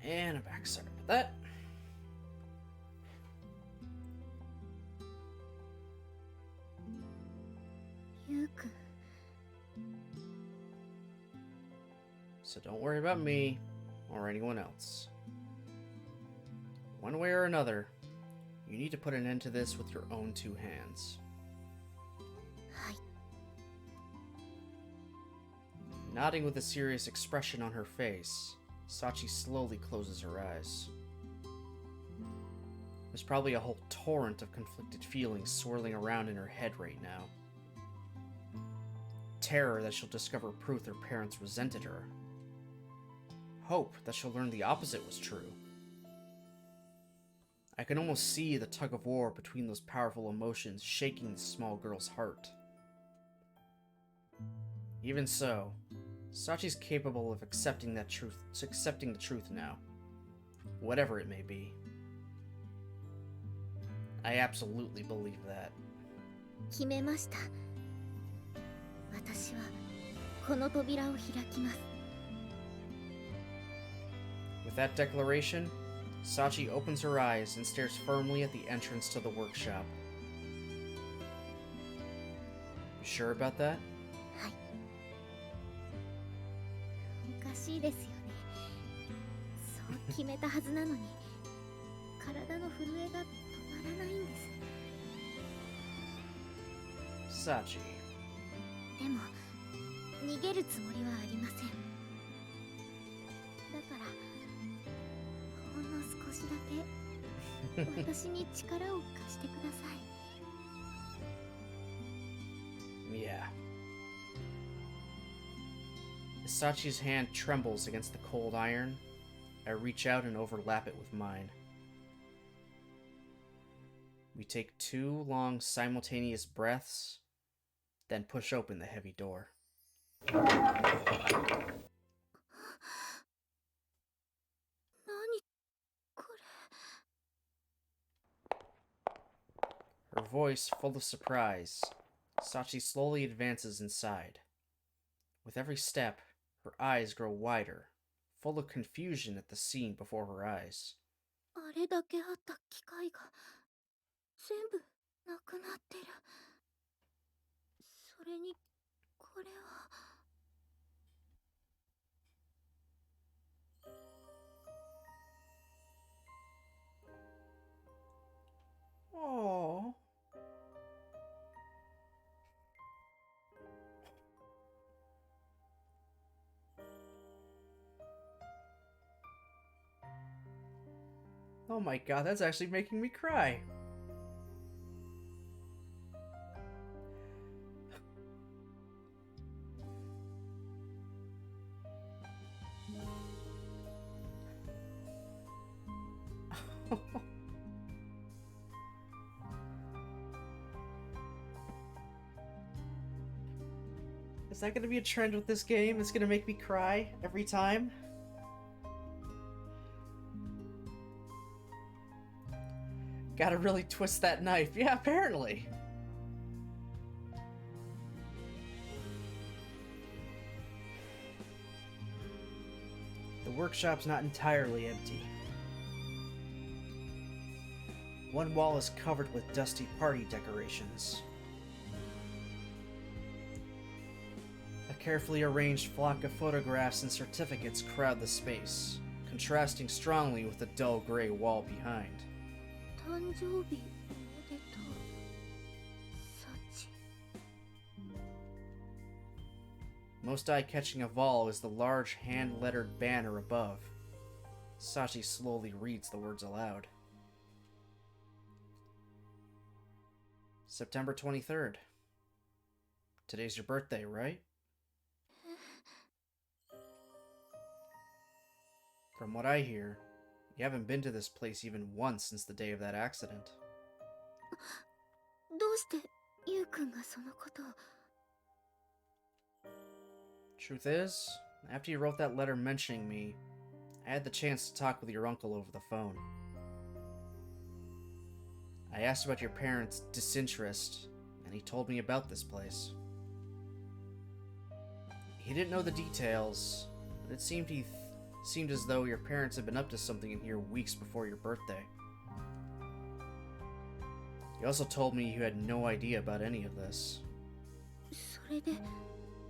And I'm back. Sorry about that. Yu-kun. So don't worry about me or anyone else. One way or another, you need to put an end to this with your own two hands. はい。 Nodding with a serious expression on her face, Sachi slowly closes her eyes. There's probably a whole torrent of conflicted feelings swirling around in her head right now. Terror that she'll discover proof her parents resented her. Hope that she'll learn the opposite was true. I can almost see the tug of war between those powerful emotions shaking the small girl's heart. Even so, Sachi's capable of accepting the truth now, whatever it may be. I absolutely believe that. 決めました。私はこの扉を開きます。 With that declaration, Sachi opens her eyes and stares firmly at the entrance to the workshop. You sure about that? はい。おかしいですよね。そう決めたはずなのに、体の震えが止まらないんです。 Sachi. でも、逃げるつもりはありません。だから、ほんの少しだけ私に力を貸してください。 Yeah. As Sachi's hand trembles against the cold iron, I reach out and overlap it with mine. We take 2 long simultaneous breaths, then push open the heavy door. 何これ。Her voice full of surprise, Sachi slowly advances inside. With every step, her eyes grow wider, full of confusion at the scene before her eyes. あれだけあった機械が全部なくなってる。それにこれは。Oh. Oh my god, that's actually making me cry. Is that gonna be a trend with this game? It's gonna make me cry every time? Gotta really twist that knife. Yeah, apparently. The workshop's not entirely empty. One wall is covered with dusty party decorations. A carefully arranged flock of photographs and certificates crowd the space, contrasting strongly with the dull gray wall behind. 誕生日おめでとう、サチ。 Most eye-catching of all is the large hand-lettered banner above. Sachi slowly reads the words aloud. September 23rd. Today's your birthday, right? From what I hear, you haven't been to this place even once since the day of that accident. どうしてユウくんがそのことを。 Truth is, after you wrote that letter mentioning me, I had the chance to talk with your uncle over the phone. I asked about your parents' disinterest, and he told me about this place. He didn't know the details, but it seemed as though your parents had been up to something in here weeks before your birthday. He also told me you had no idea about any of this. それで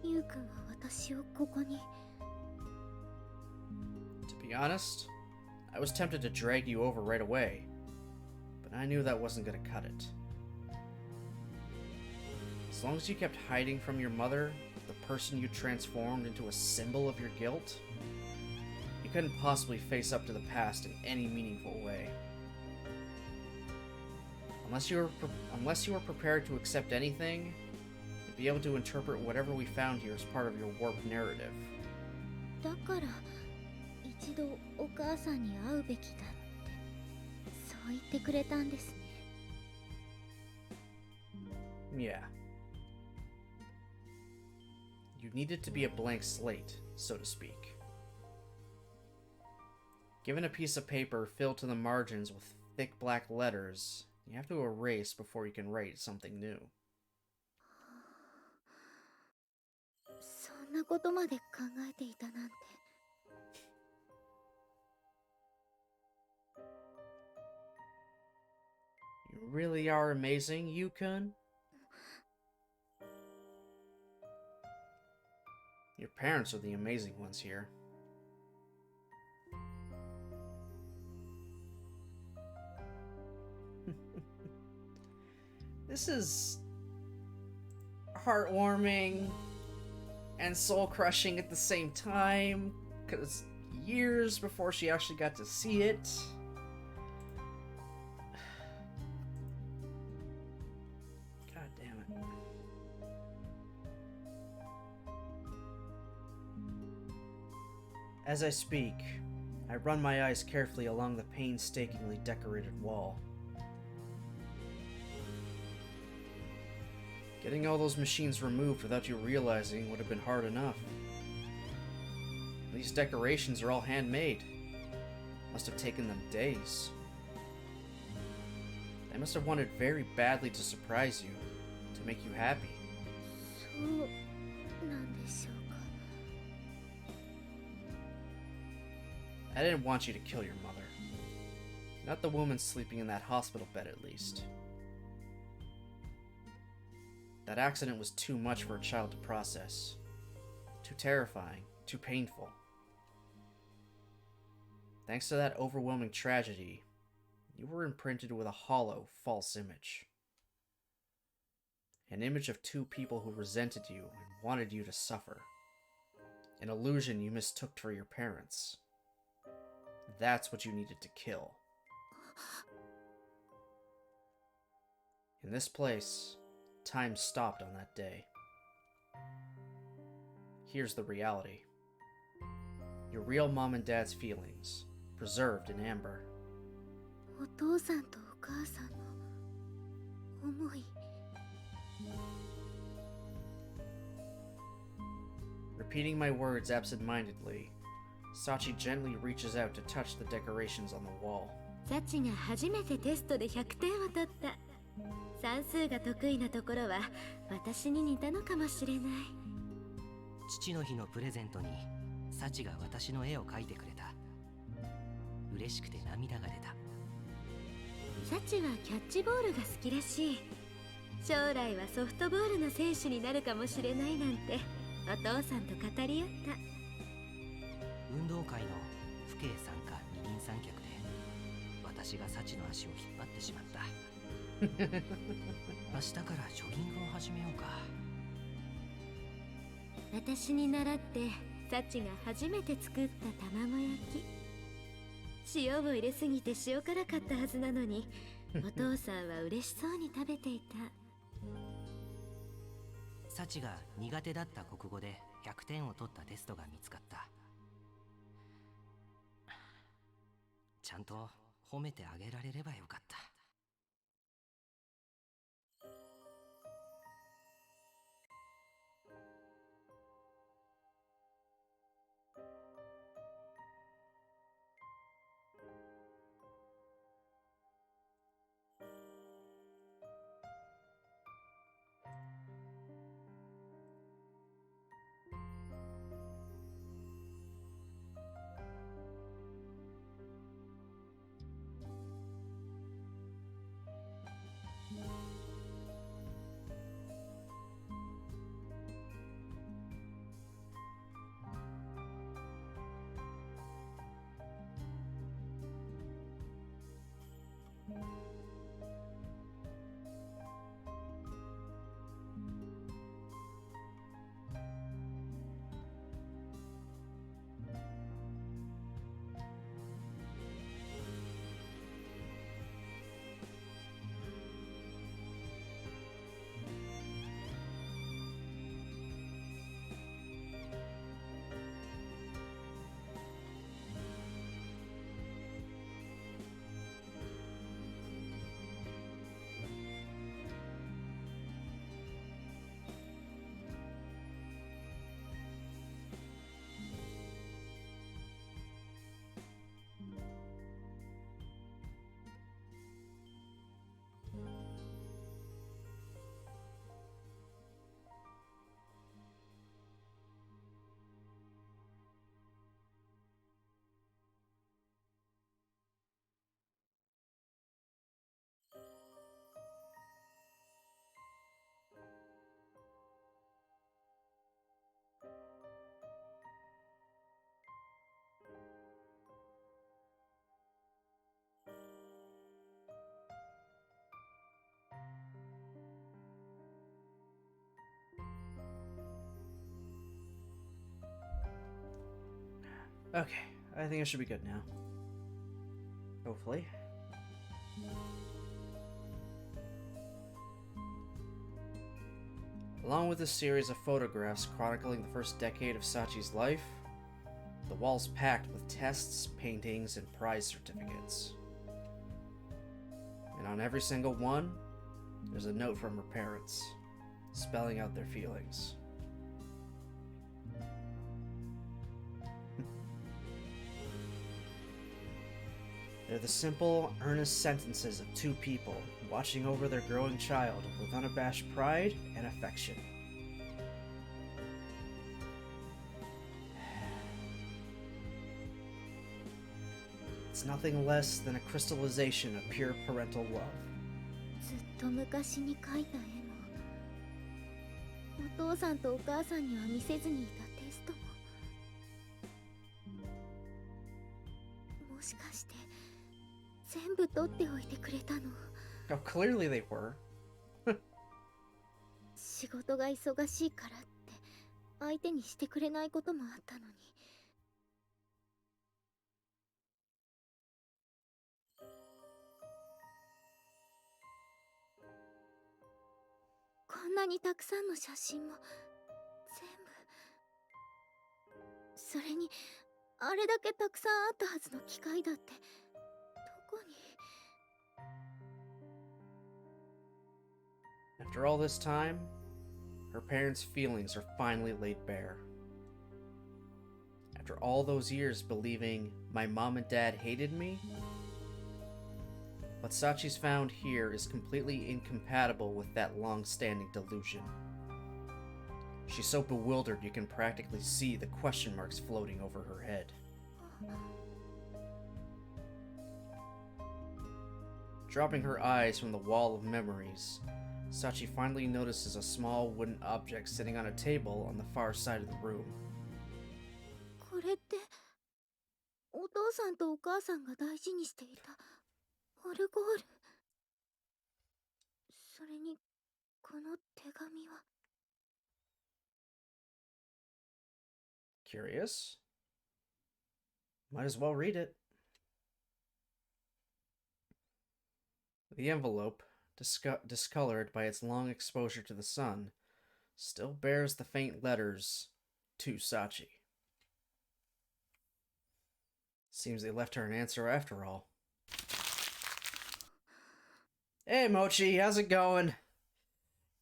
ユウくんは私をここに。 To be honest, I was tempted to drag you over right away, but I knew that wasn't going to cut it. As long as you kept hiding from your mother, the person you transformed into a symbol of your guilt, you couldn't possibly face up to the past in any meaningful way. Unless you were prepared to accept anything, you'd be able to interpret whatever we found here as part of your warped narrative. だから一度お母さんに会うべきだってそう言ってくれたんですね。 Yeah. You needed to be a blank slate, so to speak. Given a piece of paper filled to the margins with thick black letters, you have to erase before you can write something new. そんなことまで考えていたなんて。 You really are amazing, Yukun. Your parents are the amazing ones here. This is heartwarming and soul-crushing at the same time, because years before she actually got to see it. God damn it. As I speak, I run my eyes carefully along the painstakingly decorated wall. Getting all those machines removed without you realizing would have been hard enough. These decorations are all handmade. Must have taken them days. I must have wanted very badly to surprise you, to make you happy. そうなんでしょうか。 I didn't want you to kill your mother. Not the woman sleeping in that hospital bed, at least. That accident was too much for a child to process. Too terrifying, too painful. Thanks to that overwhelming tragedy, you were imprinted with a hollow, false image. An image of two people who resented you and wanted you to suffer. An illusion you mistook for your parents. That's what you needed to kill. In this place, time stopped on that day. Here's the reality. Your real mom and dad's feelings, preserved in amber. お父さんとお母さんの思い。 Repeating my words absent-mindedly, Sachi gently reaches out to touch the decorations on the wall. サチが初めてテストで100点を取った。算数が得意なところは私に似たのかもしれない。父の日のプレゼントにサチが私の絵を描いてくれた。嬉しくて涙が出た。サチはキャッチボールが好きらしい。将来はソフトボールの選手になるかもしれないなんてお父さんと語り合った。運動会の父兄参加二人三脚で私がサチの足を引っ張ってしまった。明日からジョギングを始めようか。私に習ってサチが初めて作った卵焼き。塩を入れすぎて塩辛かったはずなのにお父さんは嬉しそうに食べていた。サチが苦手だった国語で100点を取ったテストが見つかった。ちゃんと褒めてあげられればよかった。Okay, I think I should be good now. Hopefully. Along with a series of photographs chronicling the first decade of Sachi's life, the wall's packed with tests, paintings, and prize certificates. And on every single one, there's a note from her parents, spelling out their feelings. They're the simple, earnest sentences of two people watching over their growing child with unabashed pride and affection. It's nothing less than a crystallization of pure parental love. ずっと昔に描いた絵も、お父さんとお母さんには見せずにいたテストも、もしかして全部取っておいてくれたの。 Oh, clearly they were. 仕事が忙しいからって相手にしてくれないこともあったのに。こんなにたくさんの写真も全部、それにあれだけたくさんあったはずの機械だってどこに。 After all this time, her parents' feelings are finally laid bare. After all those years believing my mom and dad hated me, what Sachi's found here is completely incompatible with that long-standing delusion. She's so bewildered you can practically see the question marks floating over her head. Dropping her eyes from the wall of memories, Sachi finally notices a small wooden object sitting on a table on the far side of the room. これってお父さんとお母さんが大事にしていたオルゴール。それにこの手紙は。 Curious? Might as well read it. The envelope, discolored by its long exposure to the sun, still bears the faint letters, to Sachi. Seems they left her an answer after all. Hey Mochi, how's it going?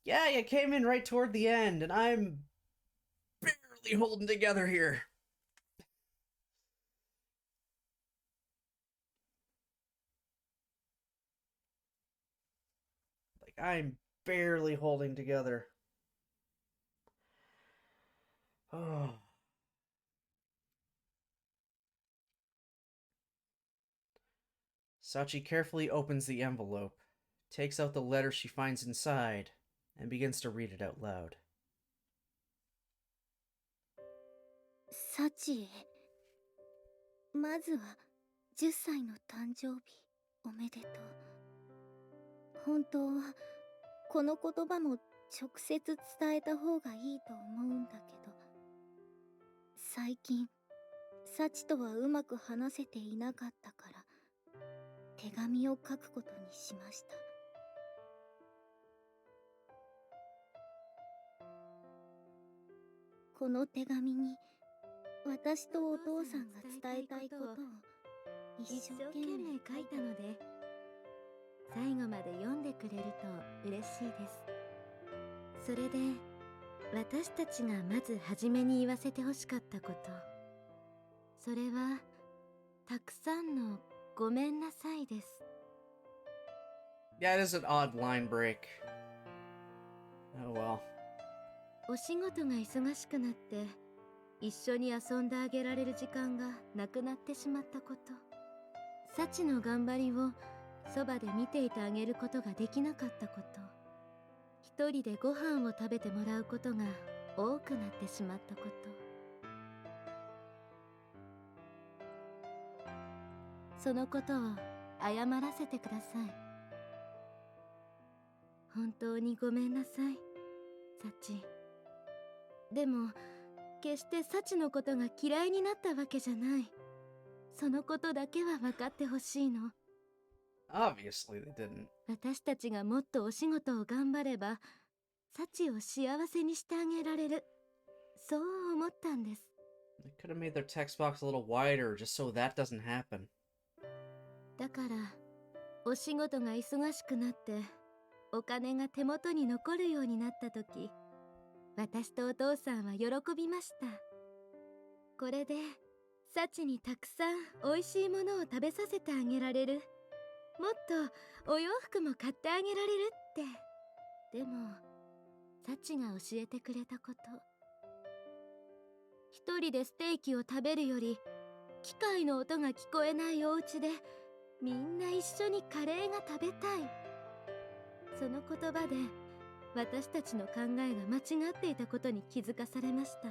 Yeah, you came in right toward the end, and I'm barely holding together here. Like, I'm barely holding together. Oh. Sachi carefully opens the envelope, takes out the letter she finds inside, and begins to read it out loud. サチへ。まずは10歳の誕生日おめでとう。本当はこの言葉も直接伝えた方がいいと思うんだけど、最近サチとはうまく話せていなかったから手紙を書くことにしました。この手紙に私とお父さんが伝えたいことを一生懸命書いたので、最後まで読んでくれると嬉しいです。それで私たちがまず初めに言わせてほしかったこと、それはたくさんのごめんなさいです。 Yeah, it is an odd line break. Oh well. お仕事が忙しくなって一緒に遊んであげられる時間がなくなってしまったこと、サチの頑張りをそばで見ていてあげることができなかったこと、一人でご飯を食べてもらうことが多くなってしまったこと、そのことを謝らせてください。本当にごめんなさい、サチ。でも決してサチのことが嫌いになったわけじゃない。そのことだけは分かってほしいの。 Obviously they didn't. 私たちがもっとお仕事を頑張ればサチを幸せにしてあげられる、そう思ったんです。 They could have made their text box a little wider just so that doesn't happen. だからお仕事が忙しくなってお金が手元に残るようになった時、私とお父さんは喜びました。これでサチにたくさん美味しいものを食べさせてあげられる。もっとお洋服も買ってあげられるって。でもサチが教えてくれたこと、一人でステーキを食べるより機械の音が聞こえないお家でみんな一緒にカレーが食べたい。その言葉で私たちの考えが間違っていたことに気づかされました。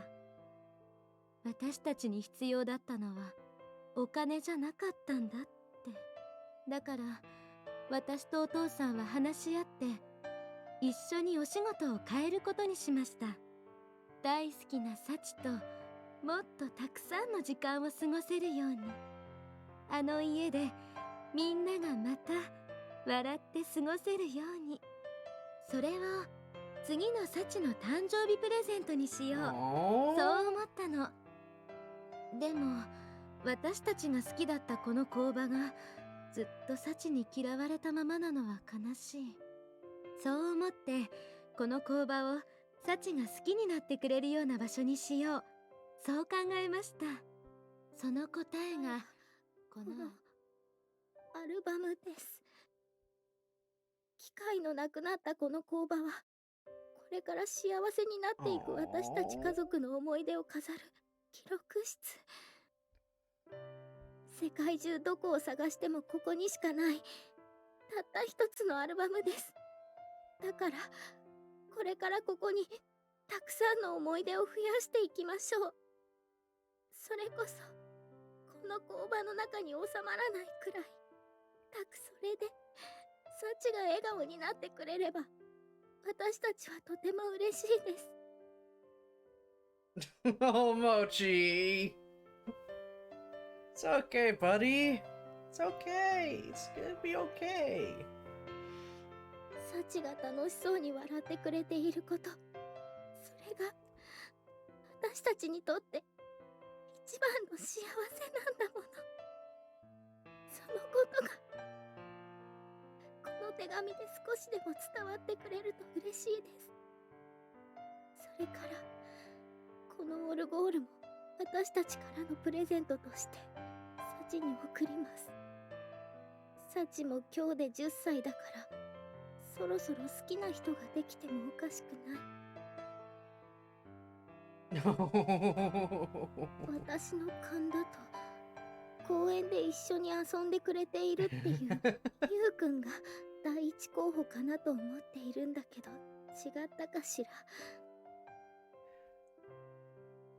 私たちに必要だったのはお金じゃなかったんだって。だから私とお父さんは話し合って一緒にお仕事を変えることにしました。大好きなサチともっとたくさんの時間を過ごせるように、あの家でみんながまた笑って過ごせるように。それを次のサチの誕生日プレゼントにしよう、そう思ったの。でも私たちが好きだったこの工場がずっとサチに嫌われたままなのは悲しい。そう思ってこの工場をサチが好きになってくれるような場所にしよう、そう考えました。その答えがこのアルバムです。機械のなくなったこの工場はこれから幸せになっていく私たち家族の思い出を飾る記録室。世界中どこを探してもここにしかないたった一つのアルバムです。だからこれからここにたくさんの思い出を増やしていきましょう。それこそこの工場の中に収まらないくらい、それでサチが笑顔になってくれれば私たちはとても嬉しいです。Oh, Mochi! It's okay, buddy. It's okay. It's gonna be okay. サチが楽しそうに笑ってくれていること、それが私たちにとって一番の幸せなんだもの。そのことがこの手紙で少しでも伝わってくれると嬉しいです。それからこのオルゴールも私たちからのプレゼントとしてサチに送ります。サチも今日で10歳だから、そろそろ好きな人ができてもおかしくない。私の勘だと公園で一緒に遊んでくれているっていうゆうくんが第一候補かなと思っているんだけど、違ったかしら。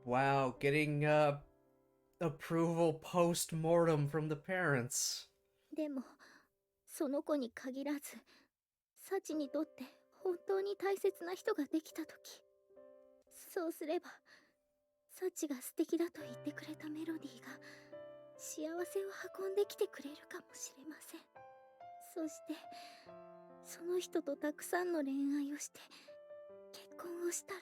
Wow, getting approval post-mortem from the parents. でもその子に限らずサチにとって本当に大切な人ができたとき、そうすればサチが素敵だと言ってくれたメロディーが幸せを運んできてくれるかもしれません。そしてその人とたくさんの恋愛をして結婚をしたら、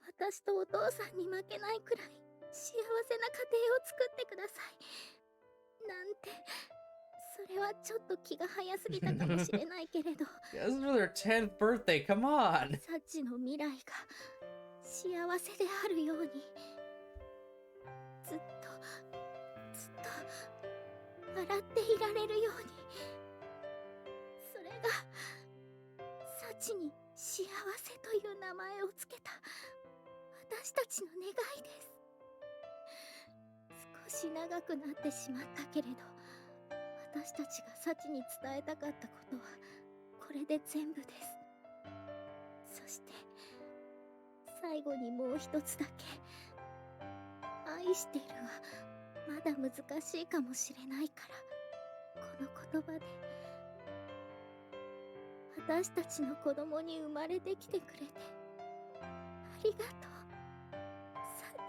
私とお父さんに負けないくらい幸せな家庭を作ってくださいなんて。それはちょっと気が早すぎたかもしれないけれどThis is for their 10th birthday, come on! サチの未来が幸せであるように、ずっと笑っていられるように、それがサチに幸せという名前をつけた私たちの願いです。少し長くなってしまったけれど、私たちがサチに伝えたかったことはこれで全部です。そして最後にもう一つだけ、愛してるはまだ難しいかもしれないから、この言葉で私たちの子供に生まれてきてくれてありがとう、サチ。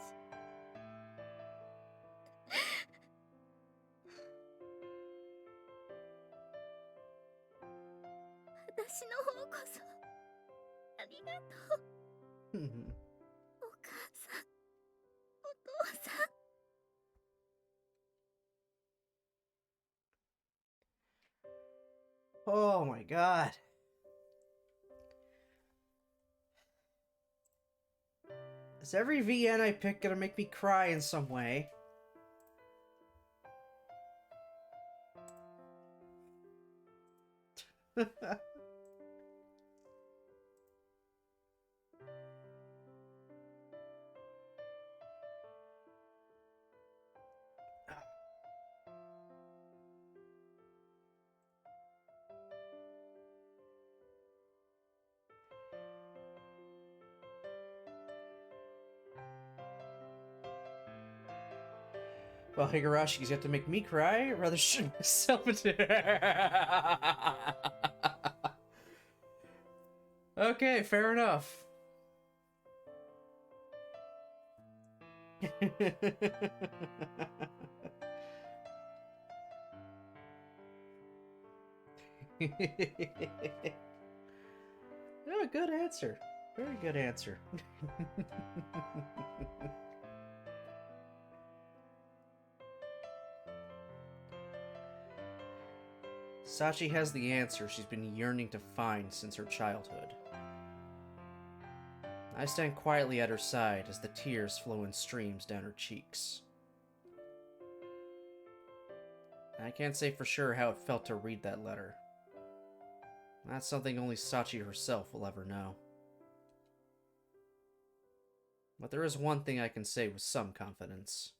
私の方こそありがとう。お母さん、お父さん。Oh my god. Is every VN I pick gonna make me cry in some way? Well, Higarashi's have to make me cry, or rather shoot myself into... Okay, fair enough. Oh, good answer. Very good answer. Sachi has the answer she's been yearning to find since her childhood. I stand quietly at her side as the tears flow in streams down her cheeks. I can't say for sure how it felt to read that letter. That's something only Sachi herself will ever know. But there is one thing I can say with some confidence.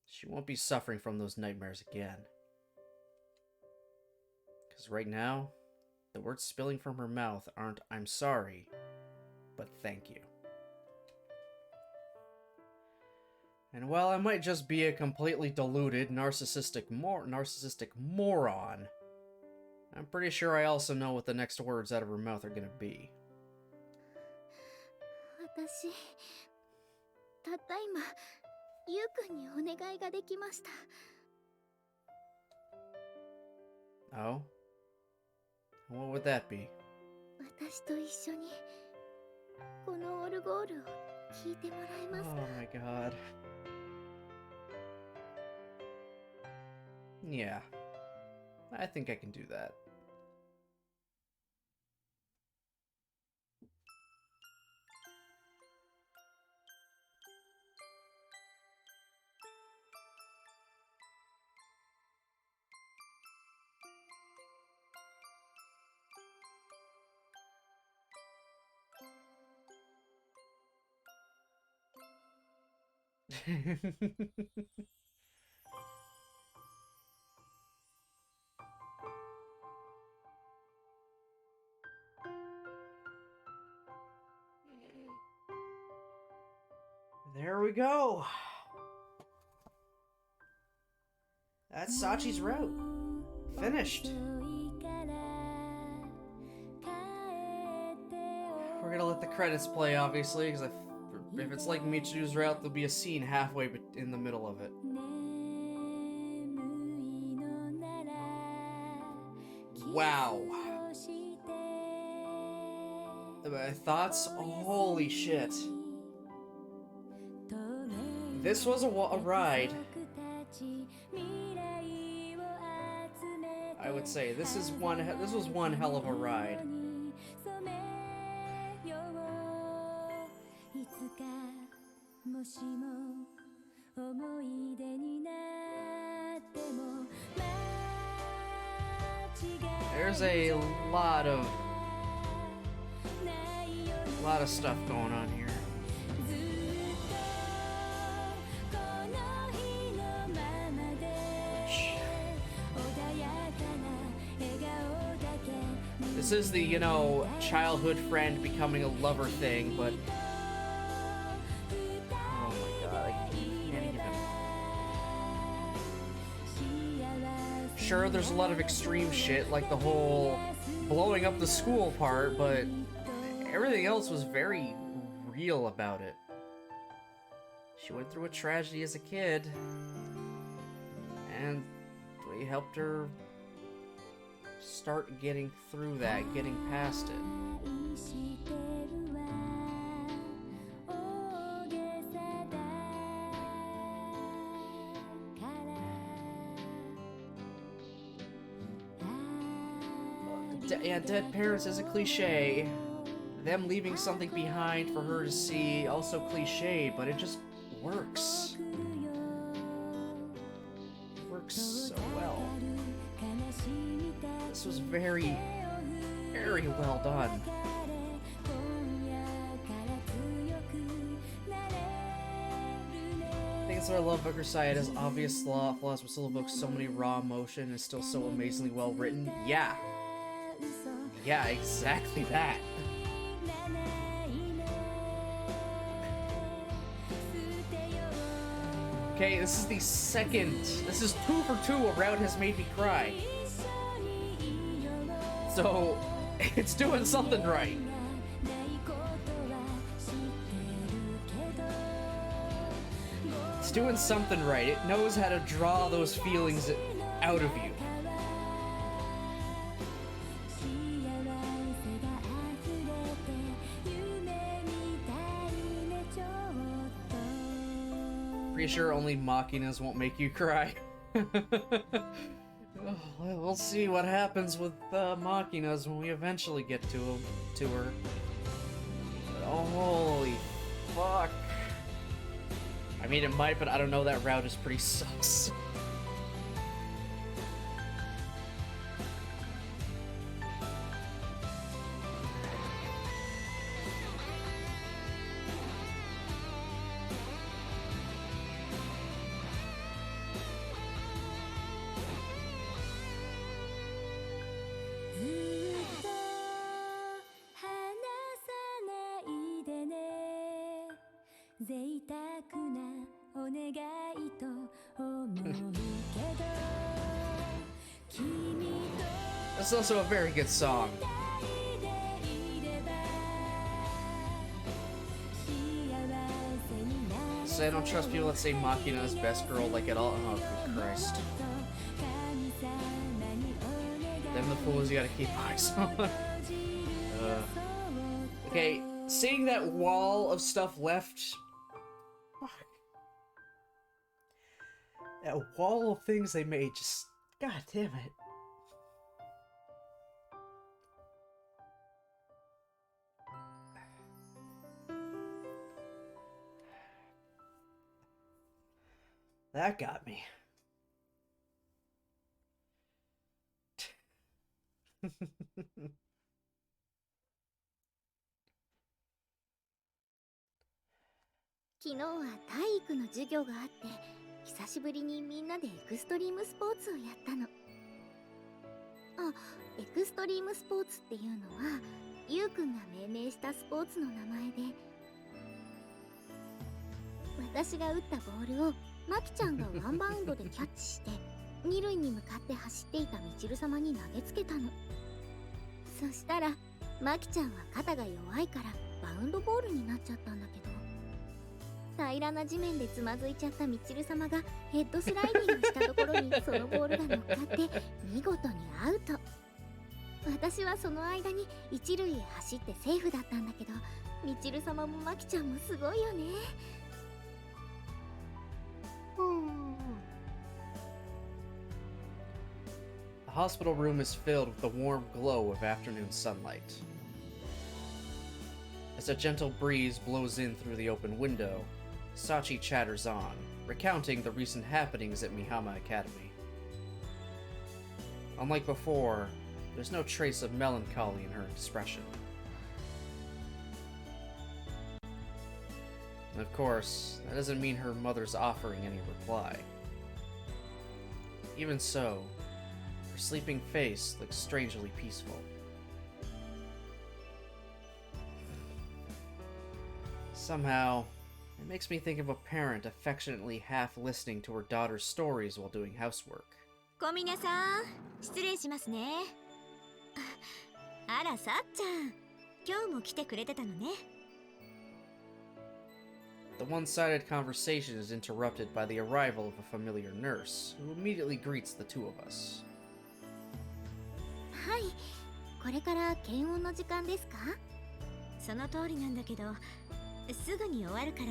She won't be suffering from those nightmares again. Because right now, the words spilling from her mouth aren't "I'm sorry," but "thank you." And while I might just be a completely deluded, narcissistic moron, I'm pretty sure I also know what the next words out of her mouth are gonna be. 私、たった今、ゆうくんにお願いができました。Oh? What would that be? 私と一緒に、このオルゴールを聴いてもらえますか？ Oh my god. Yeah. I think I can do that. There we go. That's Sachi's route. Finished. We're gonna let the credits play, obviously, because if it's like Michiru's route, there'll be a scene halfway in the middle of it. Wow. My thoughts? Holy shit. This was a ride. I would say this was one hell of a ride. There's a lot of stuff going on here. This is the, you know, childhood friend becoming a lover thing, but oh my god, I can't even. Sure, there's a lot of extreme shit, like the whole blowing up the school part, but everything else was very real about it. She went through a tragedy as a kid, and we helped her start getting through that, getting past it. Yeah, dead parents is a cliche, them leaving something behind for her to see, also cliche, but it just works. It works so well. This was very, very well done. I think that's what I love about Grisaia. It has obvious flaws, but still evokes so many raw emotion and is still so amazingly well written. Yeah. Yeah, exactly that. Okay, this is the second. This is 2 for 2 a route has made me cry. So, it's doing something right. It's doing something right. It knows how to draw those feelings out of you. Pretty sure only Machinas won't make you cry. We'll see what happens with Machinas when we eventually get to her. But, oh, holy fuck. I mean, it might, but I don't know, that route is pretty sus. That's also a very good song. So I don't trust people that say Machina is best girl like at all. Oh, good Christ. Them the fools you gotta keep eyes on. Okay, seeing that wall of stuff left. Fuck. That wall of things they made, just. God damn it. That got me.昨日は体育の授業があって、久しぶりにみんなでエクストリームスポーツをやったの。あ、エクストリームスポーツっていうのは、ゆうくんが命名したスポーツの名前で、私が打ったボールをマキちゃんがワンバウンドでキャッチして、二塁に向かって走っていたみちる様に投げつけたの。そしたら、マキちゃんは肩が弱いからバウンドボールになっちゃったんだけど、平らな地面でつまずいちゃったみちる様がヘッドスライディングしたところにそのボールが乗っかって見事にアウト。私はその間に一塁へ走ってセーフだったんだけど、みちる様もマキちゃんもすごいよね。The hospital room is filled with the warm glow of afternoon sunlight. As a gentle breeze blows in through the open window, Sachi chatters on, recounting the recent happenings at Mihama Academy. Unlike before, there's no trace of melancholy in her expression. And of course, that doesn't mean her mother's offering any reply. Even so, her sleeping face looks strangely peaceful. Somehow, it makes me think of a parent affectionately half listening to her daughter's stories while doing housework. 小峰さん、失礼しますね。あら、さっちゃん、今日も来てくれてたのね。The one-sided conversation is interrupted by the arrival of a familiar nurse, who immediately greets the two of us. はい、これから検温の時間ですか？その通りなんだけど、すぐに終わるから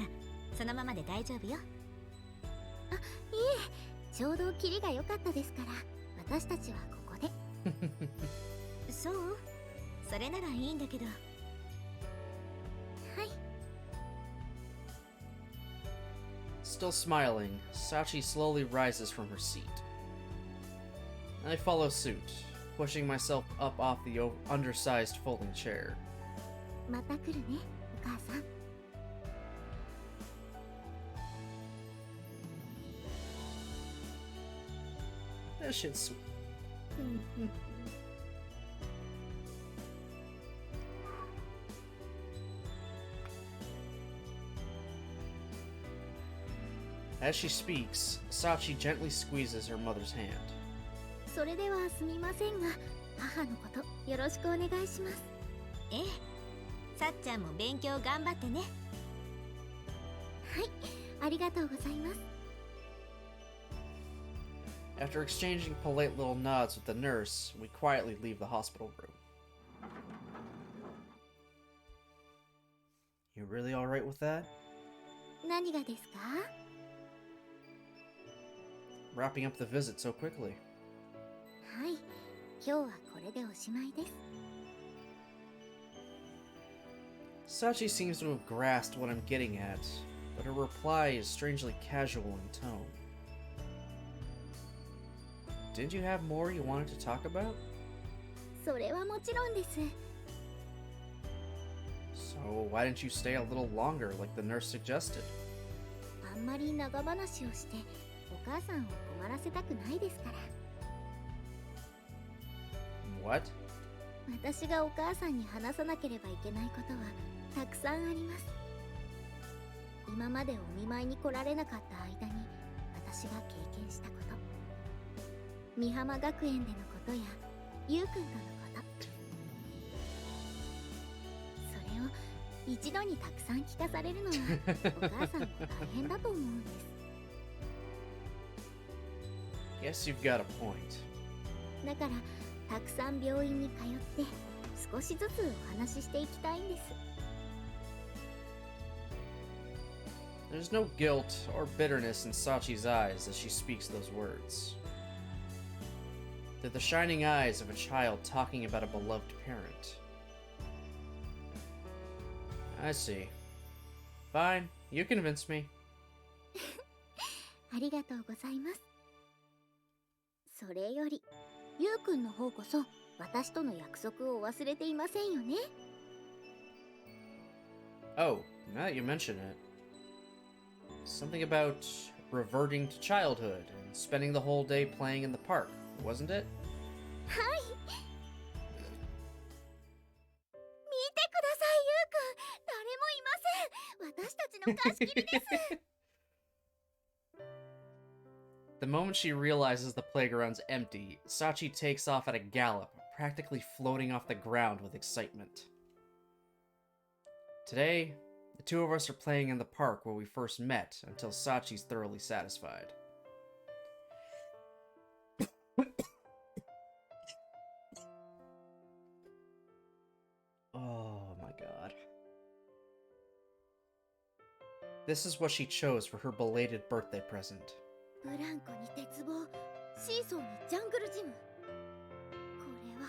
そのままで大丈夫よ。あ、いえ、ちょうどキリが良かったですから、私たちはここで。そう？それならいいんだけど。Still smiling, Sachi slowly rises from her seat. I follow suit, pushing myself up off the undersized folding chair. また来るね、お母さん。 That shit's sweet. As she speaks, Sachi gently squeezes her mother's hand. それではすみませんが、母のことよろしくお願いします。ええ、さっちゃんも勉強頑張ってね。はい、ありがとうございます。 After exchanging polite little nods with the nurse, we quietly leave the hospital room. You really alright with that? 何がですか？ Wrapping up the visit so quickly. はい、今日はこれでおしまいです。 Sachi seems to have grasped what I'm getting at, but her reply is strangely casual in tone. Didn't you have more you wanted to talk about? それはもちろんです。 So why didn't you stay a little longer like the nurse suggested? あんまり長話をしてお母さんを困らせたくないですから。 What? 私がお母さんに話さなければいけないことはたくさんあります。今までお見舞いに来られなかった間に私が経験したこと、美浜学園でのことやゆうくんとのこと、それを一度にたくさん聞かされるのはお母さんも大変だと思うんです。 Guess you've got a point. だからたくさん病院に通って少しずつお話ししていきたいんです。 There's no guilt or bitterness in Sachi's eyes as she speaks those words. They're the shining eyes of a child talking about a beloved parent. I see. Fine, you convinced me. ありがとうございます。それよりゆうくんの方こそ私との約束を忘れていませんよね。 Oh, now that you mention it. Something about reverting to childhood and spending the whole day playing in the park, wasn't it? はい。見てください、ゆうくん。誰もいません。私たちの貸し切りです。 The moment she realizes the playground's empty, Sachi takes off at a gallop, practically floating off the ground with excitement. Today, the two of us are playing in the park where we first met until Sachi's thoroughly satisfied. Oh my god. This is what she chose for her belated birthday present. ブランコに鉄棒、シーソーにジャングルジム。これは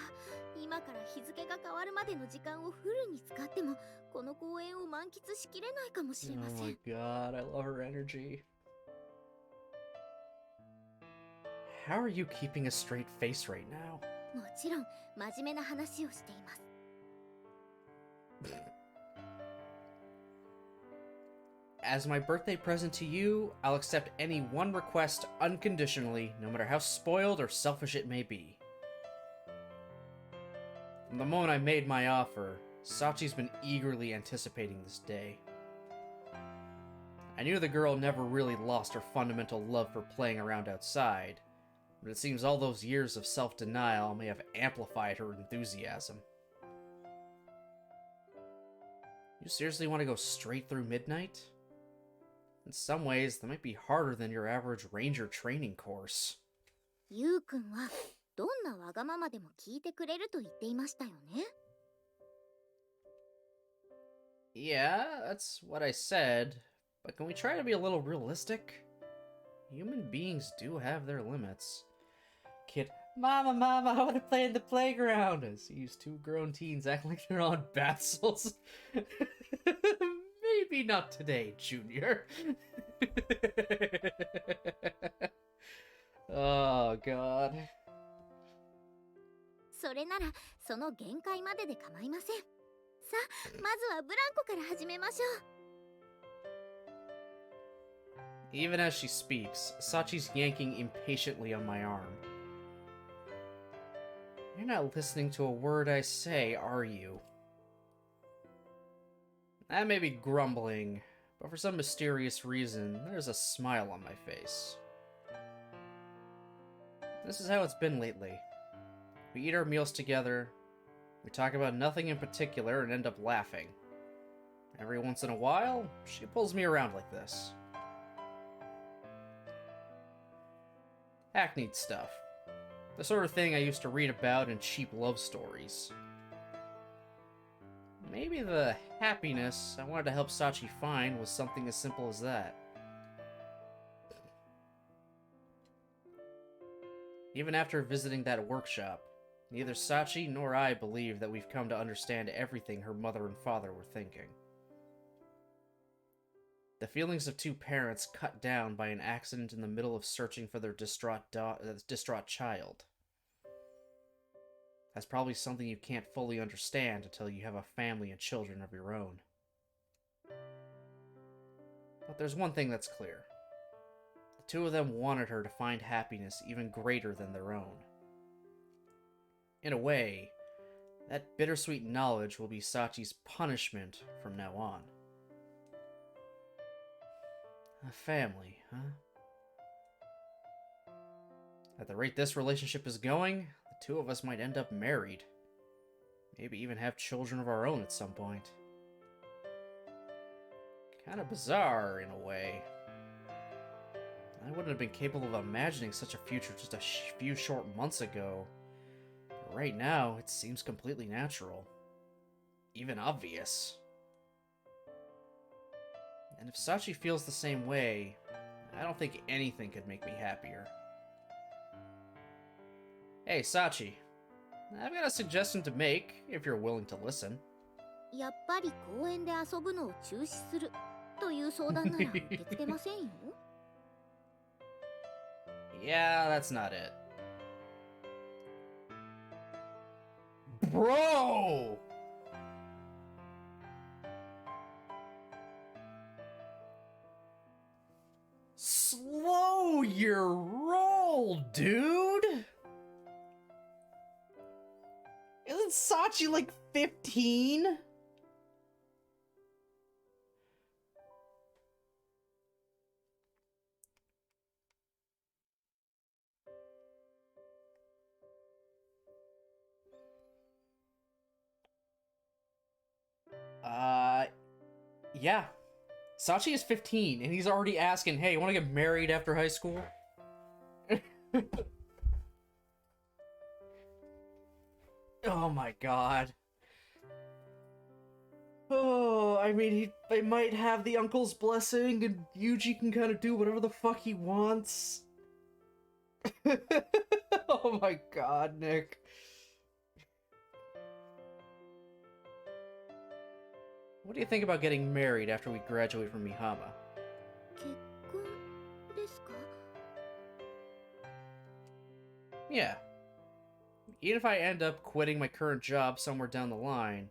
今から日付が変わるまでの時間をフルに使ってもこの公園を満喫しきれないかもしれません。 Oh my god, I love her energy. How are you keeping a straight face right now? もちろん真面目な話をしています。 As my birthday present to you, I'll accept any one request unconditionally, no matter how spoiled or selfish it may be. From the moment I made my offer, Sachi's been eagerly anticipating this day. I knew the girl never really lost her fundamental love for playing around outside, but it seems all those years of self-denial may have amplified her enthusiasm. You seriously want to go straight through midnight? In some ways, that might be harder than your average ranger training course. ゆうくんはどんなわがままでも聞いてくれると言っていましたよね。 Yeah, that's what I said, but can we try to be a little realistic? Human beings do have their limits. Kid, Mama, Mama, I want to play in the playground! As these two grown teens act like they're on bath salts. Maybe not today, Junior. Oh, God. それならその限界までで構いません。さあ、まずはブランコから始めましょう。 Even as she speaks, Sachi's yanking impatiently on my arm. You're not listening to a word I say, are you? I may be grumbling, but for some mysterious reason, there's a smile on my face. This is how it's been lately. We eat our meals together, we talk about nothing in particular and end up laughing. Every once in a while, she pulls me around like this. Hackneyed stuff. The sort of thing I used to read about in cheap love stories. Maybe the happiness I wanted to help Sachi find was something as simple as that. Even after visiting that workshop, neither Sachi nor I believe that we've come to understand everything her mother and father were thinking. The feelings of two parents cut down by an accident in the middle of searching for their distraught child. That's probably something you can't fully understand until you have a family and children of your own. But there's one thing that's clear. The two of them wanted her to find happiness even greater than their own. In a way, that bittersweet knowledge will be Sachi's punishment from now on. A family, huh? At the rate this relationship is going, the two of us might end up married. Maybe even have children of our own at some point. Kinda bizarre, in a way. I wouldn't have been capable of imagining such a future just a few short months ago. But right now, it seems completely natural. Even obvious. And if Sachi feels the same way, I don't think anything could make me happier. Hey, Sachi. I've got a suggestion to make, if you're willing to listen. やっぱり公園で遊ぶのを中止するという相談なら受け付けませんよ。Yeah, that's not it. Bro! Slow your roll, dude! Isn't Sachi like 15? Yeah. Sachi is 15, and he's already asking, hey, you want to get married after high school? Oh my god. Oh, I mean, they might have the uncle's blessing, and Yuji can kind of do whatever the fuck he wants. Oh my god, Nick. What do you think about getting married after we graduate from Mihama? 結婚ですか? Yeah. Even if I end up quitting my current job somewhere down the line,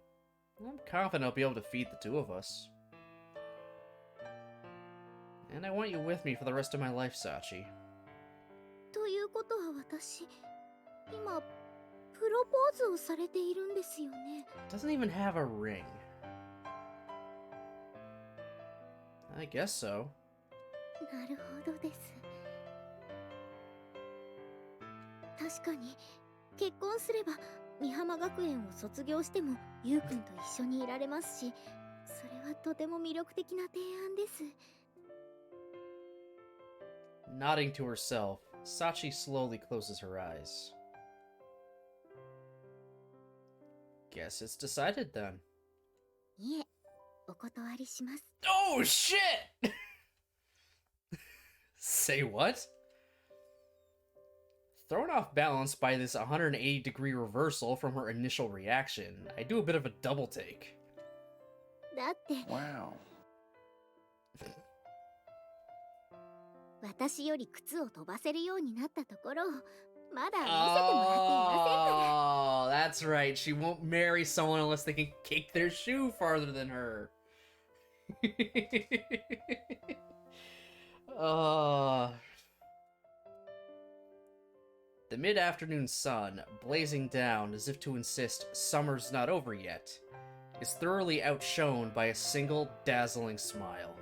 I'm confident I'll be able to feed the two of us. And I want you with me for the rest of my life, Sachi. ということは私、今プロポーズをされているんですよね。 Doesn't even have a ring. I guess so. なるほどです。確かに結婚すれば美浜学園を卒業してもゆうくんと一緒にいられますし、それはとても魅力的な提案です。 Nodding to herself, Sachi slowly closes her eyes. Guess it's decided then. いえ、お断りします。 Oh shit! Say what? Thrown off balance by this 180-degree reversal from her initial reaction, I do a bit of a double take. だって、 Wow. 私より靴を飛ばせるようになったところをまだ見せてもらっていま Oh, that's right. She won't marry someone unless they can kick their shoe farther than her. uh, the mid-afternoon sun, blazing down as if to insist summer's not over yet, is thoroughly outshone by a single dazzling smile.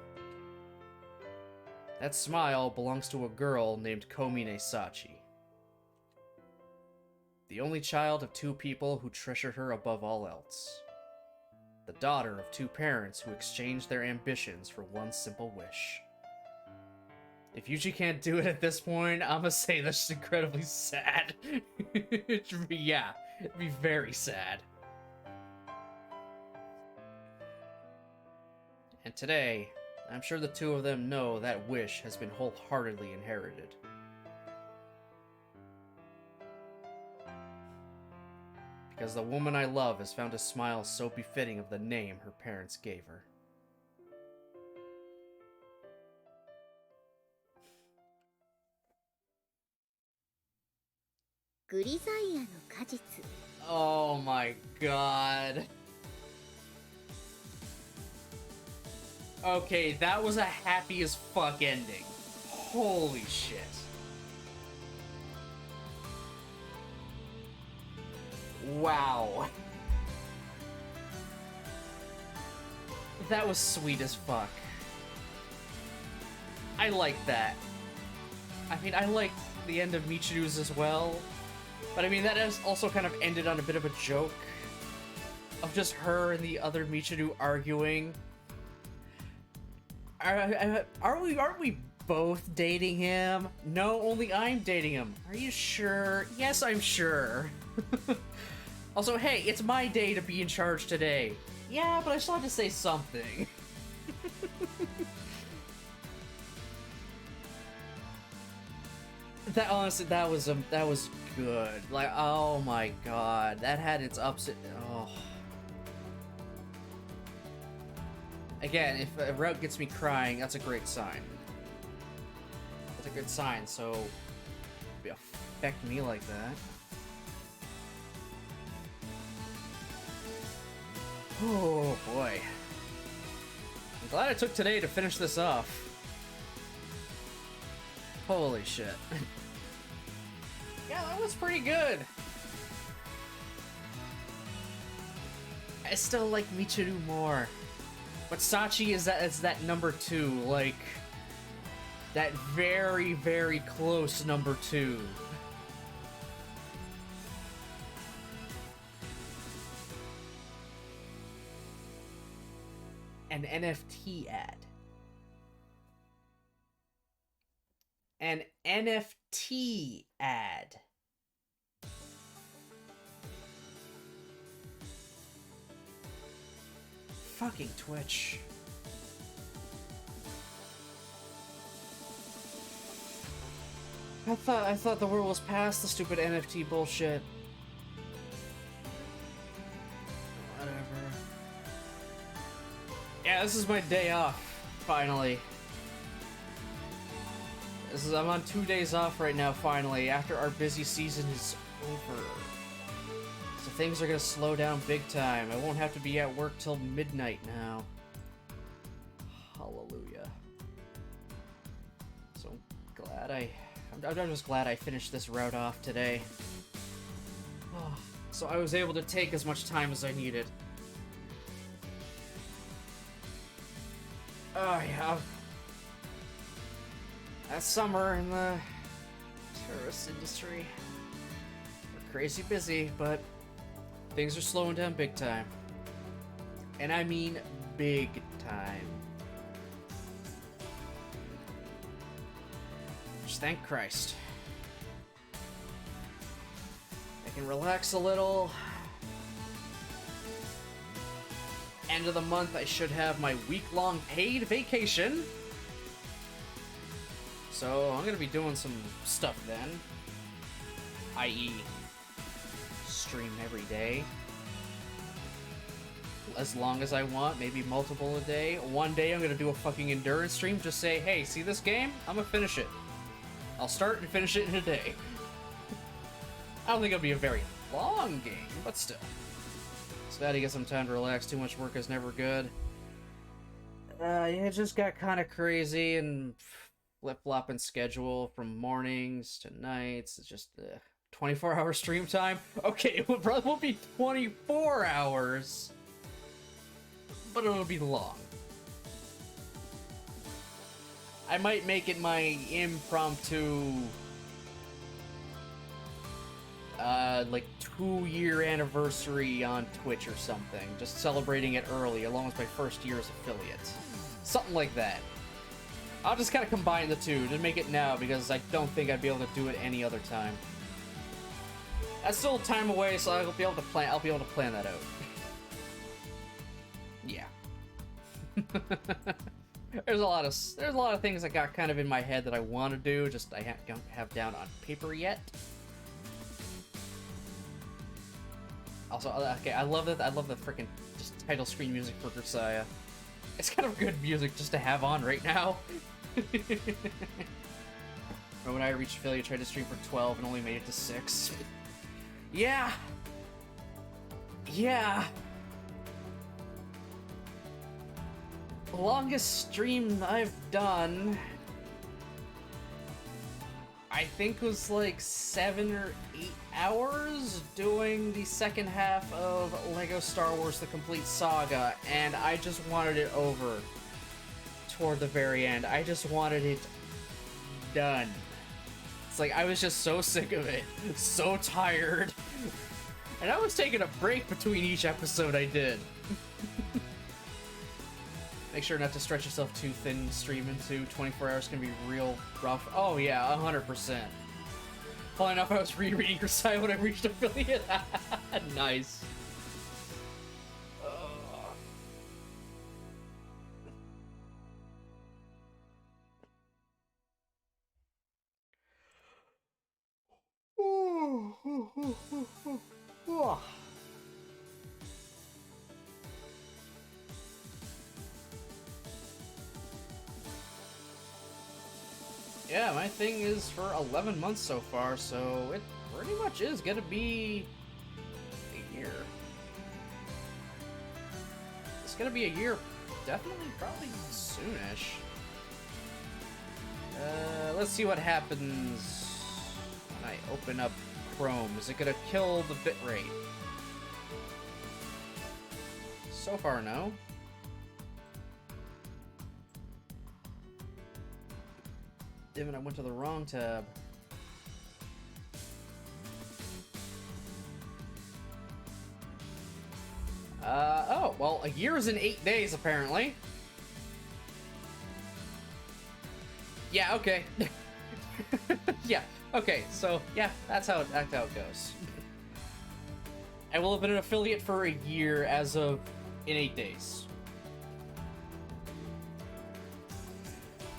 That smile belongs to a girl named Komine Sachi. The only child of two people who treasured her above all else. The daughter of two parents who exchanged their ambitions for one simple wish. If Yuji can't do it at this point, I'm gonna say that's incredibly sad. It'd be very sad. And today, I'm sure the two of them know that wish has been wholeheartedly inherited. Because the woman I love has found a smile so befitting of the name her parents gave her. Grisaia no kajitsu. Oh my god. Okay, that was a happy as fuck ending. Holy shit. Wow. That was sweet as fuck. I liked that. I mean, I liked the end of Michiru's as well. But I mean, that has also kind of ended on a bit of a joke. Of just her and the other Michiru arguing. Aren't we both dating him? No, only I'm dating him. Are you sure? Yes, I'm sure. Also, hey, it's my day to be in charge today. Yeah, but I still have to say something. That honestly, that was good. Like, oh my god, that had its ups. Oh. Again, if a route gets me crying, that's a great sign. That's a good sign. So, it affect me like that. Oh boy. I'm glad I took today to finish this off. Holy shit. Yeah, that was pretty good. I still like Michiru more. But Sachi is that number 2, like that very, very close number 2. An NFT ad. An NFT ad. Fucking Twitch. I thought the world was past the stupid NFT bullshit. Whatever. Yeah, this is my day off, finally. I'm on 2 days off right now, finally, after our busy season is over. So things are gonna slow down big time. I won't have to be at work till midnight now. Hallelujah. So glad I'm just glad I finished this route off today. Oh, so I was able to take as much time as I needed. Oh yeah. That summer in the tourist industry. We're crazy busy, but things are slowing down big time. And I mean big time. Just thank Christ. I can relax a little. End of the month, I should have my week-long paid vacation. So I'm gonna be doing some stuff then. I.e. stream every day. as long as I want, maybe multiple a day. One day I'm gonna do a fucking endurance stream, just say, hey, see this game? I'm gonna finish it. I'll start and finish it in a day. I don't think it'll be a very long game, but still. So that he gets some time to relax. Too much work is never good. Yeah, it just got kind of crazy and flip-flopping schedule from mornings to nights. It's just 24-hour stream time. Okay, it probably won't be 24 hours, but it'll be long. I might make it my impromptu like 2-year anniversary on Twitch or something, just celebrating it early along with my first year as affiliate. Something like that. I'll just kind of combine the two to make it now, because I don't think I'd be able to do it any other time. That's still time away, so I'll be able to plan that out. Yeah. There's a lot of things I got kind of in my head that I want to do, just I don't have down on paper yet. Also, okay, I love the freaking just title screen music for Grisaia. It's kind of good music just to have on right now. Or when I reached affiliate, tried to stream for 12 and only made it to 6. Yeah. Yeah. The longest stream I've done, I think, was like 7 or 8 hours doing the second half of LEGO Star Wars The Complete Saga, and I just wanted it over toward the very end. I just wanted it done. It's like I was just so sick of it, so tired, and I was taking a break between each episode I did. Make sure not to stretch yourself too thin streaming too. 24 hours can be real rough. Oh yeah, 100%. Funny enough, I was rereading Grisaia when I reached affiliate. Nice. Yeah, my thing is for 11 months so far, so it pretty much is gonna be a year. It's gonna be a year, definitely, probably soonish. Let's see what happens when I open up Chrome. Is it gonna kill the bitrate? So far, no. Damn it, I went to the wrong tab. Oh, well, a year is in 8 days, apparently. Yeah, okay. Yeah, okay, so, yeah, that's how it goes. I will have been an affiliate for a year as of in 8 days.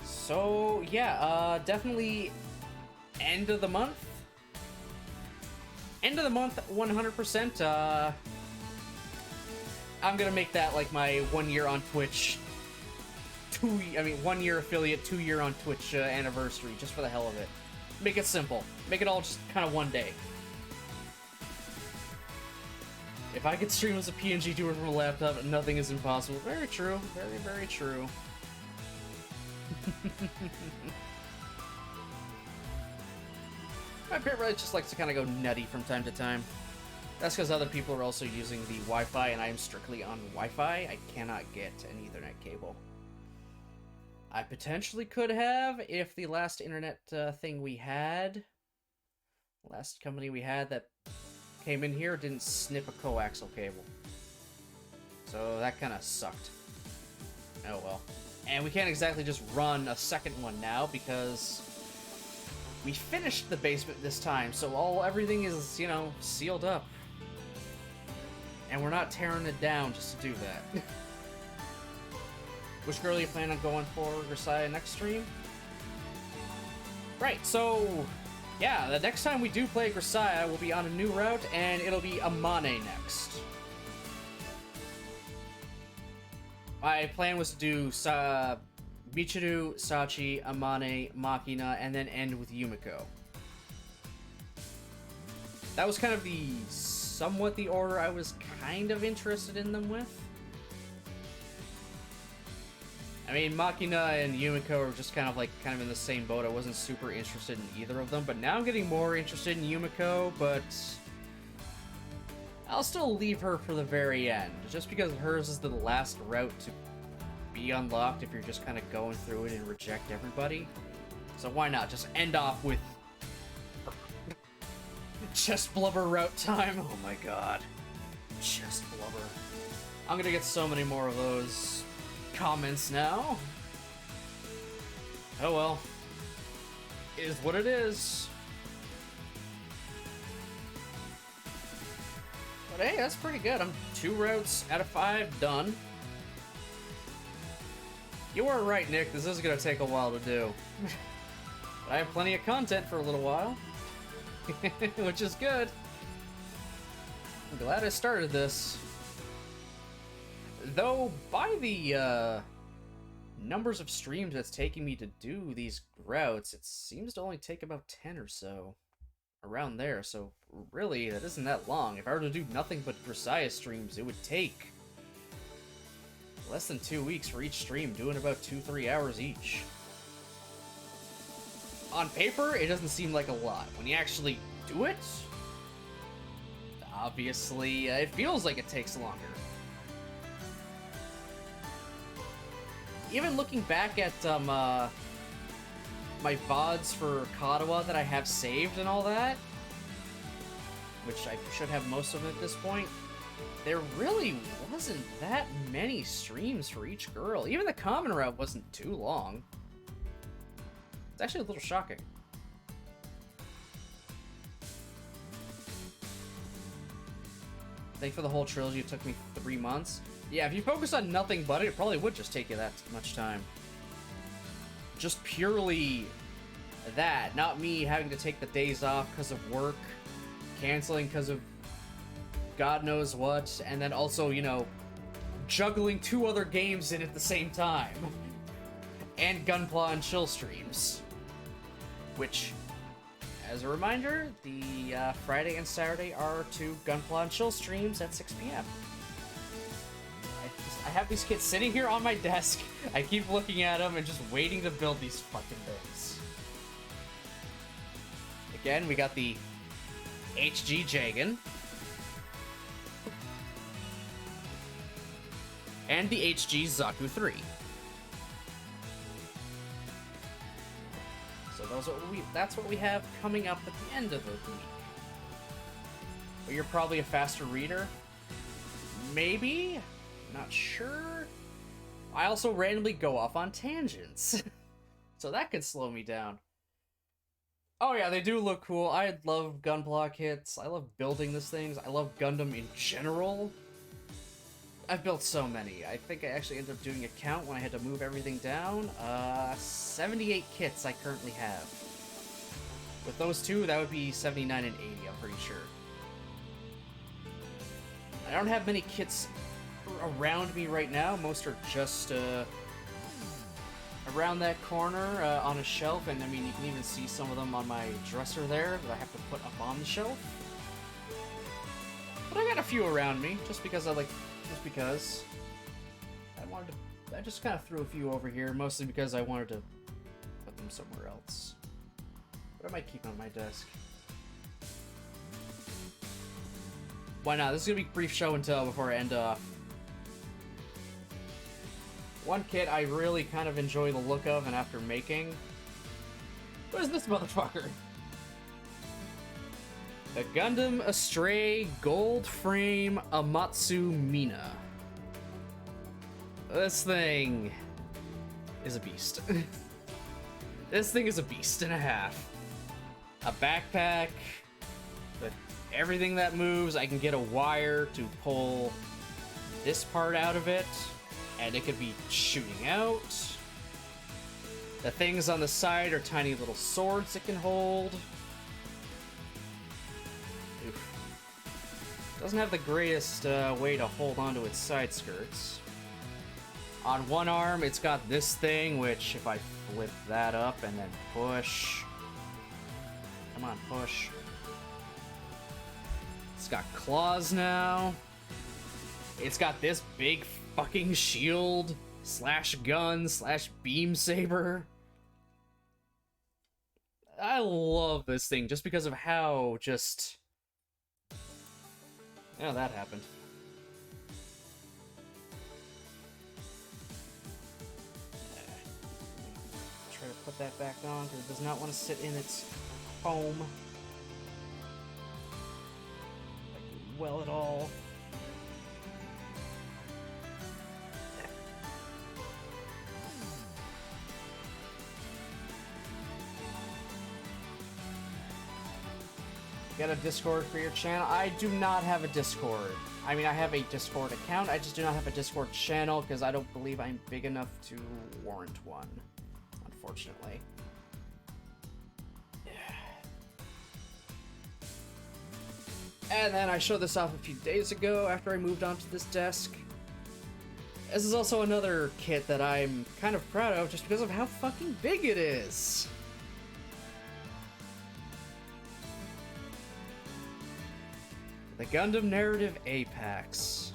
So, yeah, definitely end of the month. End of the month, 100%. I'm gonna make that like my 1 year on Twitch, 1 year affiliate, 2 year on Twitch anniversary, just for the hell of it. Make it simple. Make it all just kind of one day. If I could stream as a PNG doer from a laptop, nothing is impossible. Very true. Very, very true. My parent really just likes to kind of go nutty from time to time. That's because other people are also using the Wi-Fi, and I am strictly on Wi-Fi. I cannot get an Ethernet cable. I potentially could have if the last internet thing we had, last company we had that came in here didn't snip a coaxial cable. So that kind of sucked. Oh well. And we can't exactly just run a second one now because we finished the basement this time, so everything is, you know, sealed up. And we're not tearing it down just to do that. Which girl you plan on going for, Grisaia, next stream? Right, so yeah, the next time we do play Grisaia, we'll be on a new route, and it'll be Amane next. My plan was to do Michiru, Sachi, Amane, Makina, and then end with Yumiko. That was kind of somewhat the order I was kind of interested in them with. I mean, Makina and Yumiko are just kind of in the same boat. I wasn't super interested in either of them, but now I'm getting more interested in Yumiko, but I'll still leave her for the very end, just because hers is the last route to be unlocked if you're just kind of going through it and reject everybody. So why not just end off with chest blubber route time? Oh my god. Chest blubber. I'm gonna get so many more of those comments now. Oh well. It is what it is. But hey, that's pretty good. I'm 2 routes out of 5 done. You were right, Nick. This is gonna take a while to do. But I have plenty of content for a little while. Which is good. I'm glad I started this. Though, by the numbers of streams that's taking me to do these routes, it seems to only take about 10 or so. Around there, so really, that isn't that long. If I were to do nothing but Grisaia streams, it would take less than 2 weeks for each stream, doing about 2-3 hours each. On paper, it doesn't seem like a lot. When you actually do it, obviously, it feels like it takes longer. Even looking back at my VODs for Katawa that I have saved and all that, which I should have most of it at this point, there really wasn't that many streams for each girl. Even the common route wasn't too long. It's actually a little shocking. I think for the whole trilogy it took me 3 months. Yeah, if you focus on nothing but it probably would just take you that much time. Just purely that, not me having to take the days off because of work, canceling because of God knows what, and then also, you know, juggling 2 other games in at the same time. And Gunpla and Chill streams. Which, as a reminder, the Friday and Saturday are 2 Gunpla and Chill streams at 6 p.m. I have these kids sitting here on my desk. I keep looking at them and just waiting to build these fucking things. Again, we got the HG Jagan. And the HG Zaku 3. So that's what we have coming up at the end of the week. But you're probably a faster reader. Maybe? Not sure. I also randomly go off on tangents. So that could slow me down. Oh yeah, they do look cool. I love Gunpla kits. I love building these things. I love Gundam in general. I've built so many. I think I actually ended up doing a count when I had to move everything down. 78 kits I currently have. With those 2, that would be 79 and 80, I'm pretty sure. I don't have many kits around me right now. Most are just around that corner on a shelf, and I mean, you can even see some of them on my dresser there that I have to put up on the shelf. But I got a few around me, just because I just kind of threw a few over here, mostly because I wanted to put them somewhere else. But I might keep them on my desk. Why not? This is gonna be a brief show and tell before I end off. One kit I really kind of enjoy the look of, and after making... What is this motherfucker? The Gundam Astray Gold Frame Amatsu Mina. This thing is a beast. This thing is a beast and a half. A backpack with everything that moves. I can get a wire to pull this part out of it, and it could be shooting out. The things on the side are tiny little swords it can hold. Oof. Doesn't have the greatest way to hold onto its side skirts. On one arm, it's got this thing, which if I flip that up and then push... Come on, push. It's got claws now. It's got this big fucking shield slash gun slash beam saber. I love this thing just because of how just... Yeah, that happened. Try to put that back on because it does not want to sit in its home. Like, well at all. Got a Discord for your channel? I do not have a Discord. I mean, I have a Discord account, I just do not have a Discord channel because I don't believe I'm big enough to warrant one, unfortunately. And then I showed this off a few days ago after I moved onto this desk. This is also another kit that I'm kind of proud of just because of how fucking big it is. The Gundam Narrative Apex.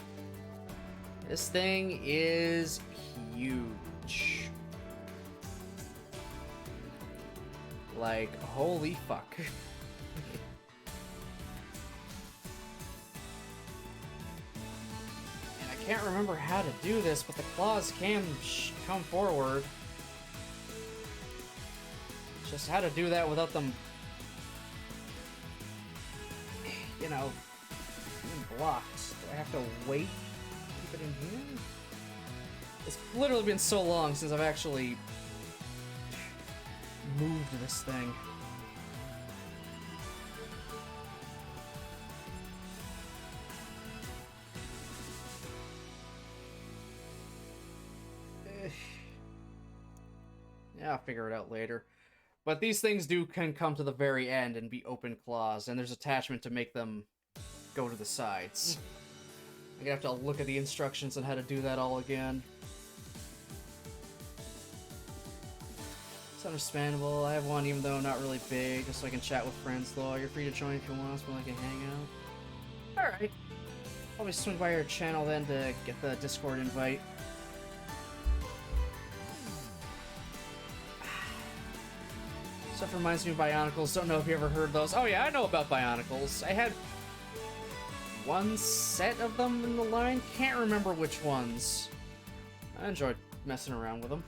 This thing is huge. Like, holy fuck. And I can't remember how to do this, but the claws can come forward. Just how to do that without them, you know, blocked. Do I have to wait? Keep it in here? It's literally been so long since I've actually moved this thing. Yeah, I'll figure it out later. But these things can come to the very end and be open claws, and there's attachment to make them go to the sides. I'm gonna have to look at the instructions on how to do that all again. It's understandable. I have one even though not really big, just so I can chat with friends though. You're free to join if you want, so we can hang out. Alright. Probably swing by your channel then to get the Discord invite. Stuff reminds me of Bionicles. Don't know if you ever heard those. Oh yeah, I know about Bionicles. I had one set of them in the line. Can't remember which ones. I enjoyed messing around with them.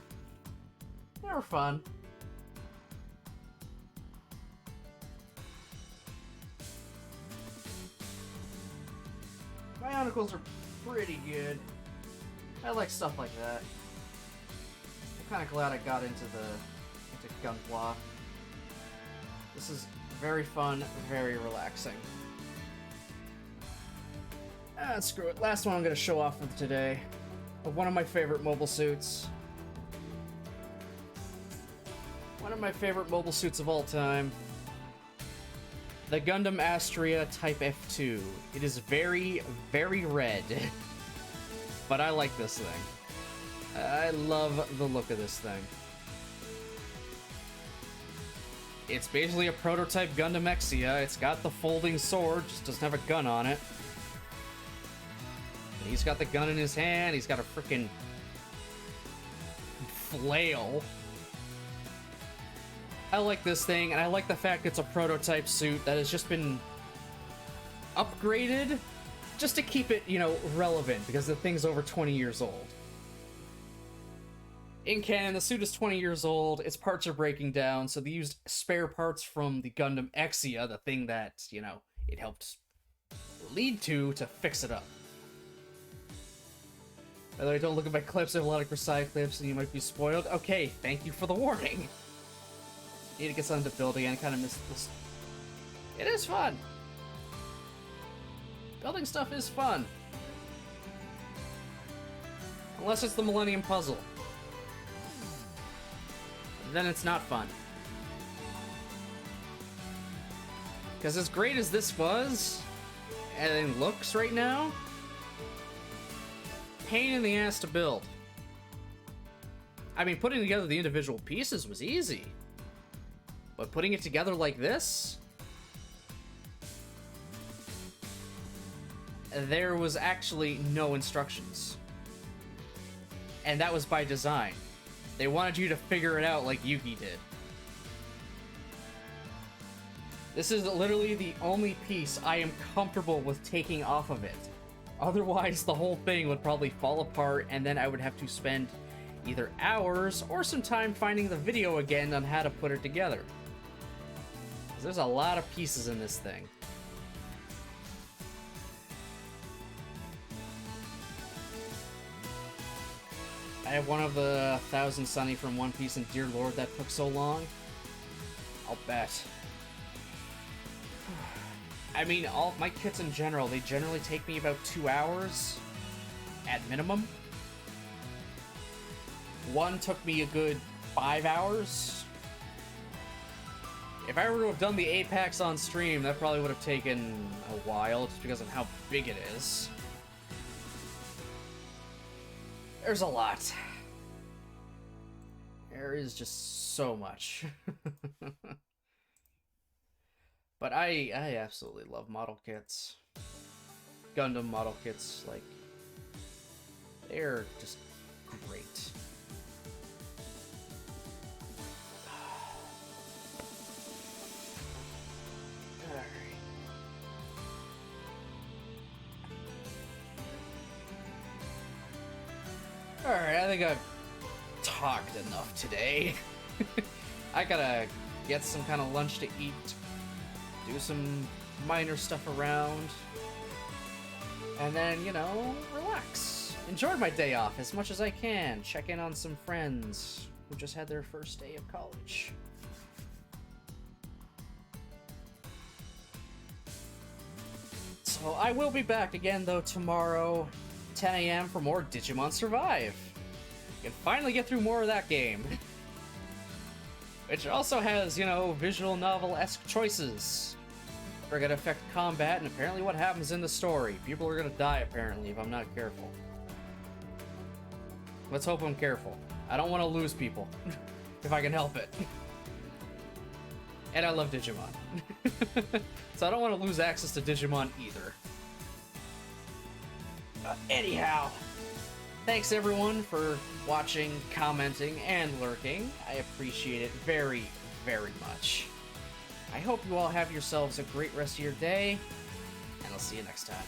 They were fun. Bionicles are pretty good. I like stuff like that. I'm kind of glad I got into Gunpla. This is very fun, very relaxing. Screw it. Last one I'm going to show off for today. One of my favorite mobile suits. One of my favorite mobile suits of all time. The Gundam Astria Type F2. It is very, very red. But I like this thing. I love the look of this thing. It's basically a prototype Gundam Exia. It's got the folding sword, just doesn't have a gun on it. He's got the gun in his hand, he's got a freaking flail. I like this thing, and I like the fact it's a prototype suit that has just been upgraded just to keep it, you know, relevant, because the thing's over 20 years old. In canon, the suit is 20 years old, its parts are breaking down, so they used spare parts from the Gundam Exia, the thing that, you know, it helped lead to fix it up. By the way, don't look at my clips, I have a lot of Grisaia clips and you might be spoiled. Okay, thank you for the warning. Need to get something to build again, I kind of missed this. It is fun. Building stuff is fun. Unless it's the Millennium Puzzle. Then it's not fun. Because as great as this was, and looks right now, pain in the ass to build. I mean, putting together the individual pieces was easy. But putting it together like this? There was actually no instructions. And that was by design. They wanted you to figure it out like Yuki did. This is literally the only piece I am comfortable with taking off of it. Otherwise, the whole thing would probably fall apart, and then I would have to spend either hours or some time finding the video again on how to put it together. 'Cause there's a lot of pieces in this thing. I have one of the 1,000 Sunny from One Piece, and dear lord, that took so long. I'll bet. I mean, all of my kits in general, they generally take me about 2 hours at minimum. One took me a good 5 hours. If I were to have done the Apex on stream, that probably would have taken a while, just because of how big it is. There's a lot. There is just so much. But I absolutely love model kits. Gundam model kits, like, they're just great. Alright, I think I've talked enough today. I gotta get some kind of lunch to eat, do some minor stuff around, and then, you know, relax. Enjoy my day off as much as I can. Check in on some friends who just had their first day of college. So I will be back again, though, tomorrow, 10 a.m. for more Digimon Survive. You can finally get through more of that game. Which also has, you know, visual novel-esque choices that are going to affect combat and apparently what happens in the story. People are going to die, apparently, if I'm not careful. Let's hope I'm careful. I don't want to lose people, if I can help it. And I love Digimon. So I don't want to lose access to Digimon either. Anyhow, thanks everyone for watching, commenting, and lurking. I appreciate it very, very much. I hope you all have yourselves a great rest of your day, and I'll see you next time.